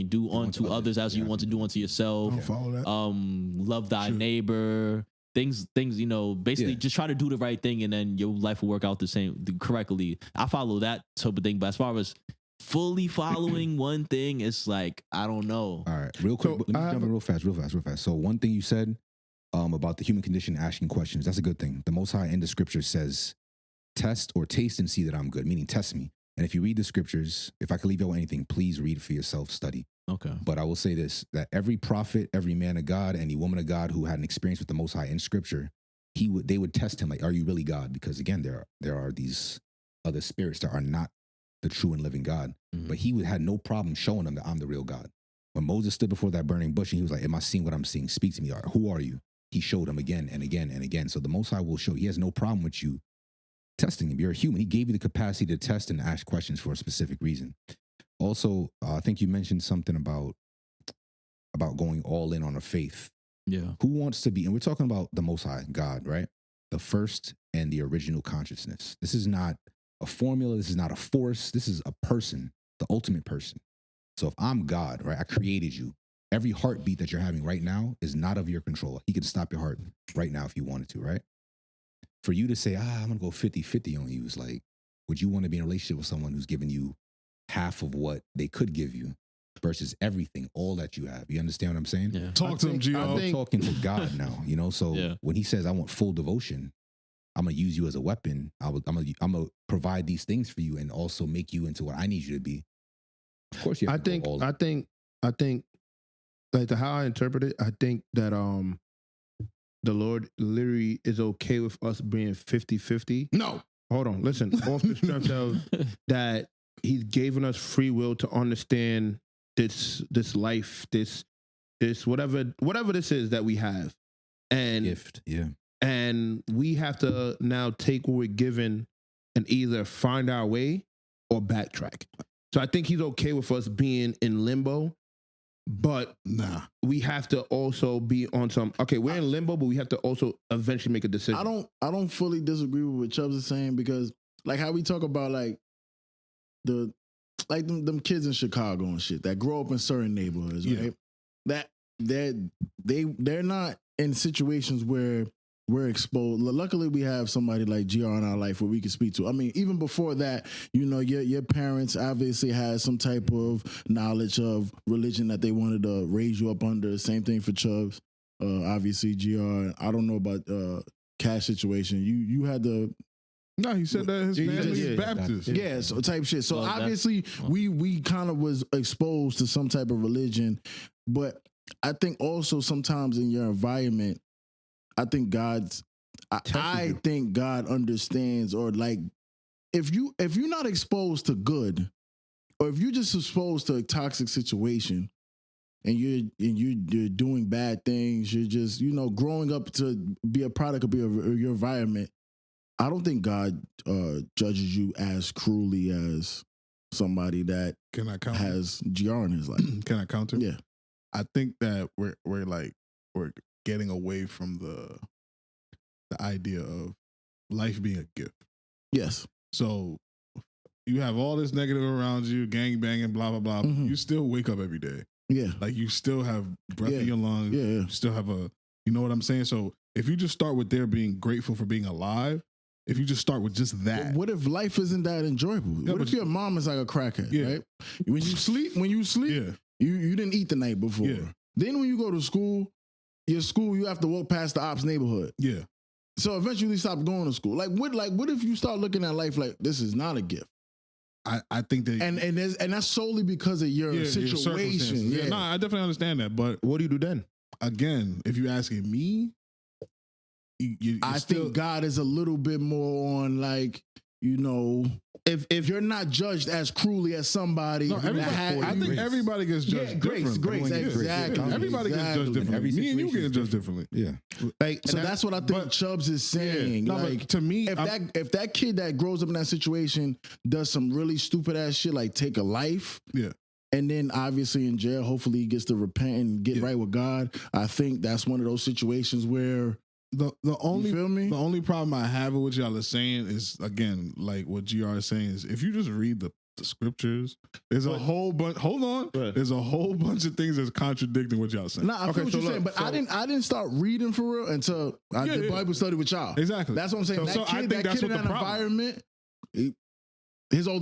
do unto others as you want to do unto yourself. Don't follow that. Love thy neighbor. Things, basically just try to do the right thing, and then your life will work out correctly. I follow that type of thing, but as far as fully following one thing, it's like, I don't know. All right, real quick, let me jump in real fast. So one thing you said about the human condition, asking questions, that's a good thing. The Most High in the scripture says, test or taste and see that I'm good, meaning test me. And if you read the scriptures, if I could leave you with anything, please read it for yourself, study. Okay. But I will say this, that every prophet, every man of God, any woman of God who had an experience with the Most High in scripture, they would test him like, are you really God? Because again, there are these other spirits that are not the true and living God. But he had no problem showing them that I'm the real God. When Moses stood before that burning bush and he was like, am I seeing what I'm seeing? Speak to me. Who are you? He showed him again and again and again. So the Most High will show. He has no problem with you testing him. You're a human. He gave you the capacity to test and ask questions for a specific reason. Also, I think you mentioned something about going all in on a faith. Yeah. Who wants to be, and we're talking about the Most High, God, right? The first and the original consciousness. This is not a formula. This is not a force. This is a person, the ultimate person. So if I'm God, right, I created you. Every heartbeat that you're having right now is not of your control. He could stop your heart right now if you wanted to, right? For you to say, I'm going to go 50-50 on you is like, would you want to be in a relationship with someone who's giving you half of what they could give you versus everything, all that you have? You understand what I'm saying? Yeah. Talk to him, Gio. I'm talking to God now, so when he says, I want full devotion, I'm going to use you as a weapon. I'm going to provide these things for you and also make you into what I need you to be. Of course, you have to go all in. I think, like how I interpret it, I think that the Lord literally is okay with us being 50-50. No. Hold on, listen. Off the strength of that, He's given us free will to understand this life, this whatever this is that we have, and gift, and we have to now take what we're given and either find our way or backtrack. So I think He's okay with us being in limbo. But we have to also be on some. Okay, we're in limbo, but we have to also eventually make a decision. I don't fully disagree with what Chubbz is saying, because like how we talk about like them kids in Chicago and shit that grow up in certain neighborhoods, right? That they're not in situations where we're exposed. Luckily, we have somebody like GR in our life where we can speak to. I mean, even before that, you know, your parents obviously had some type of knowledge of religion that they wanted to raise you up under. Same thing for Chubbz. Obviously, GR. I don't know about Cash situation. You had the. No, he said that his family is Baptist. Yeah, so type shit. So Well, obviously, we kind of was exposed to some type of religion, but I think also sometimes in your environment, I think I think God understands, or like if you're not exposed to good, or if you're just exposed to a toxic situation, and you're doing bad things, you're just, you know, growing up to be a product of your environment. I don't think God judges you as cruelly as somebody that has GR in his life. Can I counter? Yeah, I think that we're getting away from the idea of life being a gift. Yes. So you have all this negative around you, gang banging, blah blah blah. Mhm. You still wake up every day. Yeah. Like you still have breath in your lungs. Yeah. You still have you know what I'm saying? So if you just start with there being grateful for being alive, if you just start with just that. What if life isn't that enjoyable? Yeah, what if your mom is like a crackhead, Yeah. right? When you sleep, Yeah. you didn't eat the night before. Yeah. Then when you go to school, you have to walk past the ops neighborhood. Yeah. So eventually you stop going to school. Like what if you start looking at life like this is not a gift? I think that And that's solely because of your situation. circumstances. Yeah. No, I definitely understand that. But What do you do then? again, if you're asking me, I think God is a little bit more on like, you know, if you're not judged as cruelly as somebody. No, I think everybody gets judged differently. Grace, exactly. Everybody gets judged differently. Me and you get judged differently. Yeah. Like, So that's what I think Chubbz is saying. No, like, but to me, if that kid that grows up in that situation does some really stupid ass shit, like take a life, yeah. and then obviously in jail, hopefully he gets to repent and get right with God. I think that's one of those situations where The only you feel me? The only problem I have with what y'all are saying is, again, like what GR is saying is, if you just read the scriptures, there's a whole bunch. Hold on, there's a whole bunch of things that's contradicting what y'all saying. No, I feel what you're saying, but I didn't start reading for real until I did Bible study with y'all. Exactly. That's what I'm saying. So I think that that's kid what in the that problem. environment, you feel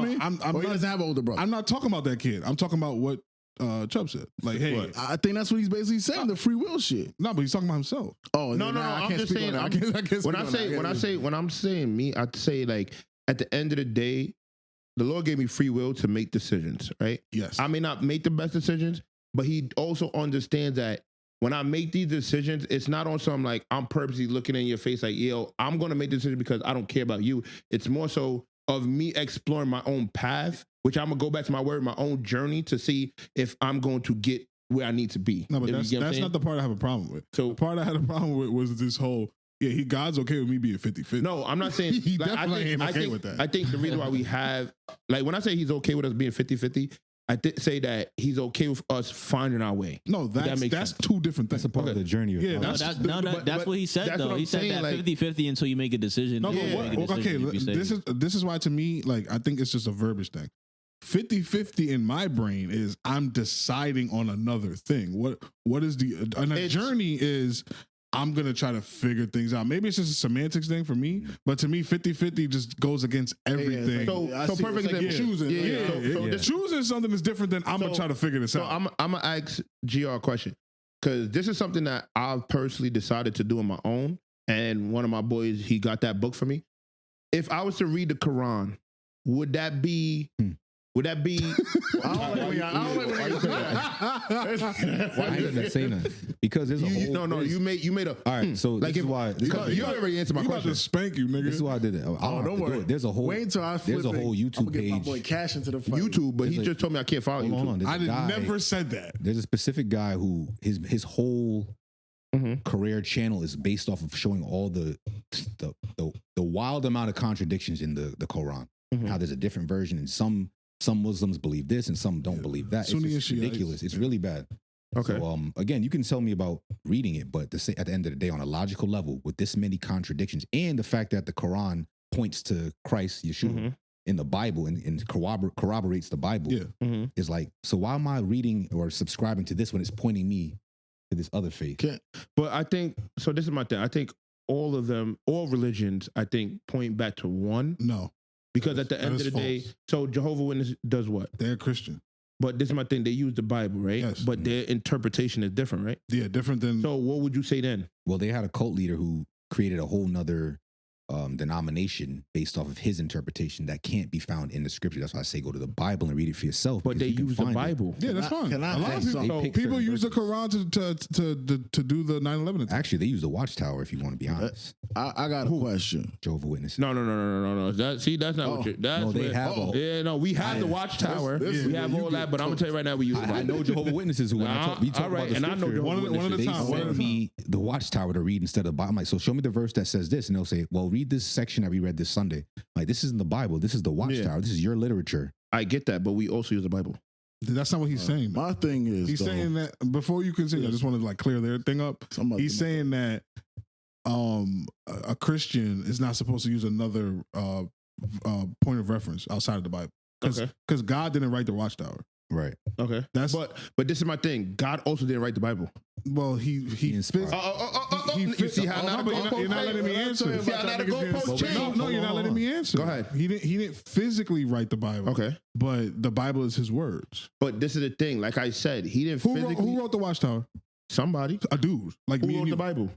me? Or he doesn't have an older brother. I'm not talking about that kid. I'm talking about what Chubbz said. Like, hey, I think that's what he's basically saying, the free will shit. No, but he's talking about himself. Oh, no. I'm just saying. When I'm saying me, I say like at the end of the day, the Lord gave me free will to make decisions. Right? Yes. I may not make the best decisions, but He also understands that when I make these decisions, it's not on some like I'm purposely looking in your face like, yo, I'm going to make the decision because I don't care about you. It's more so of me exploring my own path, which I'm gonna go back to my word, my own journey to see if I'm going to get where I need to be. No, but that's not the part I have a problem with. So the part I had a problem with was this whole, God's okay with me being 50-50. No, I'm not saying he definitely ain't okay with that. I think the reason why we have, like when I say he's okay with us being 50-50, I did say that he's okay with us finding our way. No, that's two different things. That's a part of the journey. That's what he said though. He said that 50-50 until you make a decision. No, this is why to me, like, I think it's just a verbiage thing. 50-50 in my brain is I'm deciding on another thing. What is the journey is I'm going to try to figure things out. Maybe it's just a semantics thing for me, but to me, 50-50 just goes against everything. So perfect example. Choosing. Choosing something is different than I'm going to try to figure this out. So I'm going to ask GR a question, because this is something that I've personally decided to do on my own. And one of my boys, he got that book for me. If I was to read the Quran, would that be... Would that be? Why didn't I say that? Because there's a whole. No. You made a. All right, so like this is why. You already answered my question. About to spank you, nigga. This is why I did it. Don't worry. There's a whole. Wait until I flip There's a whole YouTube page. My boy Cash into the fight. YouTube, but he just told me I can't follow YouTube. Hold on. I never said that. There's a specific guy who his whole career channel is based off of showing all the wild amount of contradictions in the Quran. How there's a different version, and some Muslims believe this and some don't believe that. Sunni It's just ridiculous. It's really bad. Okay. So again, you can tell me about reading it, but at the end of the day, on a logical level, with this many contradictions and the fact that the Quran points to Christ, Yeshua, in the Bible and corroborates the Bible, is like, so why am I reading or subscribing to this when it's pointing me to this other faith. But I think so. This is my thing. I think all of them, all religions, I think point back to one. No, because at the end of the day, so Jehovah's Witness does what? They're Christian. But this is my thing. They use the Bible, right? Yes. But their interpretation is different, right? Yeah, different than. So what would you say then? Well, they had a cult leader who created a whole nother denomination based off of his interpretation that can't be found in the scripture. That's why I say go to the Bible and read it for yourself. But they you can use the find it. Bible. Yeah, that's fine. Can I A lot of say people, something? people use the Quran to do the 9/11 attack. Actually, they use the Watchtower. If you want to be honest, I got a question. Jehovah's Witnesses. No. That's not what you're. That's No, they have a- Yeah, no, we have the Watchtower. We have all that, but I'm gonna tell you right now, we use. the I Bible. know Jehovah's Witnesses who when we talk all right, about the and I know scripture, Jehovah's One at a they time. One at a send me the Watchtower to read instead of the Bible. I'm like, so show me the verse that says this, and they'll say, well, read this section that we read this Sunday. Like, this isn't the Bible. This is the Watchtower. This is your literature. I get that, but we also use the Bible. That's not what he's saying. My thing is, He's saying that before you continue, I just want to like clear their thing up. He's saying that a Christian is not supposed to use another point of reference outside of the Bible because God didn't write the Watchtower. Right. Okay. That's but this is my thing. God also didn't write the Bible. well, he inspired. You see how now you're not letting me answer. See how now the goalposts change. No, you're not letting me answer. Go ahead. He didn't physically write the Bible. Okay. But the Bible is his words. But this is the thing. Like I said, he didn't physically. Who wrote the Watchtower? Somebody. A dude like Who me and wrote you. the Bible?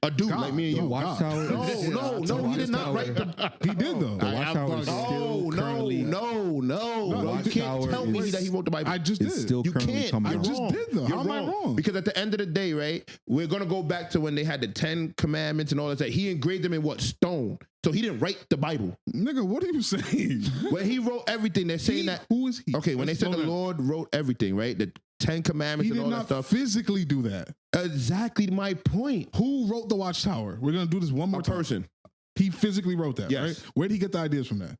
A dude God. like me and you. No, Watchtower. No, he did not write the. He did though. The Watchtower is still currently. No. You can't tell me that he wrote the Bible. I just did. It's still You currently can't. coming I out. just did though. You're How am I wrong? Because at the end of the day, right, we're gonna go back to when they had the 10 Commandments and all that. He engraved them in what? Stone. So he didn't write the Bible. Nigga, what are you saying? When he wrote everything, they're saying that. Who is he? Okay, when they said the Lord wrote everything, right? The 10 Commandments He and did all that not stuff. physically do that. Exactly my point. Who wrote the Watchtower? We're gonna do this one more A time. person. He physically wrote that, Yes. right? Where did he get the ideas from that?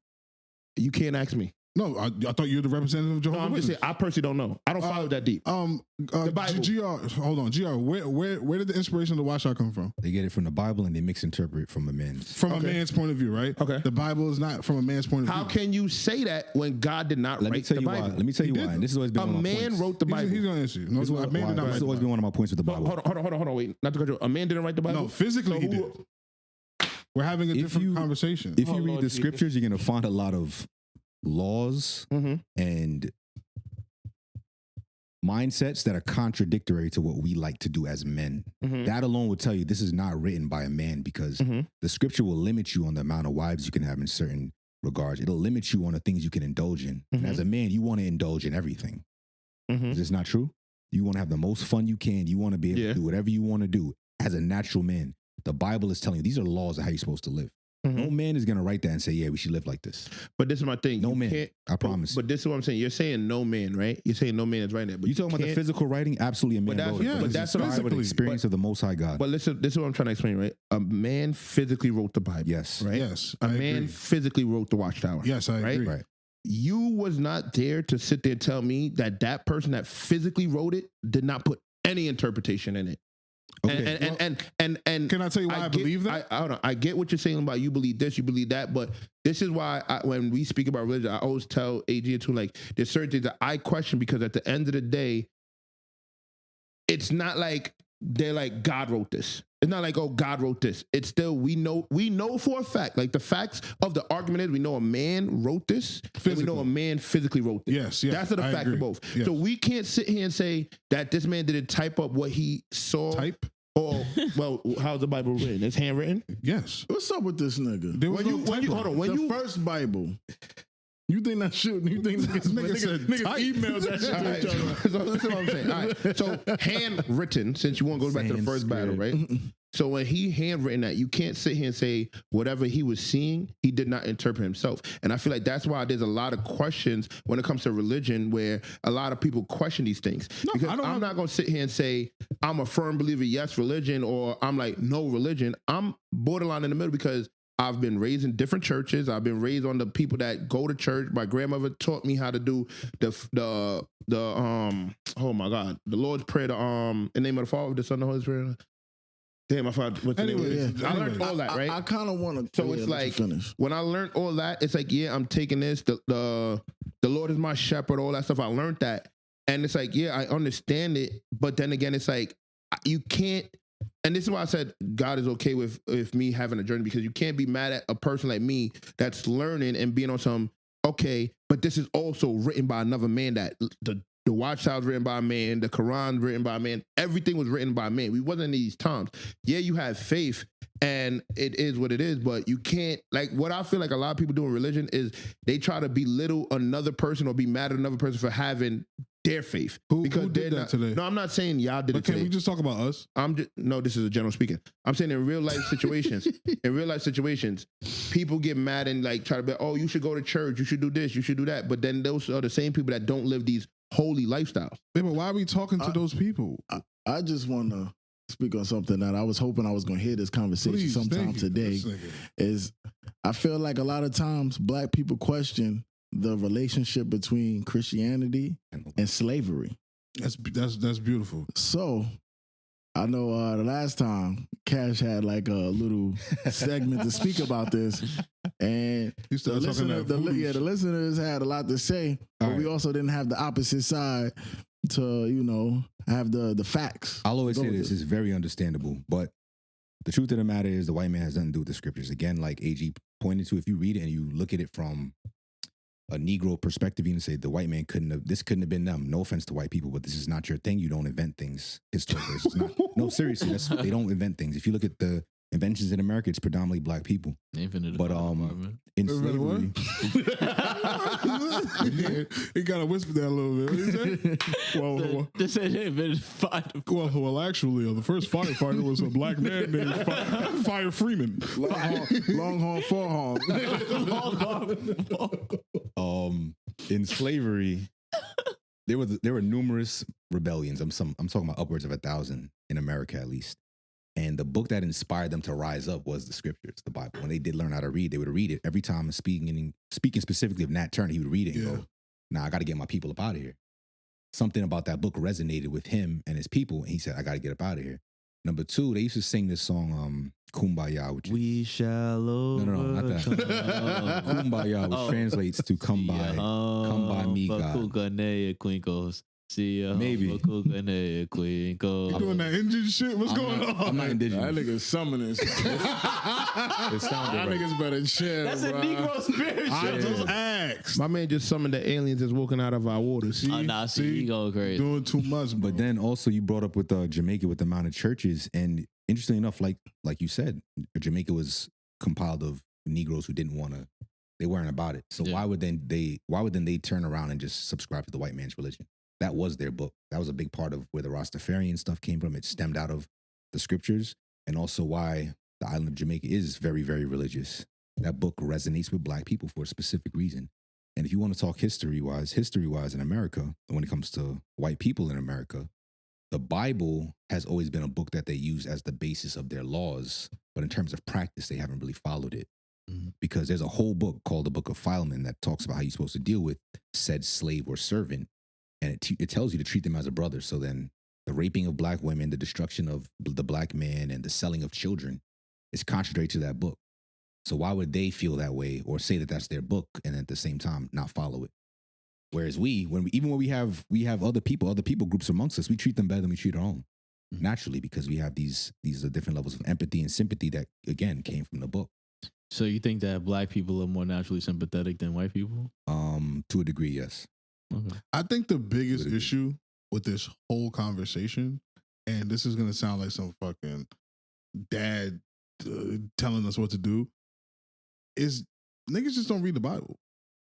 You can't ask me. No, I thought you were the representative of No, Jehovah's I'm just Witnesses. saying, I personally don't know. I don't follow that deep. The Bible. GR, hold on, GR. Where did the inspiration of the Watchtower come from? They get it from the Bible and they mix interpret from a man's. From a man's point of view, right? Okay. The Bible is not from a man's point of How view. can you say that when God did not Let me write tell the you Bible? why. Let me tell you He why. did. And this has always been A one of my man points. wrote the He's Bible. gonna answer you. No, This is a man did not this write has the always been Bible. one of my points with the But Bible. hold on, wait. Not to cut you. A man didn't write the Bible? No, physically So he who- did. We're having a If different you- conversation. If Oh, you read Lord the Jesus. scriptures, you're going to find a lot of laws Mhm. and mindsets that are contradictory to what we like to do as men. Mhm. That alone will tell you this is not written by a man because Mhm. the scripture will limit you on the amount of wives you can have in certain regards. It'll limit you on the things you can indulge in. And as a man, you want to indulge in everything. Mhm. Is this not true? You want to have the most fun you can. You want to be able Yeah. to do whatever you want to do as a natural man. The Bible is telling you these are laws of how you're supposed to live. Mhm. No man is going to write that and say, yeah, we should live like this. But this is my thing. No You man. can't- I promise. But this is what I'm saying. You're saying no man, right? You're saying no man is right there. But You talking about the can't- physical writing? Absolutely, a man that's- wrote it. yeah, But but it's that's what I- inspired with the physically. experience of the Most High God. But listen, this is what I'm trying to explain, right? A man physically wrote the Bible. Yes. Right? Yes, A I man agree. physically wrote the Watchtower. Yes, I right? agree. Right. You was not there to sit there and tell me that that person that physically wrote it did not put any interpretation in it. Okay. And Can I tell you why I believe that? Hold on. I get what you're saying about you believe this, you believe that, but this is why when we speak about religion, I always tell AG and Toon, like, there's certain things that I question because at the end of the day, it's not like they're like God wrote this. It's not like, oh, God wrote this. It's still we know for a fact. Like the facts of the argument is we know a man wrote this. And we know a man physically wrote this. Yes, That's the I fact agree. of both. Yes. So we can't sit here and say that this man didn't type up what he saw. Type? Or well, how's the Bible written? It's handwritten. Yes. What's up with this nigga? There was no typo. Hold on, when the you first Bible. You think that's shooting? You think niggas emails that shit all to right, each other? so listen what I'm saying. All right, so handwritten. Since you want to go back to the first battle, right? So when he handwritten that, you can't sit here and say whatever he was seeing, he did not interpret himself. And I feel like that's why there's a lot of questions when it comes to religion, where a lot of people question these things. No, because I don't I'm not going to sit here and say I'm a firm believer, yes, religion, or I'm like no religion. I'm borderline in the middle because I've been raised in different churches. I've been raised on the people that go to church. My grandmother taught me how to do the oh my God, the Lord's Prayer, in the name of the Father, the Son, and the Holy Spirit. Damn, I forgot what the name is. I learned all that, right? I kind of want to. So it's like when I learned all that, it's like, yeah, I'm taking this. The Lord is my shepherd, all that stuff. I learned that, and it's like, yeah, I understand it, but then again, it's like you can't. And this is why I said God is okay with me having a journey, because you can't be mad at a person like me that's learning and being on some, okay, but this is also written by another man, that the Watchtower's written by a man, the Quran written by a man, everything was written by a man. We wasn't in these times. Yeah, you have faith and it is what it is, but you can't, like, what I feel like a lot of people do in religion is they try to belittle another person or be mad at another person for having their faith. Who did that today? No, I'm not saying y'all did it today. Can we just talk about us? No, this is a general speaking. I'm saying in real life situations, people get mad and like try to be, oh, you should go to church, you should do this, you should do that. But then those are the same people that don't live these holy lifestyles. Yeah, but why are we talking to those people? I just want to speak on something that I was hoping I was going to hear this conversation sometime today. Is I feel like a lot of times Black people question the relationship between Christianity and slavery. That's beautiful. So I know the last time Cash had like a little segment to speak about this, and the listeners had a lot to say, but we also didn't have the opposite side to, have the facts. I'll always say this is very understandable, but the truth of the matter is the white man has nothing to do with the scriptures. Again, like AG pointed to, if you read it and you look at it from a Negro perspective, you can say the white man couldn't have been them. No offense to white people, but this is not your thing. You don't invent things historically. No, seriously, they don't invent things. If you look at the inventions in America, it's predominantly Black people. But in slavery, he got to whisper that a little bit. Well, they said they invented fire. Well, actually, the first firefighter was a Black man named Fire Freeman. Longhorn, Forehorn. In slavery, there were numerous rebellions. I'm talking about upwards of 1,000 in America at least. And the book that inspired them to rise up was the scriptures, the Bible. When they did learn how to read, they would read it every time. Speaking specifically of Nat Turner, he would read it and go, "Nah, I got to get my people up out of here." Something about that book resonated with him and his people, and he said, "I got to get up out of here." Number two, they used to sing this song, "Kumbaya," which we shall no, not that. Kumbaya, which translates to "Come by me, God." Maybe. You doing that Indian shit? What's going on? I'm not indigenous. That nigga's summoning. That nigga's better chill. That's a Negro spirit. I just asked. My man just summoned the aliens that's walking out of our waters. See, he going crazy. Doing too much, bro. But then also you brought up with Jamaica with the amount of churches, and interestingly enough, like you said, Jamaica was compiled of Negroes who they weren't about it. So why would then they turn around and just subscribe to the white man's religion? That was their book. That was a big part of where the Rastafarian stuff came from. It stemmed out of the scriptures, and also why the island of Jamaica is very, very religious. That book resonates with Black people for a specific reason. And if you want to talk history-wise in America, when it comes to white people in America, the Bible has always been a book that they use as the basis of their laws. But in terms of practice, they haven't really followed it. Because there's a whole book called the Book of Philemon that talks about how you're supposed to deal with said slave or servant. And it tells you to treat them as a brother. So then the raping of Black women, the destruction of the Black man, and the selling of children is contrary to that book. So why would they feel that way or say that that's their book and at the same time not follow it? Whereas when we have other people groups amongst us, we treat them better than we treat our own. Naturally, because we have these are different levels of empathy and sympathy that, again, came from the book. So you think that Black people are more naturally sympathetic than white people? To a degree, yes. Okay. I think the biggest issue with this whole conversation, and this is going to sound like some fucking dad telling us what to do, is niggas just don't read the Bible.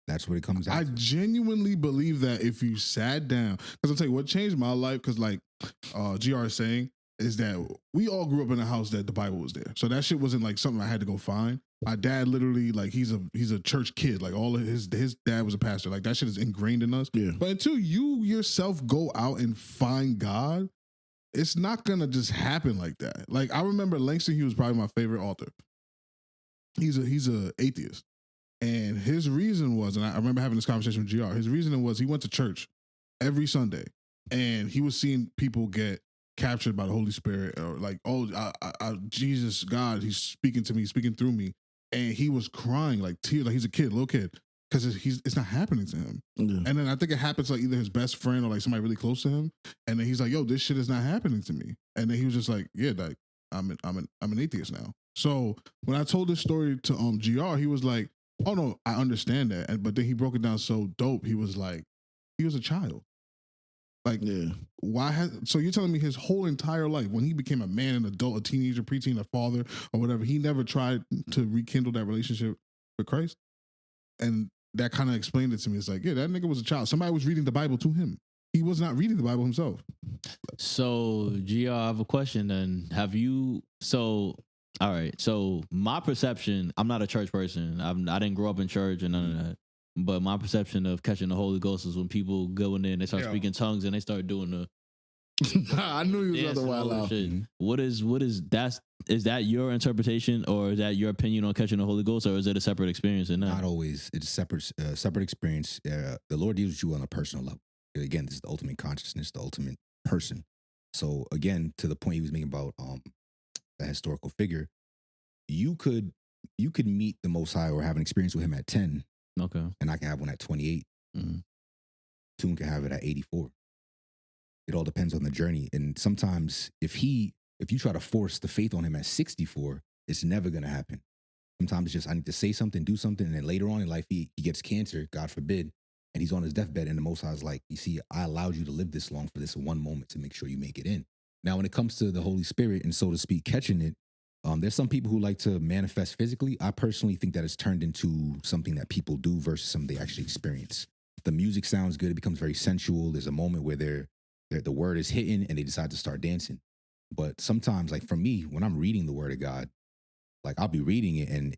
That's what it comes down I to. genuinely believe that if you sat down, because I'll tell you what changed my life, because like GR is saying, is that we all grew up in a house that the Bible was there. So that shit wasn't like something I had to go find. My dad literally, like, he's a church kid. Like, all of his dad was a pastor. Like, that shit is ingrained in us. Yeah. But until you yourself go out and find God, it's not gonna just happen like that. Like, I remember Langston Hughes was probably my favorite author. He's a atheist. And his reason was, and I remember having this conversation with GR, his reasoning was he went to church every Sunday and he was seeing people get captured by the Holy Spirit, or like, Jesus, God, he's speaking to me, speaking through me. And he was crying like tears, like he's a kid, little kid, because it's not happening to him. Yeah. And then I think it happens like either his best friend or like somebody really close to him, and then he's like, "Yo, this shit is not happening to me." And then he was just like, "Yeah, like I'm an atheist now." So when I told this story to GR, he was like, "Oh no, I understand that," but then he broke it down so dope. He was like, he was a child. Like, why so you're telling me his whole entire life, when he became a man, an adult, a teenager, preteen, a father, or whatever, he never tried to rekindle that relationship with Christ? And that kind of explained it to me. It's like, yeah, that nigga was a child. Somebody was reading the Bible to him. He was not reading the Bible himself. So, GR, I have a question then. All right. So my perception, I'm not a church person. I didn't grow up in church and none of that. But my perception of catching the Holy Ghost is when people go in there and they start speaking tongues and they start doing the. I knew you was other wild out. What is that? Is that your interpretation, or is that your opinion on catching the Holy Ghost, or is it a separate experience? Not always. It's a separate experience. The Lord deals with you on a personal level. Again, this is the ultimate consciousness, the ultimate person. So again, to the point he was making about that historical figure, you could meet the Most High or have an experience with him at 10. Okay. And I can have one at 28. Mm-hmm. Toon can have it at 84. It all depends on the journey. And sometimes if you try to force the faith on him at 64, it's never going to happen. Sometimes it's just, I need to say something, do something. And then later on in life, he gets cancer, God forbid. And he's on his deathbed. And the Most High is like, you see, I allowed you to live this long for this one moment to make sure you make it in. Now, when it comes to the Holy Spirit and so to speak, catching it, there's some people who like to manifest physically. I personally think that it's turned into something that people do versus something they actually experience. The music sounds good. It becomes very sensual. There's a moment where the word is hitting and they decide to start dancing. But sometimes, like for me, when I'm reading the word of God, like I'll be reading it and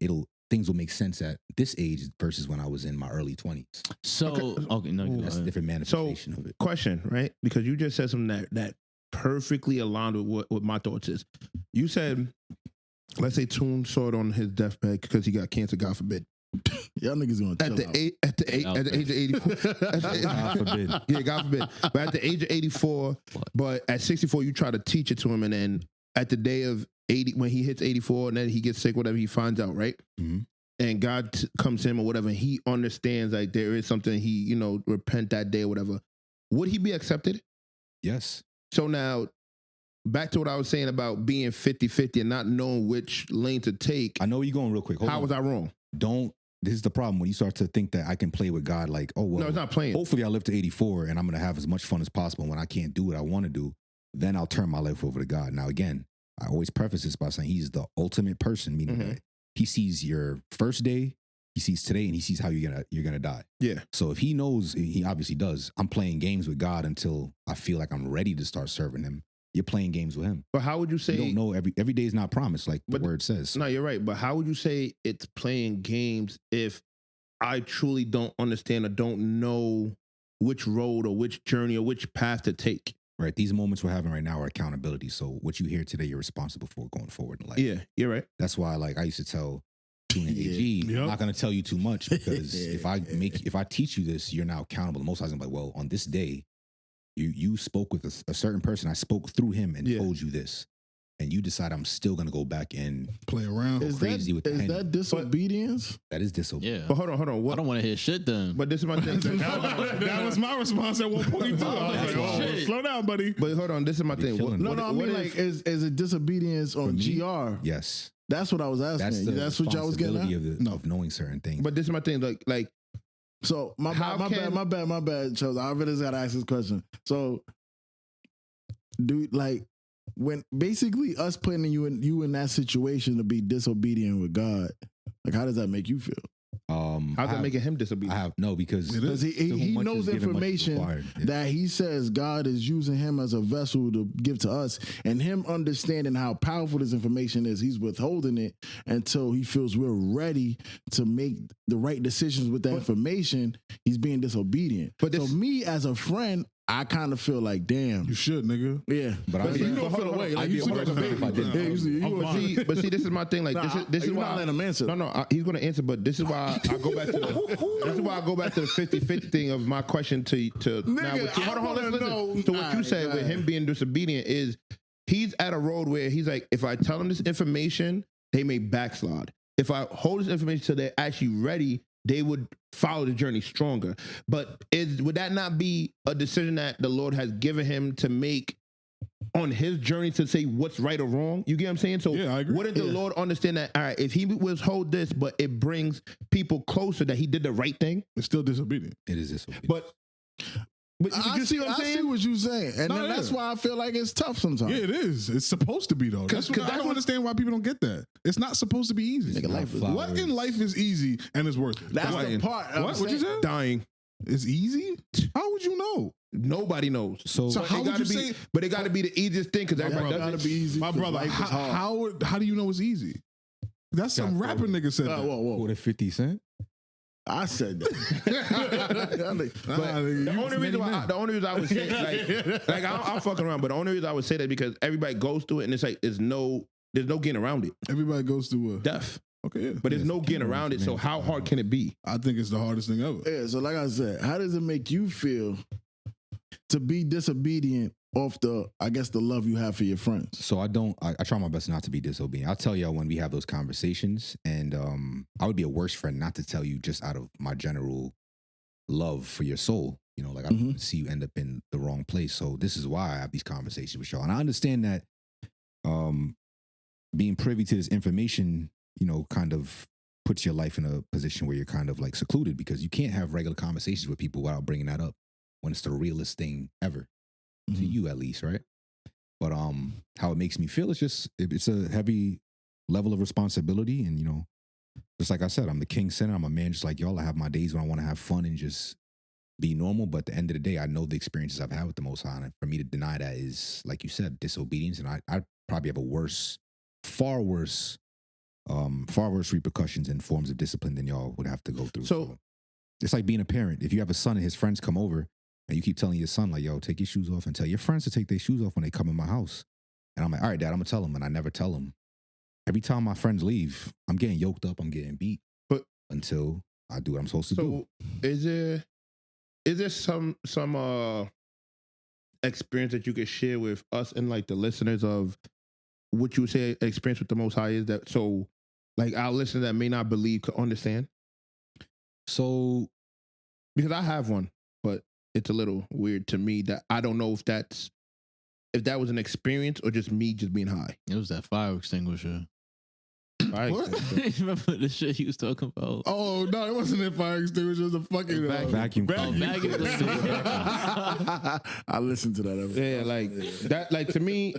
things will make sense at this age versus when I was in my early 20s. So, that's a different manifestation of it. Question, right? Because you just said something that perfectly aligned with what my thoughts is. You said, let's say Toon saw it on his deathbed because he got cancer, God forbid. Y'all niggas gonna at the age of 84. God forbid. Yeah, God forbid. But at the age of 84, but at 64, you try to teach it to him, and then at the day of 80, when he hits 84, and then he gets sick, whatever, he finds out, right? Mm-hmm. And God comes to him or whatever, and he understands like there is something he, repent that day or whatever. Would he be accepted? Yes. So now, back to what I was saying about being 50-50 and not knowing which lane to take. I know where you're going real quick. How was I wrong? This is the problem when you start to think that I can play with God like, oh, well, no, it's not playing. Hopefully I live to 84 and I'm going to have as much fun as possible. When I can't do what I want to do, then I'll turn my life over to God. Now, again, I always preface this by saying he's the ultimate person, meaning that he sees your first day, he sees today, and he sees how you're gonna die. Yeah. So if he knows, he obviously does, I'm playing games with God until I feel like I'm ready to start serving him. You're playing games with him. But how would you say... You don't know, every day is not promised, like the word says. No, you're right. But how would you say it's playing games if I truly don't understand or don't know which road or which journey or which path to take? Right. These moments we're having right now are accountability. So what you hear today, you're responsible for going forward in life. Yeah, you're right. That's why, like, I used to tell Toon and AG, I'm not going to tell you too much because if I teach you this, you're now accountable. The Most High's going to be like, well, on this day, you spoke with a certain person. I spoke through him and told you this. And you decide I'm still going to go back and play around. Is that disobedience? That is disobedience. Yeah. But hold on. I don't want to hear shit then. But this is my thing. That was my response at one point too. I was like, slow down, buddy. But hold on, this is my thing. I mean, like, is it disobedience on GR? Yes. That's what I was asking. That's what y'all was getting at? Of knowing certain things. But this is my thing. Like. So my bad, Chubbz. I really just gotta ask this question. So, when basically us putting you in that situation to be disobedient with God, like how does that make you feel? How's that making him disobedient? Because he knows information that he says God is using him as a vessel to give to us, and him understanding how powerful this information is, he's withholding it until he feels we're ready to make the right decisions with that information. He's being disobedient. So me as a friend, I kind of feel like, damn. You should, nigga. Yeah. But you don't feel away. Like, you sleep like a baby. But see, this is my thing. Like, this is why not letting him answer. No, he's going to answer. But this is why I go back to the 50-50 thing of my question to nigga, now. Hold on, listen. So what you said with him being disobedient is he's at a road where he's like, if I tell him this information, they may backslide. If I hold this information till they're actually ready, they would follow the journey stronger. But would that not be a decision that the Lord has given him to make on his journey to say what's right or wrong? You get what I'm saying? So Yeah, I agree. wouldn't the Lord understand that, all right, if he withhold this, but it brings people closer that he did the right thing? It's still disobedient. It is disobedient. But I you see what I'm I saying? see what you're saying, and No, then yeah. that's why I feel like it's tough sometimes. Yeah, it is. It's supposed to be though. That's what, I don't understand why people don't get that. It's not supposed to be easy. Nigga, life is- What in life is easy and is worth it? That's Dying. the part. I'm What? What you saying. said? Dying. It's easy? How would you know? Nobody knows. So So But how it would gotta you be, say? but it got to be the easiest thing because everybody brother, does Gotta it. be easy. My 'cause brother, life is hard. how do you know it's easy? That's some Got rapper nigga said that. Whoa. what if 50 Cent? I said that. Nah, But nigga, the you- only reason I would say like I'm fucking around, but the only reason I would say that because everybody goes through it and it's like there's no getting around it. everybody goes through a Death. okay, yeah. But there's no getting around it. So how hard can it be? I think it's the hardest thing ever. Yeah, so like I said, how does it make you feel to be disobedient off the love you have for your friends? So I try my best not to be disobedient. I'll tell y'all when we have those conversations, and I would be a worse friend not to tell you just out of my general love for your soul. You know, like I don't see you end up in the wrong place. So this is why I have these conversations with y'all. And I understand that being privy to this information, you know, kind of puts your life in a position where you're kind of like secluded because you can't have regular conversations with people without bringing that up when it's the realest thing ever. To you at least, right? But how it makes me feel is just it's a heavy level of responsibility, and you know, just like I said, I'm the king sinner. I'm a man just like y'all. I have my days when I want to have fun and just be normal. But at the end of the day, I know the experiences I've had with the Most High, and for me to deny that is, like you said, disobedience. And I probably have far worse repercussions and forms of discipline than y'all would have to go through. So it's like being a parent. If you have a son and his friends come over, and you keep telling your son, like, yo, take your shoes off and tell your friends to take their shoes off when they come in my house. And I'm like, all right, Dad, I'm going to tell them. And I never tell them. Every time my friends leave, I'm getting yoked up, I'm getting beat. But until I do what I'm supposed to do. So is there some experience that you could share with us and like the listeners of what you would say experience with the Most High is, that so like our listeners that may not believe could understand? So because I have one, but it's a little weird to me that I don't know if that was an experience or just me just being high. It was that fire extinguisher. What? Remember the shit he was talking about? Oh no, it wasn't a fire extinguisher. It was a fucking vacuum cleaner. I listened to that episode. Yeah, like that. Like to me,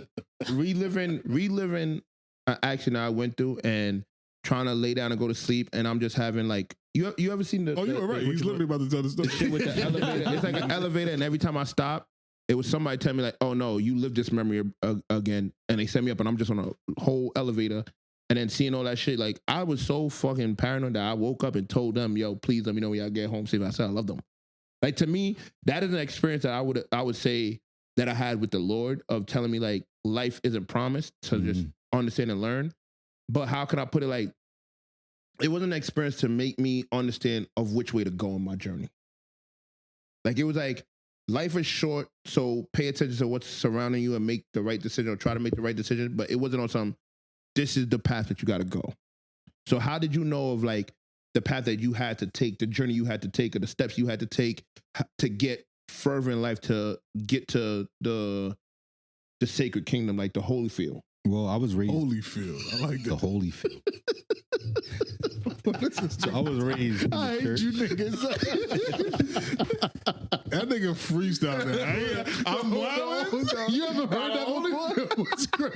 reliving an action I went through and trying to lay down and go to sleep, and I'm just having like you ever seen the? Oh, you were right. He's literally about to tell the story. The shit with the elevator. It's like an elevator, and every time I stop, it was somebody telling me like, "Oh no, you lived this memory again," and they set me up, and I'm just on a whole elevator. And then seeing all that shit, like I was so fucking paranoid that I woke up and told them, "Yo, please let me know when y'all get home safe." I said I love them. Like to me, that is an experience that I would say that I had with the Lord of telling me like life isn't promised to just understand and learn. But how can I put it? Like it was an experience to make me understand of which way to go in my journey. Like it was like life is short, so pay attention to what's surrounding you and make the right decision or try to make the right decision. But it wasn't on some. This is the path that you got to go. So how did you know of like the path that you had to take, the journey you had to take, or the steps you had to take to get further in life to get to the sacred kingdom, like the HolyField? Well, I was raised HolyField. I like that. the HolyField. So I was raised in the I hate church. you niggas. That nigga freestyle that. I'm wild. You ever heard that before? That was great.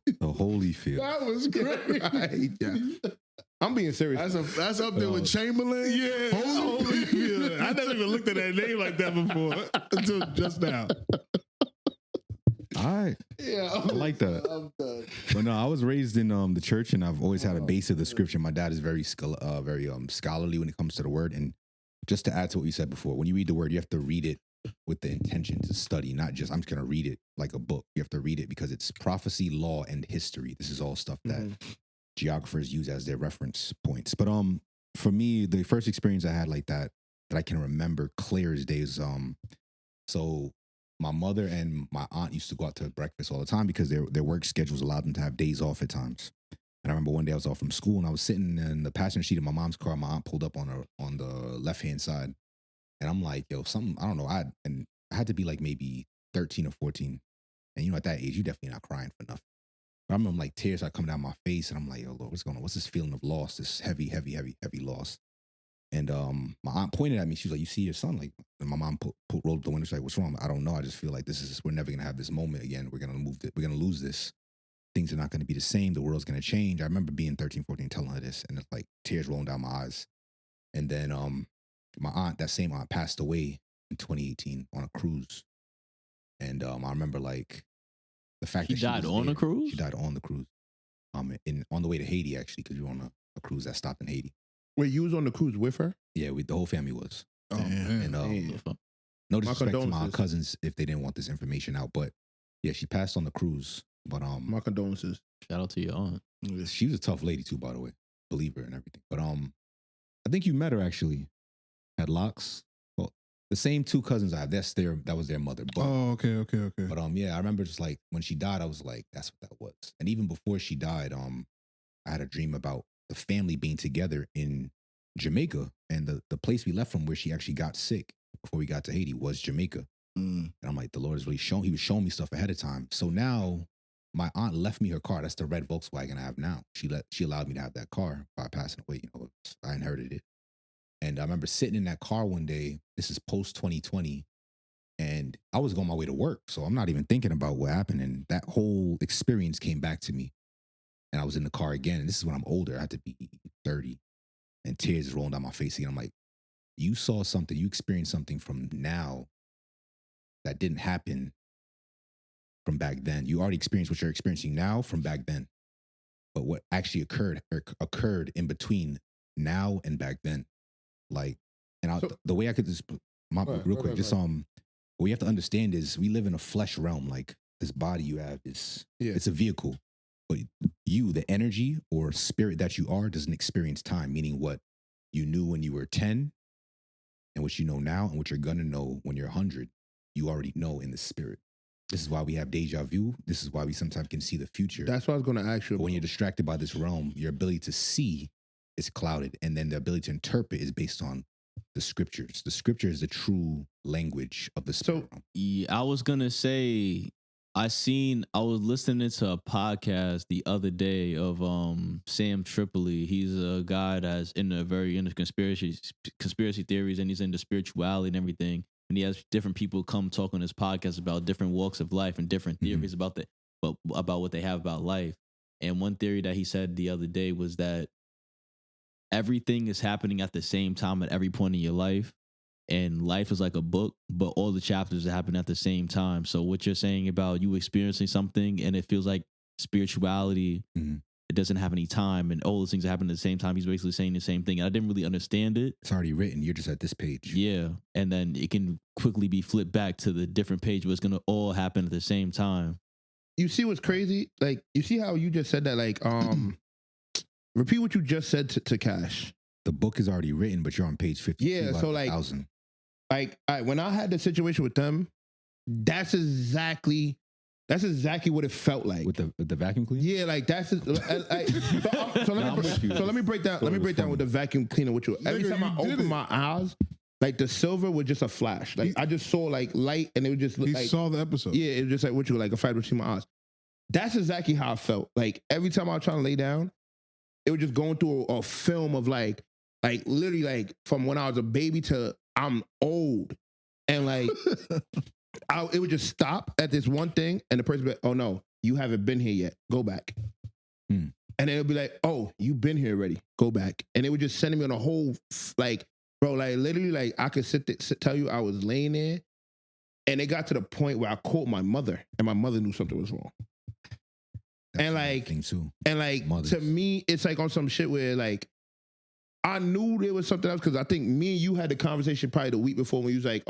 The HolyField. That was great. I hate that. I'm being serious. That's up there with Chamberlain. Yeah, HolyField. I never even looked at that name like that before until just now. All right. Yeah, I like that. I'm done. But no, I was raised in the church, and I've always had a base of the scripture. My dad is very scholarly when it comes to the word. And just to add to what you said before, when you read the word, you have to read it with the intention to study, not just I'm just gonna read it like a book. You have to read it because it's prophecy, law, and history. This is all stuff that geographers use as their reference points. But for me, the first experience I had like that I can remember clear as day is so my mother and my aunt used to go out to breakfast all the time because their work schedules allowed them to have days off at times. And I remember one day I was off from school and I was sitting in the passenger seat of my mom's car. My aunt pulled up on the left-hand side. And I'm like, yo, something, I don't know. I had to be like maybe 13 or 14. And you know, at that age, you definitely not crying for nothing. But I remember like tears started coming down my face. And I'm like, yo, Lord, what's going on? What's this feeling of loss? This heavy, heavy, heavy, heavy loss. And my aunt pointed at me. She was like, you see your son? Like, and my mom rolled up the window. She's like, what's wrong? I don't know. I just feel like we're never going to have this moment again. We're going to lose this. Things are not going to be the same. The world's going to change. I remember being 13, 14, telling her this, and it's like tears rolling down my eyes. And then my aunt, that same aunt, passed away in 2018 on a cruise. And I remember like the fact that she died on a cruise? She died on the cruise. On the way to Haiti, actually, because we were on a cruise that stopped in Haiti. Wait, you was on the cruise with her? Yeah, the whole family was. Oh, man. And no disrespect to my cousins if they didn't want this information out, but yeah, she passed on the cruise. But my condolences. Shout out to your aunt. She was a tough lady too, by the way. Believer and everything. But I think you met her actually. Had locks. Well, the same two cousins I have. That was their mother. But, oh, okay. But yeah, I remember just like when she died, I was like, that's what that was. And even before she died, I had a dream about the family being together in Jamaica, and the place we left from where she actually got sick before we got to Haiti was Jamaica. And I'm like, the Lord is really he was showing me stuff ahead of time. So now my aunt left me her car. That's the red Volkswagen I have now. She allowed me to have that car by passing away. You know, I inherited it. And I remember sitting in that car one day. This is post 2020, and I was going my way to work, so I'm not even thinking about what happened. And that whole experience came back to me, and I was in the car again. And this is when I'm older. I had to be 30, and tears is rolling down my face again. I'm like, you saw something, you experienced something from now that didn't happen from back then. You already experienced what you're experiencing now from back then. But what actually occurred in between now and back then. Like, and the way I could just, real quick, what we have to understand is we live in a flesh realm. Like, this body you have it's a vehicle. But you, the energy or spirit that you are, doesn't experience time, meaning what you knew when you were 10 and what you know now and what you're going to know when you're 100. You already know in the spirit. This is why we have deja vu. This is why we sometimes can see the future. That's what I was going to ask you. But when you're distracted by this realm, your ability to see is clouded. And then the ability to interpret is based on the scriptures. The scripture is the true language of the spirit realm. Yeah, I was going to say, I was listening to a podcast the other day of Sam Tripoli. He's a guy that's into conspiracy theories, and he's into spirituality and everything. And he has different people come talk on his podcast about different walks of life and different theories about what they have about life. And one theory that he said the other day was that everything is happening at the same time at every point in your life. And life is like a book, but all the chapters happen at the same time. So what you're saying about you experiencing something and it feels like spirituality, it doesn't have any time, and all those things happen at the same time. He's basically saying the same thing. I didn't really understand it. It's already written. You're just at this page. Yeah. And then it can quickly be flipped back to the different page where it's going to all happen at the same time. You see what's crazy? Like, you see how you just said that? Like, repeat what you just said to Cash. The book is already written, but you're on page 52. Yeah, so like, when I had the situation with them, that's exactly what it felt like with the vacuum cleaner. Yeah, like that's so let me break down with the vacuum cleaner with you. Every time I open my eyes, like the silver was just a flash. Like I just saw like light, and it would just look like, saw the episode. Yeah, it was just like what you like a fight between my eyes. That's exactly how I felt. Like every time I was trying to lay down, it was just going through a film of like literally like from when I was a baby to I'm old, and like. It would just stop at this one thing, and the person would be like, oh no, you haven't been here yet. Go back. And then it would be like, oh, you've been here already. Go back. And it would just send me on a whole, like, bro, like literally, like I could tell you I was laying there, and it got to the point where I called my mother, and my mother knew something was wrong. That's and like, too. And like, Mothers. To me, it's like on some shit where like, I knew there was something else because I think me and you had the conversation probably the week before when you was like,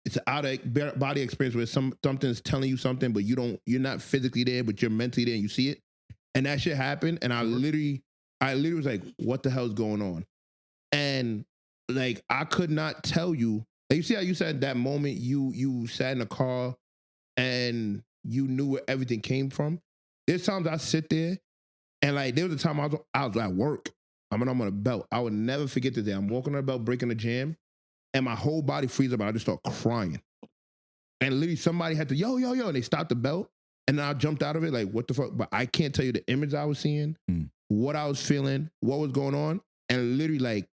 it's an out of body experience where something's telling you something, but you're not physically there, but you're mentally there and you see it. And that shit happened. And I literally was like, what the hell's going on? And like, I could not tell you. Like, you see how you said that moment you sat in a car and you knew where everything came from? There's times I sit there And like there was a time I was at work. I'm on a belt. I would never forget this day. I'm walking on a belt, breaking the jam, and my whole body freezes up. I just start crying. And literally somebody had to, yo, and they stopped the belt. And then I jumped out of it like, what the fuck? But I can't tell you the image I was seeing, what I was feeling, what was going on. And literally like,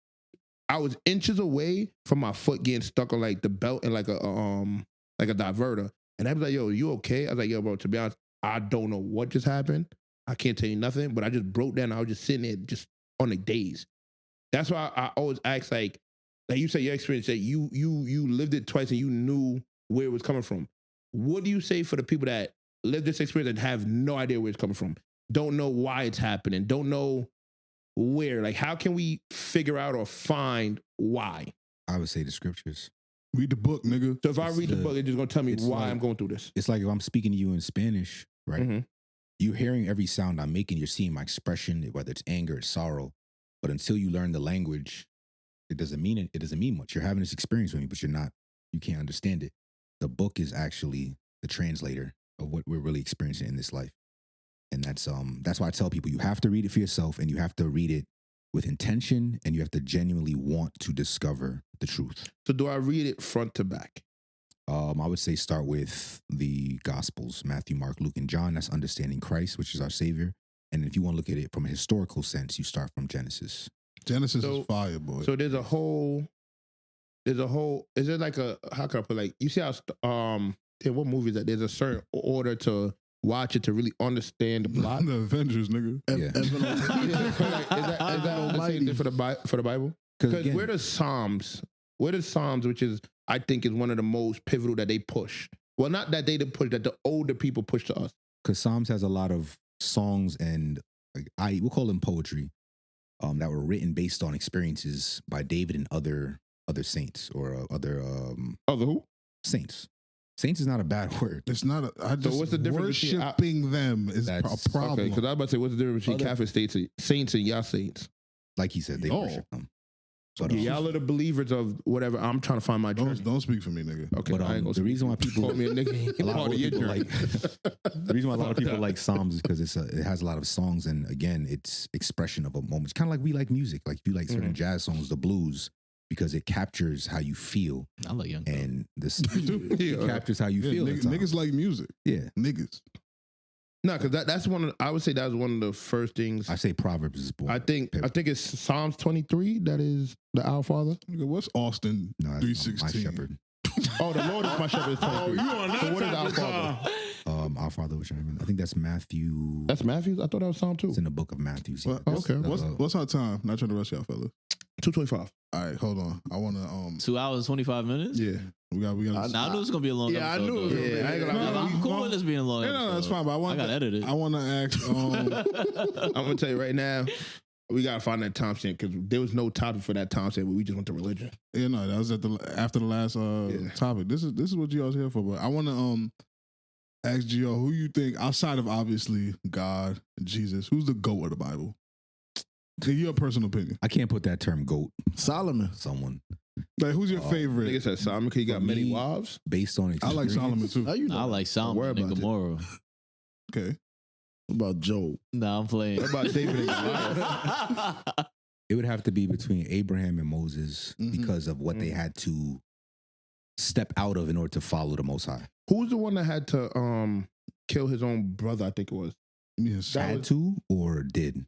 I was inches away from my foot getting stuck on like the belt and like a diverter. And I was like, yo, you okay? I was like, yo, bro, to be honest, I don't know what just happened. I can't tell you nothing, but I just broke down. I was just sitting there just on the days. That's why I always ask like you say your experience, that you lived it twice and you knew where it was coming from. What do you say for the people that live this experience and have no idea where it's coming from? Don't know why it's happening. Don't know where. Like, how can we figure out or find why? I would say the scriptures. Read the book, nigga. So if I read the book, it's just gonna tell me why like, I'm going through this. It's like if I'm speaking to you in Spanish, right? Mm-hmm. You're hearing every sound I'm making. You're seeing my expression, whether it's anger or sorrow. But until you learn the language, it doesn't mean it. It doesn't mean much. You're having this experience with me, but you can't understand it. The book is actually the translator of what we're really experiencing in this life. And that's why I tell people you have to read it for yourself, and you have to read it with intention, and you have to genuinely want to discover the truth. So do I read it front to back? I would say start with the Gospels, Matthew, Mark, Luke, and John. That's understanding Christ, which is our Savior. And if you want to look at it from a historical sense, you start from Genesis. Genesis is fire, boy. So there's a whole, is it like how can I put, like, you see how, what movie is that? There's a certain order to watch it to really understand the plot. The Avengers, nigga. Yeah. Is that the same thing for the Bible? Because where does Psalms, which is, I think is one of the most pivotal that they push. Well, not that they push, that the older people push to us. Because Psalms has a lot of songs and we'll call them poetry that were written based on experiences by David and other saints or other who? Saints. Saints is not a bad word. It's not. So what's the difference worshiping them is a problem. Okay, because I was about to say, what's the difference between Catholic saints and y'all saints? Like he said, they worship them. But, y'all are the believers of whatever. I'm trying to find my journey. Don't speak for me, nigga. Okay, but I ain't gonna the reason why people call me a nigga. The reason why a lot of people like Psalms is because it has a lot of songs, and again, it's expression of a moment. It's kind of like we like music. Like you like certain jazz songs, the blues, because it captures how you feel. I like Young. And this it captures how you feel. Niggas like music. Yeah, niggas. No, because that's one. I would say that was one of the first things. I say Proverbs is born. I think it's Psalms 23 that is the Our Father. What's Austin 3:16? My shepherd. Oh, the Lord is my shepherd. Is 23. You on that? So what is Our Father? Our Father, which I think that's Matthew. That's Matthew. I thought that was Psalm 2. It's in the book of Matthew. Well, okay. What's our time? Not trying to rush y'all, fellas. 2:25. All right, hold on. I want to 2 hours 25 minutes. Yeah, we got. I knew it's gonna be a long. Yeah, episode, I knew. Though. Yeah, I ain't gonna lie. I'm cool with this being a long. No, that's fine. But I got edited. I want to ask. I'm gonna tell you right now. We gotta find that timestamp because there was no topic for that timestamp. But we just went to religion. Yeah, no, that was after the last topic. This is what Gio's here for. But I want to ask Gio, who you think outside of obviously God, Jesus, who's the GOAT of the Bible? In your personal opinion, I can't put that term GOAT. Solomon. Someone. Like, who's your favorite? Nigga said Solomon because he got many wives. Based on I experience. like Solomon too. How you know? I like Solomon and Gomorrah. Okay. What about Job? Nah, I'm playing. What about David and Goliath? It would have to be between Abraham and Moses because of what they had to step out of in order to follow the Most High. Who's the one that had to kill his own brother? I think it was. Yes. Had to or did?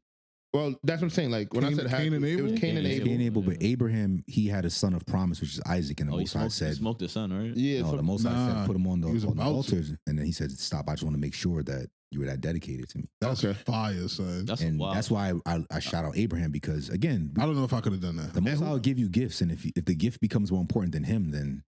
Well, that's what I'm saying. Like when I said Cain and it was Abel? Cain and Abel. Cain and Abel, but Abraham, he had a son of promise, which is Isaac, and the Oh, he Most High said, smoked the son, right? Yeah, no, the Most High said, put him on the he was about altars, and then he said, stop, I just want to make sure that you were that dedicated to me. That's Okay. fire, son. That's And wild. that's why I shout out Abraham, because again, I don't know if I could have done that. the Most High will give you gifts, and if the gift becomes more important than him, then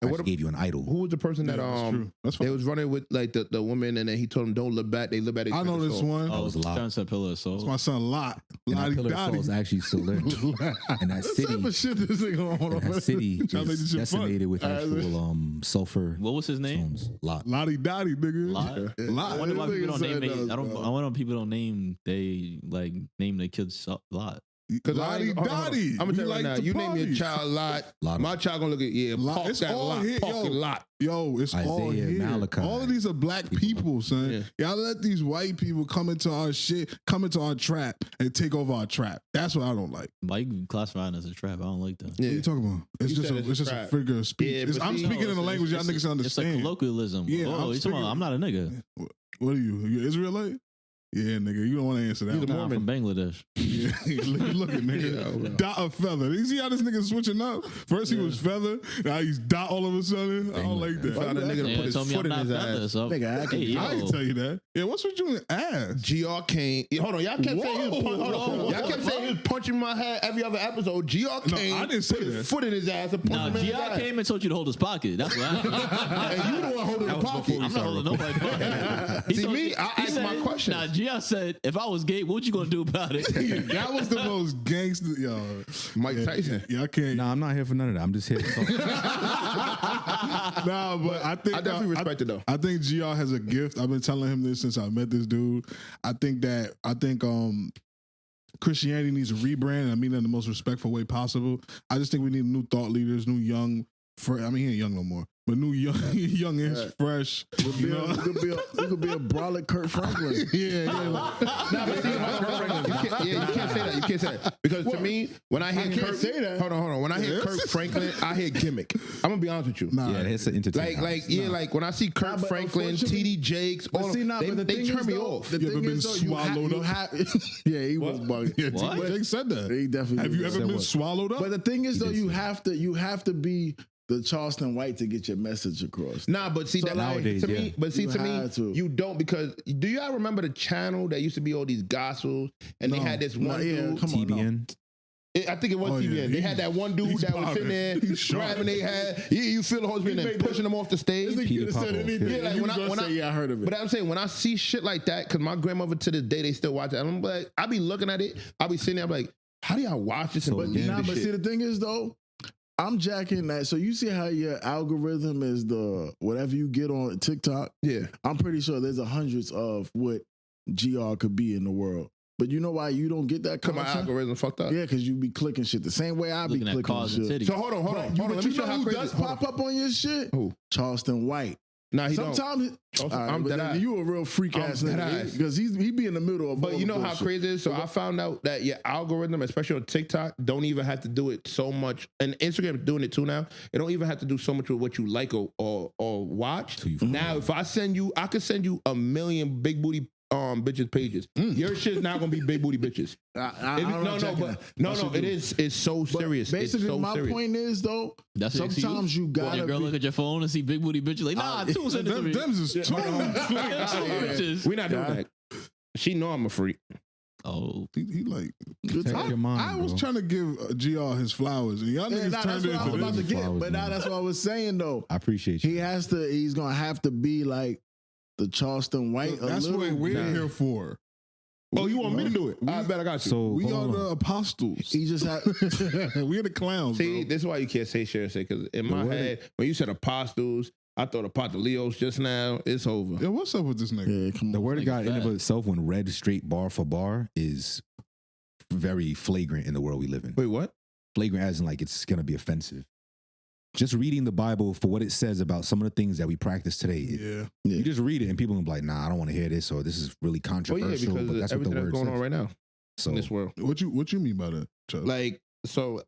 I what just gave you an idol. Who was the person that That's true. That's they fine. was running with like the woman, and then he told them don't look back. They look back. They I know this one. Oh, was Lot. turns to Pillar of Soul. It's my son Lot. And that Lottie pillar of Dottie. soul is actually still there. And that What city, type of shit this nigga on and that city Trying to make this is shit fun. decimated with actual sulfur What was his name? stones. Lot. Lottie Dottie, nigga. Lot? Lot. I wonder why people don't name Nigga said I wonder why people don't name their kids Lot. Because Lottie Dottie. I'm gonna tell you right now. You name your party. child Lot. My child gonna look at park It's that all lot, here, parking lot. Yo, it's all Isaiah, here. Malachi. All of these are black people, son. Y'all let these white people come into our shit, come into our trap, and take over our trap. That's what I don't like. Why you classifying as a trap? I don't like that. What are you talking about? It's just a figure of speech. Yeah, I'm speaking in a language y'all niggas understand. It's a colloquialism. Yeah, you talking about, I'm not a nigga. What are you? You Israelite? Yeah, nigga, you don't want to answer that. I'm from Bangladesh. Yeah, look at nigga. Dot a feather. You see how this nigga switching up? First he was feather, now he's dot all of a sudden. I don't like that. Found a nigga to put his foot in his ass. So, Nigga, I didn't tell you that. Yeah, what's with you in ass? GR came. Hold on, y'all kept saying he was y'all kept saying he was punching my head every other episode. GR came. I didn't say put that. his foot in his ass and punched no, him in his GR ass. came and told you to hold his pocket. That's what happened. And you the one holding the pocket. I'm not holding nobody's pocket. See me? I asked my questions. Nah, GR said, if I was gay, what you gonna do about it? That was the most gangster, yo. Mike Tyson. Yeah, I can't. Nah, I'm not here for none of that. I'm just here to talk. Nah, but I think I definitely respect it though. I think GR has a gift. I've been telling him this since I met this dude. I think Christianity needs a rebrand, and I mean that in the most respectful way possible. I just think we need new thought leaders, new young. He ain't young no more, but new youngish, fresh. You could be a brolic Kurt Franklin. Yeah. You can't say that. You can't say that because to me, when I hear Kurt, say that. Hold on. When I hear Kurt Franklin, I hear gimmick. I'm gonna be honest with you. Nah, Yeah, it's an entertainment. Like when I see Kurt but Franklin, unfortunately- TD Jakes, all But see, nah, but the they thing turn is, me though, off. The You ever thing been is, though, swallowed up? Yeah, he was bugging. Yeah, What? Jake said that. He definitely. Have you did. ever Said been what? swallowed up? But the thing is, though, did you say have to be the Charleston White to get your message across. Nah, but see So, that like, nowadays, to yeah. me, but see You to me, had to. you don't because do y'all remember the channel that used to be all these gospels and they No. had this one dude? come on, no. TBN. I think it was Oh, TBN. yeah, They had that one dude he's that was popping. sitting there He's sharp. grabbing their head. You feel the Holy Spirit and pushing them off the stage. This nigga Peter could have said Popoff, anything. yeah. Yeah, like, You when was I- gonna when say, I- I heard of it. But I'm saying when I see shit like that, because my grandmother to this day they still watch it. I'm like, I be looking at it. I be sitting there. I'm like, how do y'all watch this and So, believe yeah. Nah, this but shit? see, the thing is, though, I'm jacking that. So you see how your algorithm is the whatever you get on TikTok. Yeah. I'm pretty sure there's hundreds of what GR could be in the world. But you know why you don't get that Cause my content? algorithm fucked up. Yeah, because you be clicking shit the same way I be Looking at clicking cars and shit. cities. So hold on. But Let me you show know how who crazy. does Hold on. pop up on your shit? Who? Charleston White. Nah, he don't. Sometimes I'm dead eye. you a real freak I'm ass dead nigga eye. because he be in the middle of. But all you the know how bullshit. crazy it is? So I found out that your algorithm, especially on TikTok, don't even have to do it so much. And Instagram doing it too now. It don't even have to do so much with what you like or watch. So you- Now, if I could send you 1 million big booty bitches pages. Your shit's not gonna be big booty bitches. It is. It's so serious. Basically, it's so my serious. point is though. That's the excuse? sometimes you When gotta. your girl be- look at your phone and see big booty bitches like, nah, Toon sent it to me. Them's is too. Bitches. We're not doing that. She know I'm a freak. Oh, He like. Protect your mind, I was bro. trying to give GR his flowers, and y'all Yeah, niggas nah, turned that's it what I was into about to this. get. Flowers, But now man. that's what I was saying though. I appreciate you. He's gonna have to be like the Charleston White. That's what we're here for. Oh, you want me to do it? I bet I got you. So We hold are on. the apostles. He just had. We're the clowns. See, bro. this is why you can't say share say because in my word- head, when you said apostles, I thought Apostoleos just now. It's over. Yeah, what's up with this nigga? Yeah, come The on. word of God in and fat. of itself, when read straight bar for bar, is very flagrant in the world we live in. Wait, what? Flagrant as in like it's gonna be offensive. Just reading the Bible for what it says about some of the things that we practice today. Yeah. Yeah. You just read it and people will be like, nah, I don't want to hear this, or this is really Well, controversial. yeah, because but that's what the everything that's word going says. on right now So in this world. What you mean by that, Chubbz? Like, so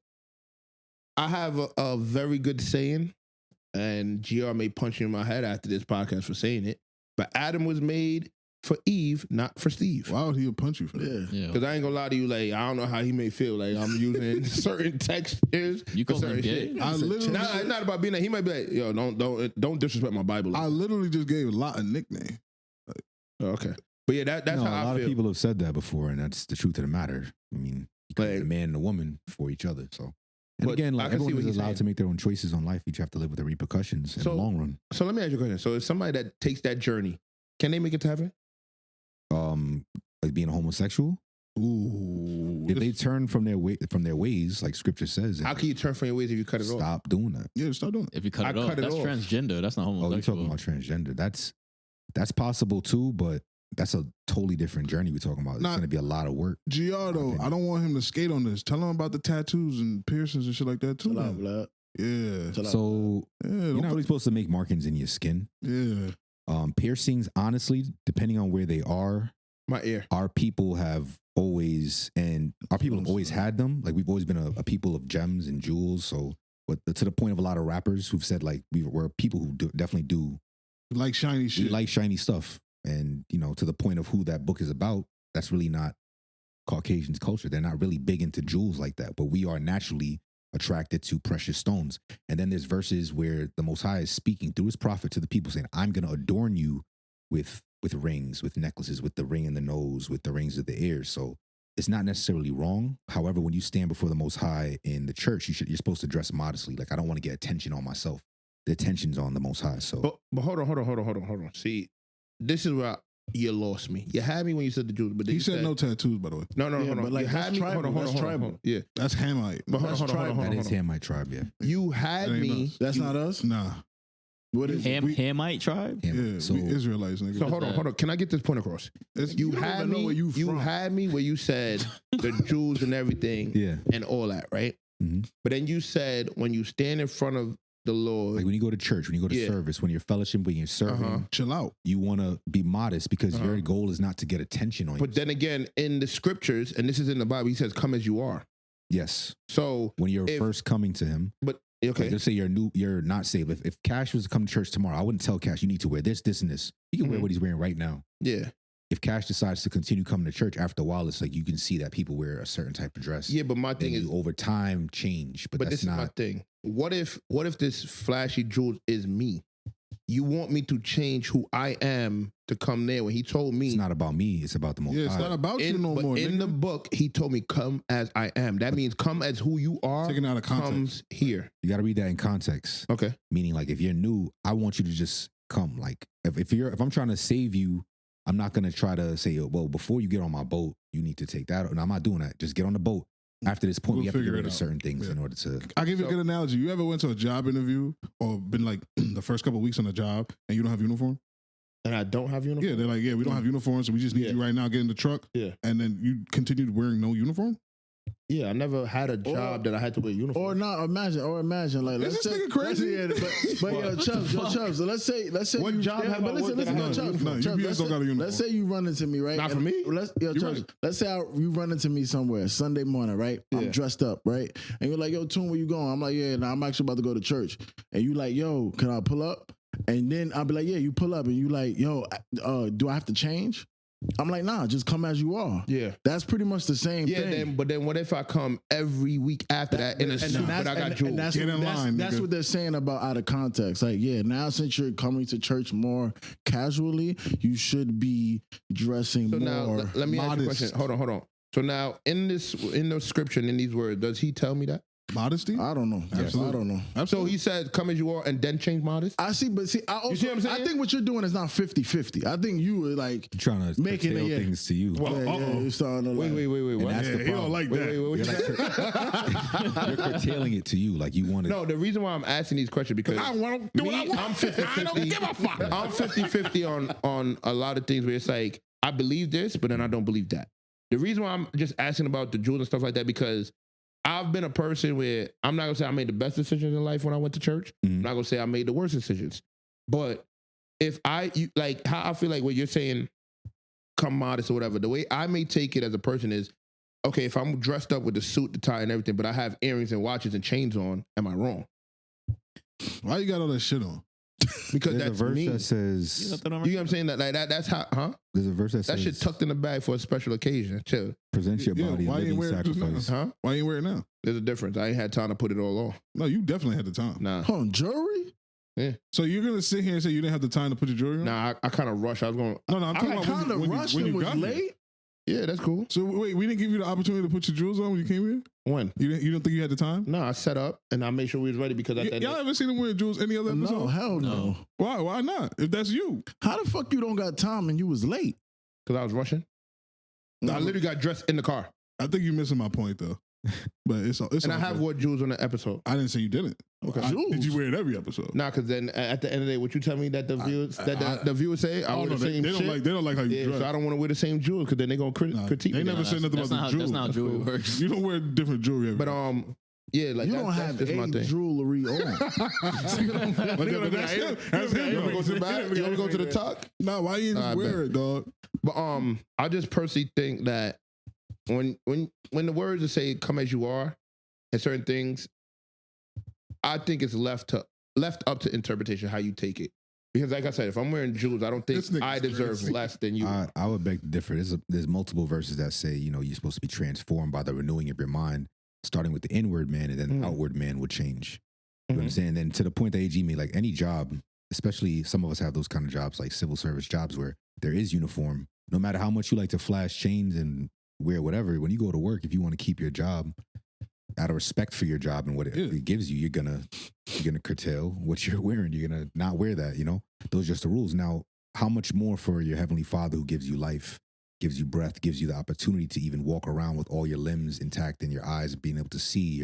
I have a very good saying, and GR may punch you in my head after this podcast for saying it. But Adam was made for Eve, not for Steve. Why would he punch you for that? Yeah. yeah. Because I ain't gonna lie to you, like I don't know how he may feel. Like I'm using certain textures You for call him certain gay? shit. I literally, Nah, it's not about being that. He might be like, yo, don't disrespect my Bible. I literally just gave a lot of nickname. Oh, okay, but yeah, that's no, how a I lot feel. of people have said that before, and that's the truth of the matter. I mean, you create Like- a man and a woman for each other. So, and But again, I like can see everyone what is he's allowed saying. to make their own choices on life. You just have to live with the repercussions in So- the long run. So let me ask you a question. So if somebody that takes that journey, can they make it to heaven? Like being a homosexual, Ooh. if they turn from their ways, like Scripture says, How and can you turn from your ways if you cut it off? stop doing that. Yeah, start doing it. If you cut I it off, cut it that's off. transgender. That's not Oh, you're homosexual. talking about transgender. That's possible too, but that's a totally different journey we're talking about. It's going to be a lot of work. Giardo, I don't want him to skate on this. Tell him about the tattoos and piercings and shit like that too. Chill out, blood. Yeah. So you're not really supposed to make markings in your skin. Yeah. Piercings, honestly, depending on where they are, My ear. our people have always had them. Like we've always been a people of gems and jewels. So, but to the point of a lot of rappers who've said like we're people who definitely do like shiny shit. We like shiny stuff. And, you know, to the point of who that book is about, that's really not Caucasians' culture. They're not really big into jewels like that, but we are naturally attracted to precious stones. And then there's verses where the Most High is speaking through his prophet to the people saying, I'm going to adorn you with rings, with necklaces, with the ring in the nose, with the rings of the ears. So it's not necessarily wrong. However, when you stand before the Most High in the church, you're supposed to dress modestly. Like, I don't want to get attention on myself. The attention's on the Most High. So, but hold on. See, this is where you lost me. You had me when you said the Jews, but he said no tattoos, by the way. No, hold on. Like, you had me. tribal. Hold on. Yeah, that's Hamite. But hold on. that is Hamite tribe, yeah. You had me. That's not us? Nah. What is Hamite tribe? Yeah, So we Israelites, nigga. So hold on. Can I get this point across? You had me. You had me where you said the Jews and everything, yeah, and all that, right? Mm-hmm. But then you said when you stand in front of the Lord, like when you go to church, when you go to service, when you're fellowship, when you're serving, chill out. You want to be modest because your goal is not to get attention on you. But then again, in the scriptures, and this is in the Bible, he says, "Come as you are." Yes. So when you're first coming to him, but okay, like let's say you're not saved. If Cash was to come to church tomorrow, I wouldn't tell Cash you need to wear this, and this. He can wear what he's wearing right now. Yeah. If Cash decides to continue coming to church, after a while, it's like you can see that people wear a certain type of dress. Yeah, but my thing is over time change. But that's this not is my thing. What if this flashy jewel is me? You want me to change who I am to come there when he told me it's not about me, it's about the Most High. Yeah, it's not about you no more. In the book, he told me come as I am. That means come as who you are. Taken out of context. Comes here. You got to read that in context. Okay. Meaning, like, if you're new, I want you to just come. Like, if I'm trying to save you, I'm not gonna try to say, well, before you get on my boat, you need to take that. No, I'm not doing that. Just get on the boat. After this point, we have to get rid of certain things in order to. I'll give you a good analogy. You ever went to a job interview or been like the first couple of weeks on a job and you don't have uniform? And I don't have uniform? Yeah, they're like, we don't have uniforms, so we just need you right now. Get in the truck. Yeah. And then you continued wearing no uniform? Yeah, I never had a job that I had to wear uniform. Or not, imagine, like, let's say, nigga crazy? But Chubbz, so let's say what you, job have I worked that I had Chubbz, let's say you run into me, right? Not for me. Chubbz, let's say you run into me somewhere Sunday morning, right? Yeah. I'm dressed up, right? And you're like, yo, Toon, where you going? I'm like, yeah, I'm actually about to go to church. And you like, yo, can I pull up? And then I'll be like, yeah, you pull up, and you like, yo, do I have to change? I'm like, nah, just come as you are. Yeah. That's pretty much the same thing. But then what if I come every week after that in a suit, but I got jewels? That's what they're saying about out of context. Like, yeah, now since you're coming to church more casually, you should be dressing more now, let me ask you a question. Hold on. So now, in the scripture, in these words, does he tell me that? Modesty? I don't know. Absolutely. I don't know. Absolutely. So he said, come as you are and then change modest? I see, but I also, you see what I'm saying? I think what you're doing is not 50-50. I think you were like trying to making things to you. You're starting to wait. What? That's the problem. He don't like that. You're curtailing it to you. Like you want to. No, the reason why I'm asking these questions because I want to do what I want. I'm 50-50. I don't give a fuck. I'm 50-50 on a lot of things where it's like, I believe this, but then I don't believe that. The reason why I'm just asking about the jewels and stuff like that, because I've been a person where I'm not going to say I made the best decisions in life when I went to church. I'm not going to say I made the worst decisions. But if like how I feel like what you're saying, come modest or whatever, the way I may take it as a person is, okay, if I'm dressed up with the suit, the tie and everything, but I have earrings and watches and chains on, am I wrong? Why you got all that shit on? Because there's that's a verse me. that says, you know what I'm saying? That's how, huh? There's a verse that says, shit tucked in the bag for a special occasion. Chill. Present your body a living sacrifice. Huh? Why you ain't wear it now? There's a difference. I ain't had time to put it all on. No, you definitely had the time. Nah. Jewelry? Yeah. So you're going to sit here and say you didn't have the time to put your jewelry on? Nah, I kind of rushed. I was going. No, I'm talking about kind of rushed and was late. Yeah, that's cool. So wait, we didn't give you the opportunity to put your jewels on when you came here? When? You don't think you had the time? No, I set up and I made sure we was ready because y'all ever seen him wear jewels any other episode? No, hell no. Why? Why not? If that's you. How the fuck you don't got time and you was late? Because I was rushing. No, I literally got dressed in the car. I think you're missing my point though. But it's And I all have good. wore jewels on the episode. I didn't say you didn't. Okay. Did you wear it every episode? Nah, because then at the end of the day, what you tell me that the viewers the viewers say, I wear no, the same they shit. don't like how you Yeah, dress. so I don't want to wear the same jewels because then they're gonna critique They me. never said nothing about the jewels. That's not how jewelry works. You don't wear different jewelry. Every But yeah, like You that's, don't have that's just my any thing. jewelry on. That's him. That's him. You want to go to the back? You want to go to the tuck? Nah, why you just wear it, dog? But I just personally think that when the words that say "come as you are" and certain things, I think it's left up to interpretation how you take it. Because like I said, if I'm wearing jewels, I don't think This nigga's I deserve crazy. less than you. I would beg to differ. There's multiple verses that say, you're supposed to be transformed by the renewing of your mind, starting with the inward man, and then the outward man will change. You understand? And then to the point that AG made, like any job, especially some of us have those kind of jobs, like civil service jobs where there is uniform. No matter how much you like to flash chains and wear whatever, when you go to work, if you want to keep your job, out of respect for your job and what it gives you, you're gonna curtail what you're wearing. You're gonna not wear that. Those are just the rules. Now, how much more for your heavenly Father who gives you life, gives you breath, gives you the opportunity to even walk around with all your limbs intact and your eyes being able to see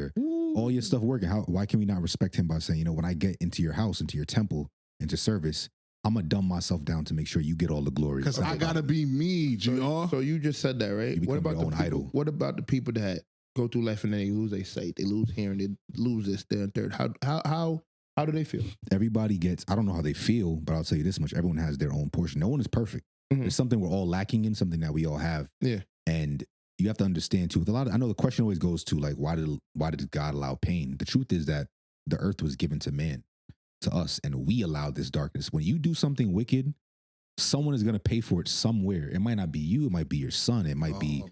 all your stuff working? Why can we not respect him by saying, when I get into your house, into your temple, into service, I'm gonna dumb myself down to make sure you get all the glory. Because I gotta be me, GR. So you just said that, right? You What about become the your own people? idol. What about the people that go through life and then they lose their sight, they lose hearing, they lose this, that, and third? How do they feel? Everybody gets, I don't know how they feel, but I'll tell you this much: everyone has their own portion. No one is perfect. There's something we're all lacking in, something that we all have. Yeah. And you have to understand too, with a lot of, I know the question always goes to like, why did God allow pain? The truth is that the earth was given to man, to us, and we allowed this darkness. When you do something wicked, someone is going to pay for it somewhere. It might not be you. It might be your son. It might be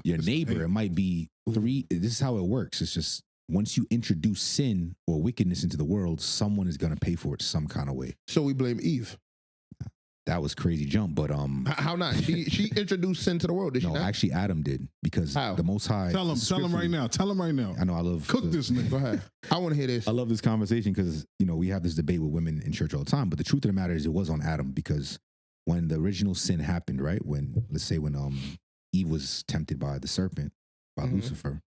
your neighbor. It might be three. This is how it works. It's just once you introduce sin or wickedness into the world, someone is going to pay for it some kind of way. So we blame Eve. That was crazy jump, but How not? She introduced sin to the world. Did she no, not? actually Adam did, because How? the Most High. Tell him right now. Tell him right now. I know I love Cook this nigga. Go ahead. I want to hear this. I love this conversation because we have this debate with women in church all the time, but the truth of the matter is it was on Adam, because when the original sin happened, right? Let's say when Eve was tempted by the serpent, by Lucifer,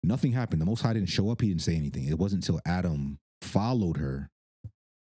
nothing happened. The Most High didn't show up. He didn't say anything. It wasn't until Adam followed her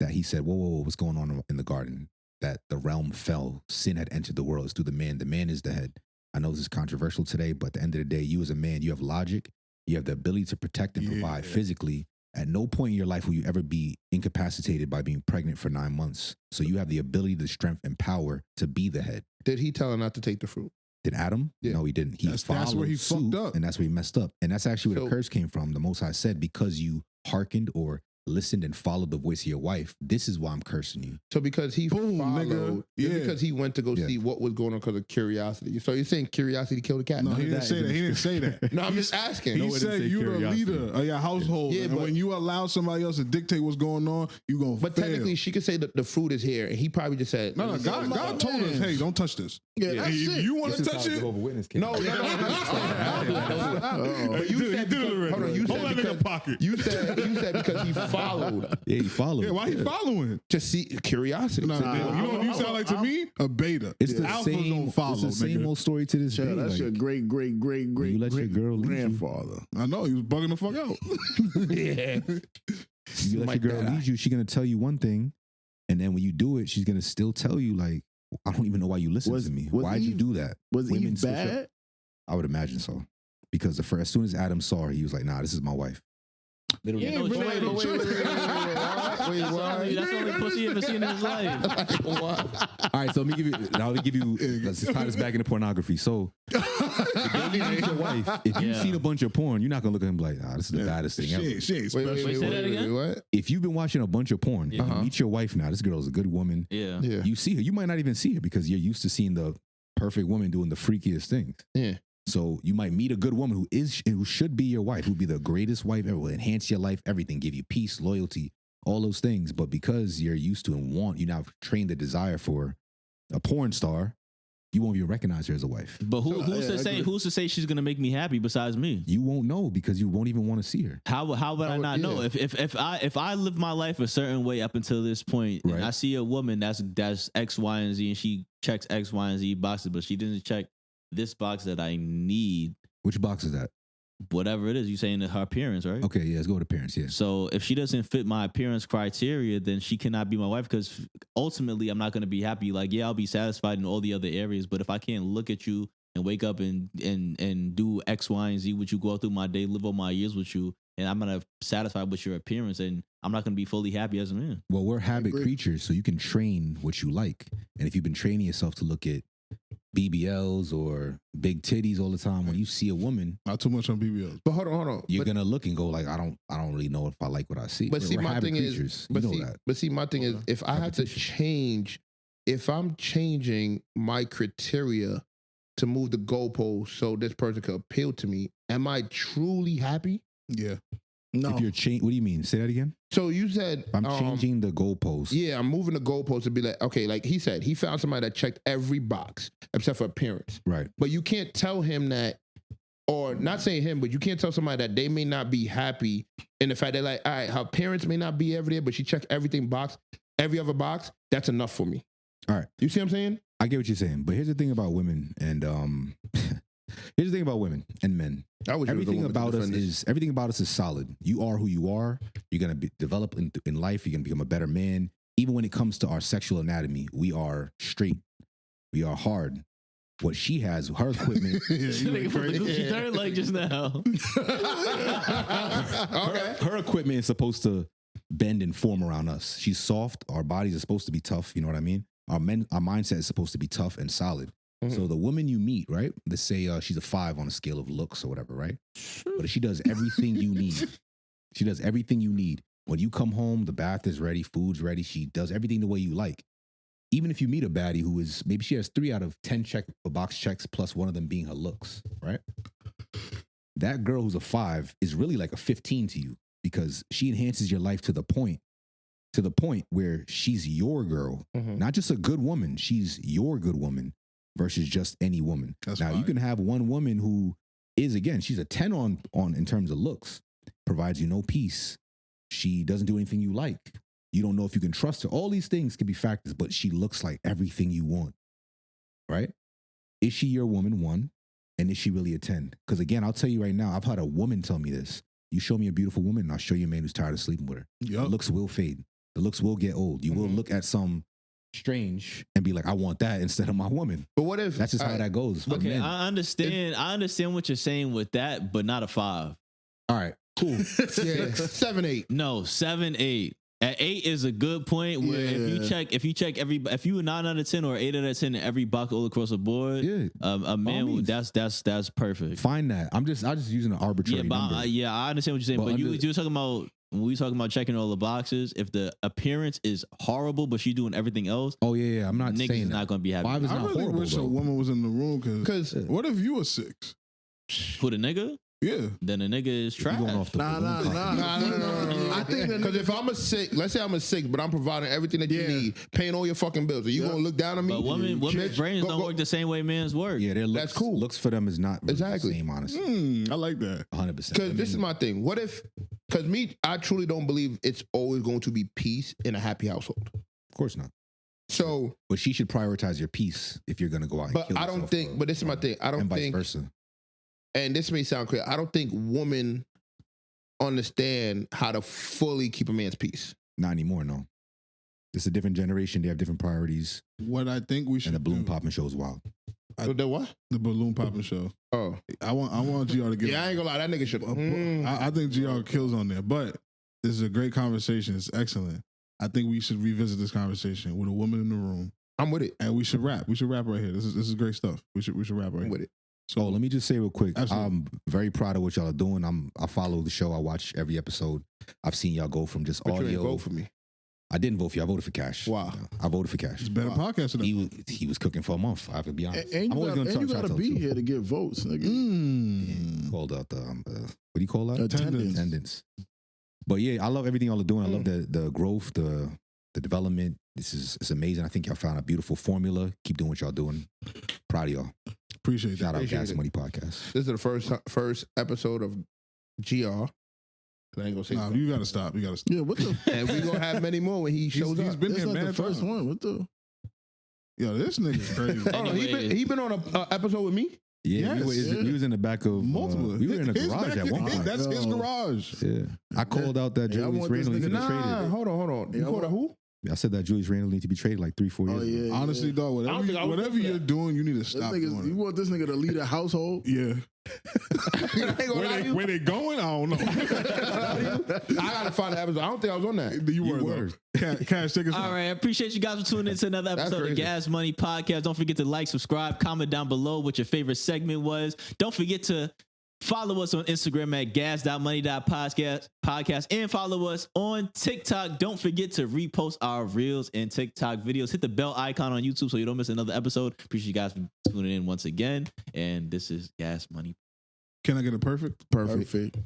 that he said, whoa, what's going on in the garden? That the realm fell. Sin had entered the world. It's through the man. The man is the head. I know this is controversial today, but at the end of the day, you as a man, you have logic. You have the ability to protect and provide physically. At no point in your life will you ever be incapacitated by being pregnant for 9 months. So you have the ability, the strength, and power to be the head. Did he tell her not to take the fruit? Did Adam? Yeah. No, he didn't. That's where he fucked up. And that's where he messed up. And that's actually where So- the curse came from. The Most High said, because you hearkened or listened and followed the voice of your wife, this is why I'm cursing you. So because he Boom, followed, nigga. just Yeah. because he went to go see what was going on because of curiosity. So you're saying curiosity killed the cat? No, he didn't that say is that. He didn't say that. No, I'm just asking. He it didn't said say you're the curiosity. leader of your household. Yeah, and but- when you allow somebody else to dictate what's going on, you going to But fail. technically, she could say that the fruit is here, and he probably just said, No, God told us, hey, don't touch this. Yeah, that's If it. you want to touch it, No, I'm not saying. But you He said did it because, already. hold on, you Hold said that because, nigga pocket. you said because he followed Yeah, he followed. Yeah, why he following? to see curiosity. No, you know what you sound like to me? A beta. It's the Alphas same. don't follow, It's the same nigga. old story to this day. Yeah, that's like, your great you let your girl lead you. grandfather. I know, he was bugging the fuck out. Yeah. You let Like your girl that. lead you, she's gonna tell you one thing, and then when you do it, she's gonna still tell you like, I don't even know why you listen Was- to me. was Why'd you Eve- do that? Was Women Eve still show- bad? I would imagine so, because as soon as Adam saw her, he was like, "Nah, this is my wife." Literally. Yeah, no Wait, choice. wait, That's the only pussy he ever seen in his life. All right, so let me give you. Let's tie this back into pornography. So, if you meet your wife, if you've Yeah. seen a bunch of porn, you're not gonna look at him like, "Nah, this is the baddest thing ever." She ain't special. Wait, say that again? What? If you've been watching a bunch of porn, Yeah. and you meet your wife now. This girl's a good woman. Yeah. Yeah. You see her. You might not even see her because you're used to seeing the perfect woman doing the freakiest things. Yeah. So you might meet a good woman who should be your wife, who would be the greatest wife ever, will enhance your life, everything, give you peace, loyalty, all those things. But because you're used to and you now trained the desire for a porn star, you won't even recognize her as a wife. But So, who's yeah, to I say? agree. Who's to say she's gonna make me happy besides me? You won't know because you won't even want to see her. How would I not know? yeah. If I live my life a certain way up until this point, Right. and I see a woman that's X, Y, and Z, and she checks X, Y, and Z boxes, but she didn't check this box that I need. Which box is that? whatever it is. You saying her appearance, right? Okay, yeah, let's go with appearance. Yeah. So if she doesn't fit my appearance criteria, then she cannot be my wife because ultimately I'm not going to be happy. Like, yeah, I'll be satisfied in all the other areas, but if I can't look at you and wake up and do X, Y, and Z with you, go through my day, live all my years with you, and I'm not satisfied with your appearance, and I'm not going to be fully happy as a man. Well, we're habit creatures, so you can train what you like. And if you've been training yourself to look at BBLs or big titties all the time, when you see a woman, not too much on BBLs. But hold on. You're gonna look and go like, I don't really know if I like what I see. But see, we're my habit thing creatures. my thing is, if I had to change, if I'm changing my criteria to move the goalpost so this person could appeal to me, am I truly happy? Yeah. No. If you're what do you mean? Say that again. So you said I'm changing the goalpost. Yeah, I'm moving the goalpost to be like, okay, like he said, he found somebody that checked every box except for appearance. Right. But you can't tell him that, or not saying him, but you can't tell somebody that they may not be happy in the fact that, like, all right, her parents may not be every day, but she checked every other box. That's enough for me. All right. You see what I'm saying? I get what you're saying, but here's the thing about women and here's the thing about women and men. Everything about us is solid. You are who you are. You're gonna develop in life. You're gonna become a better man. Even when it comes to our sexual anatomy, we are straight. We are hard. What she has, her equipment. Third leg just now. Okay. Her equipment is supposed to bend and form around us. She's soft. Our bodies are supposed to be tough. You know what I mean? Our mindset is supposed to be tough and solid. Mm-hmm. So the woman you meet, right? Let's say she's a 5 on a scale of looks or whatever, right? But she does everything you need. She does everything you need. When you come home, the bath is ready, food's ready. She does everything the way you like. Even if you meet a baddie who is, maybe she has 3 out of 10 box checks plus one of them being her looks, right? That girl who's a 5 is really like a 15 to you because she enhances your life to the point where she's your girl, not just a good woman. She's your good woman versus just any woman. That's now, fine. You can have one woman who is, again, she's a 10 on in terms of looks, provides you no peace. She doesn't do anything you like. You don't know if you can trust her. All these things can be factors, but she looks like everything you want, right? Is she your woman, 1? And is she really a 10? Because again, I'll tell you right now, I've had a woman tell me this. You show me a beautiful woman and I'll show you a man who's tired of sleeping with her. Yep. The looks will fade. The looks will get old. You will look at some strange and be like, I want that instead of my woman. But what if that's just how that goes? Okay, men. I understand what you're saying with that, but not a 5. All right, cool. Yeah, 7, 8. No, 7, 8. At 8 is a good point where if you check if you a 9 out of 10 or 8 out of 10 in every box all across the board, a man that's perfect. Find that. I'm just using an arbitrary number. I understand what you're saying, but you were talking about when we talking about checking all the boxes. If the appearance is horrible, but she's doing everything else, I'm not niggas saying is not going to be happy. 5 is not really horrible. Wish a woman was in the room because what if you were 6? Put a nigga. Yeah. Then a nigga is trash. Nah. I think because if I'm a 6, let's say I'm a 6, but I'm providing everything that you need, paying all your fucking bills, are you gonna look down on me? But women's brains don't work the same way men's work. Yeah, that's cool. Looks for them is not really the same, honestly. I like that. 100%. Because this is my thing. What if? Because I truly don't believe it's always going to be peace in a happy household. Of course not. So, but she should prioritize your peace if you're gonna go out. And but I don't think. But this is my thing. I don't think. Vice versa. And this may sound crazy. I don't think women understand how to fully keep a man's peace. Not anymore, no. It's a different generation. They have different priorities. What I think we should and the balloon popping show is wild. The what? The balloon popping show. Oh, I want GR to get. Yeah, I ain't gonna lie. That nigga should. I think GR kills on there, but this is a great conversation. It's excellent. I think we should revisit this conversation with a woman in the room. I'm with it, and we should rap. We should rap right here. This is great stuff. We should rap right here. With it. So let me just say real quick, absolutely. I'm very proud of what y'all are doing. I follow the show. I watch every episode. I've seen y'all go from just audio. You didn't vote for me. I didn't vote for you. I voted for Cash. Wow. I voted for Cash. It's a better podcast than he was cooking for a month. I have to be honest. And you got to be here to get votes. Called out the what do you call that? Attendance. But yeah, I love everything y'all are doing. I love the growth, the development. It's amazing. I think y'all found a beautiful formula. Keep doing what y'all doing. Proud of y'all. Appreciate Shout out that. Gas Money Podcast. This is the first episode of GR. I ain't gonna say you gotta stop. You gotta stop. Yeah, what the? And we gonna have many more when he shows up. He's been here, man. The first one. What the? Yo, this nigga's crazy. He been on an episode with me. Yeah, we was in the back of multiple. We were in a His garage back- at one point. That's his garage. Yeah, I called out that Yeah, I Julius want this Randle needs to be nigga to- traded. Hold on. You called out who? I said that Julius Randle needs to be traded like 3-4 years Oh, ago. yeah. Honestly, dog, I don't think I was whatever good for you're that. doing, you need to This stop nigga's- doing you it. want this nigga to lead a household? Yeah. Where Where they going? I don't know. I gotta find the episode. I don't think I was on that. You were. Cash, take us All out. right, I appreciate you guys for tuning in to another That's episode of crazy. Gas Money Podcast. Don't forget to like, subscribe, comment down below what your favorite segment was. Don't forget to follow us on Instagram at gas.money.podcast and follow us on TikTok. Don't forget to repost our reels and TikTok videos. Hit the bell icon on YouTube so you don't miss another episode. Appreciate you guys for tuning in once again. And this is Gas Money. Can I get a perfect? Perfect.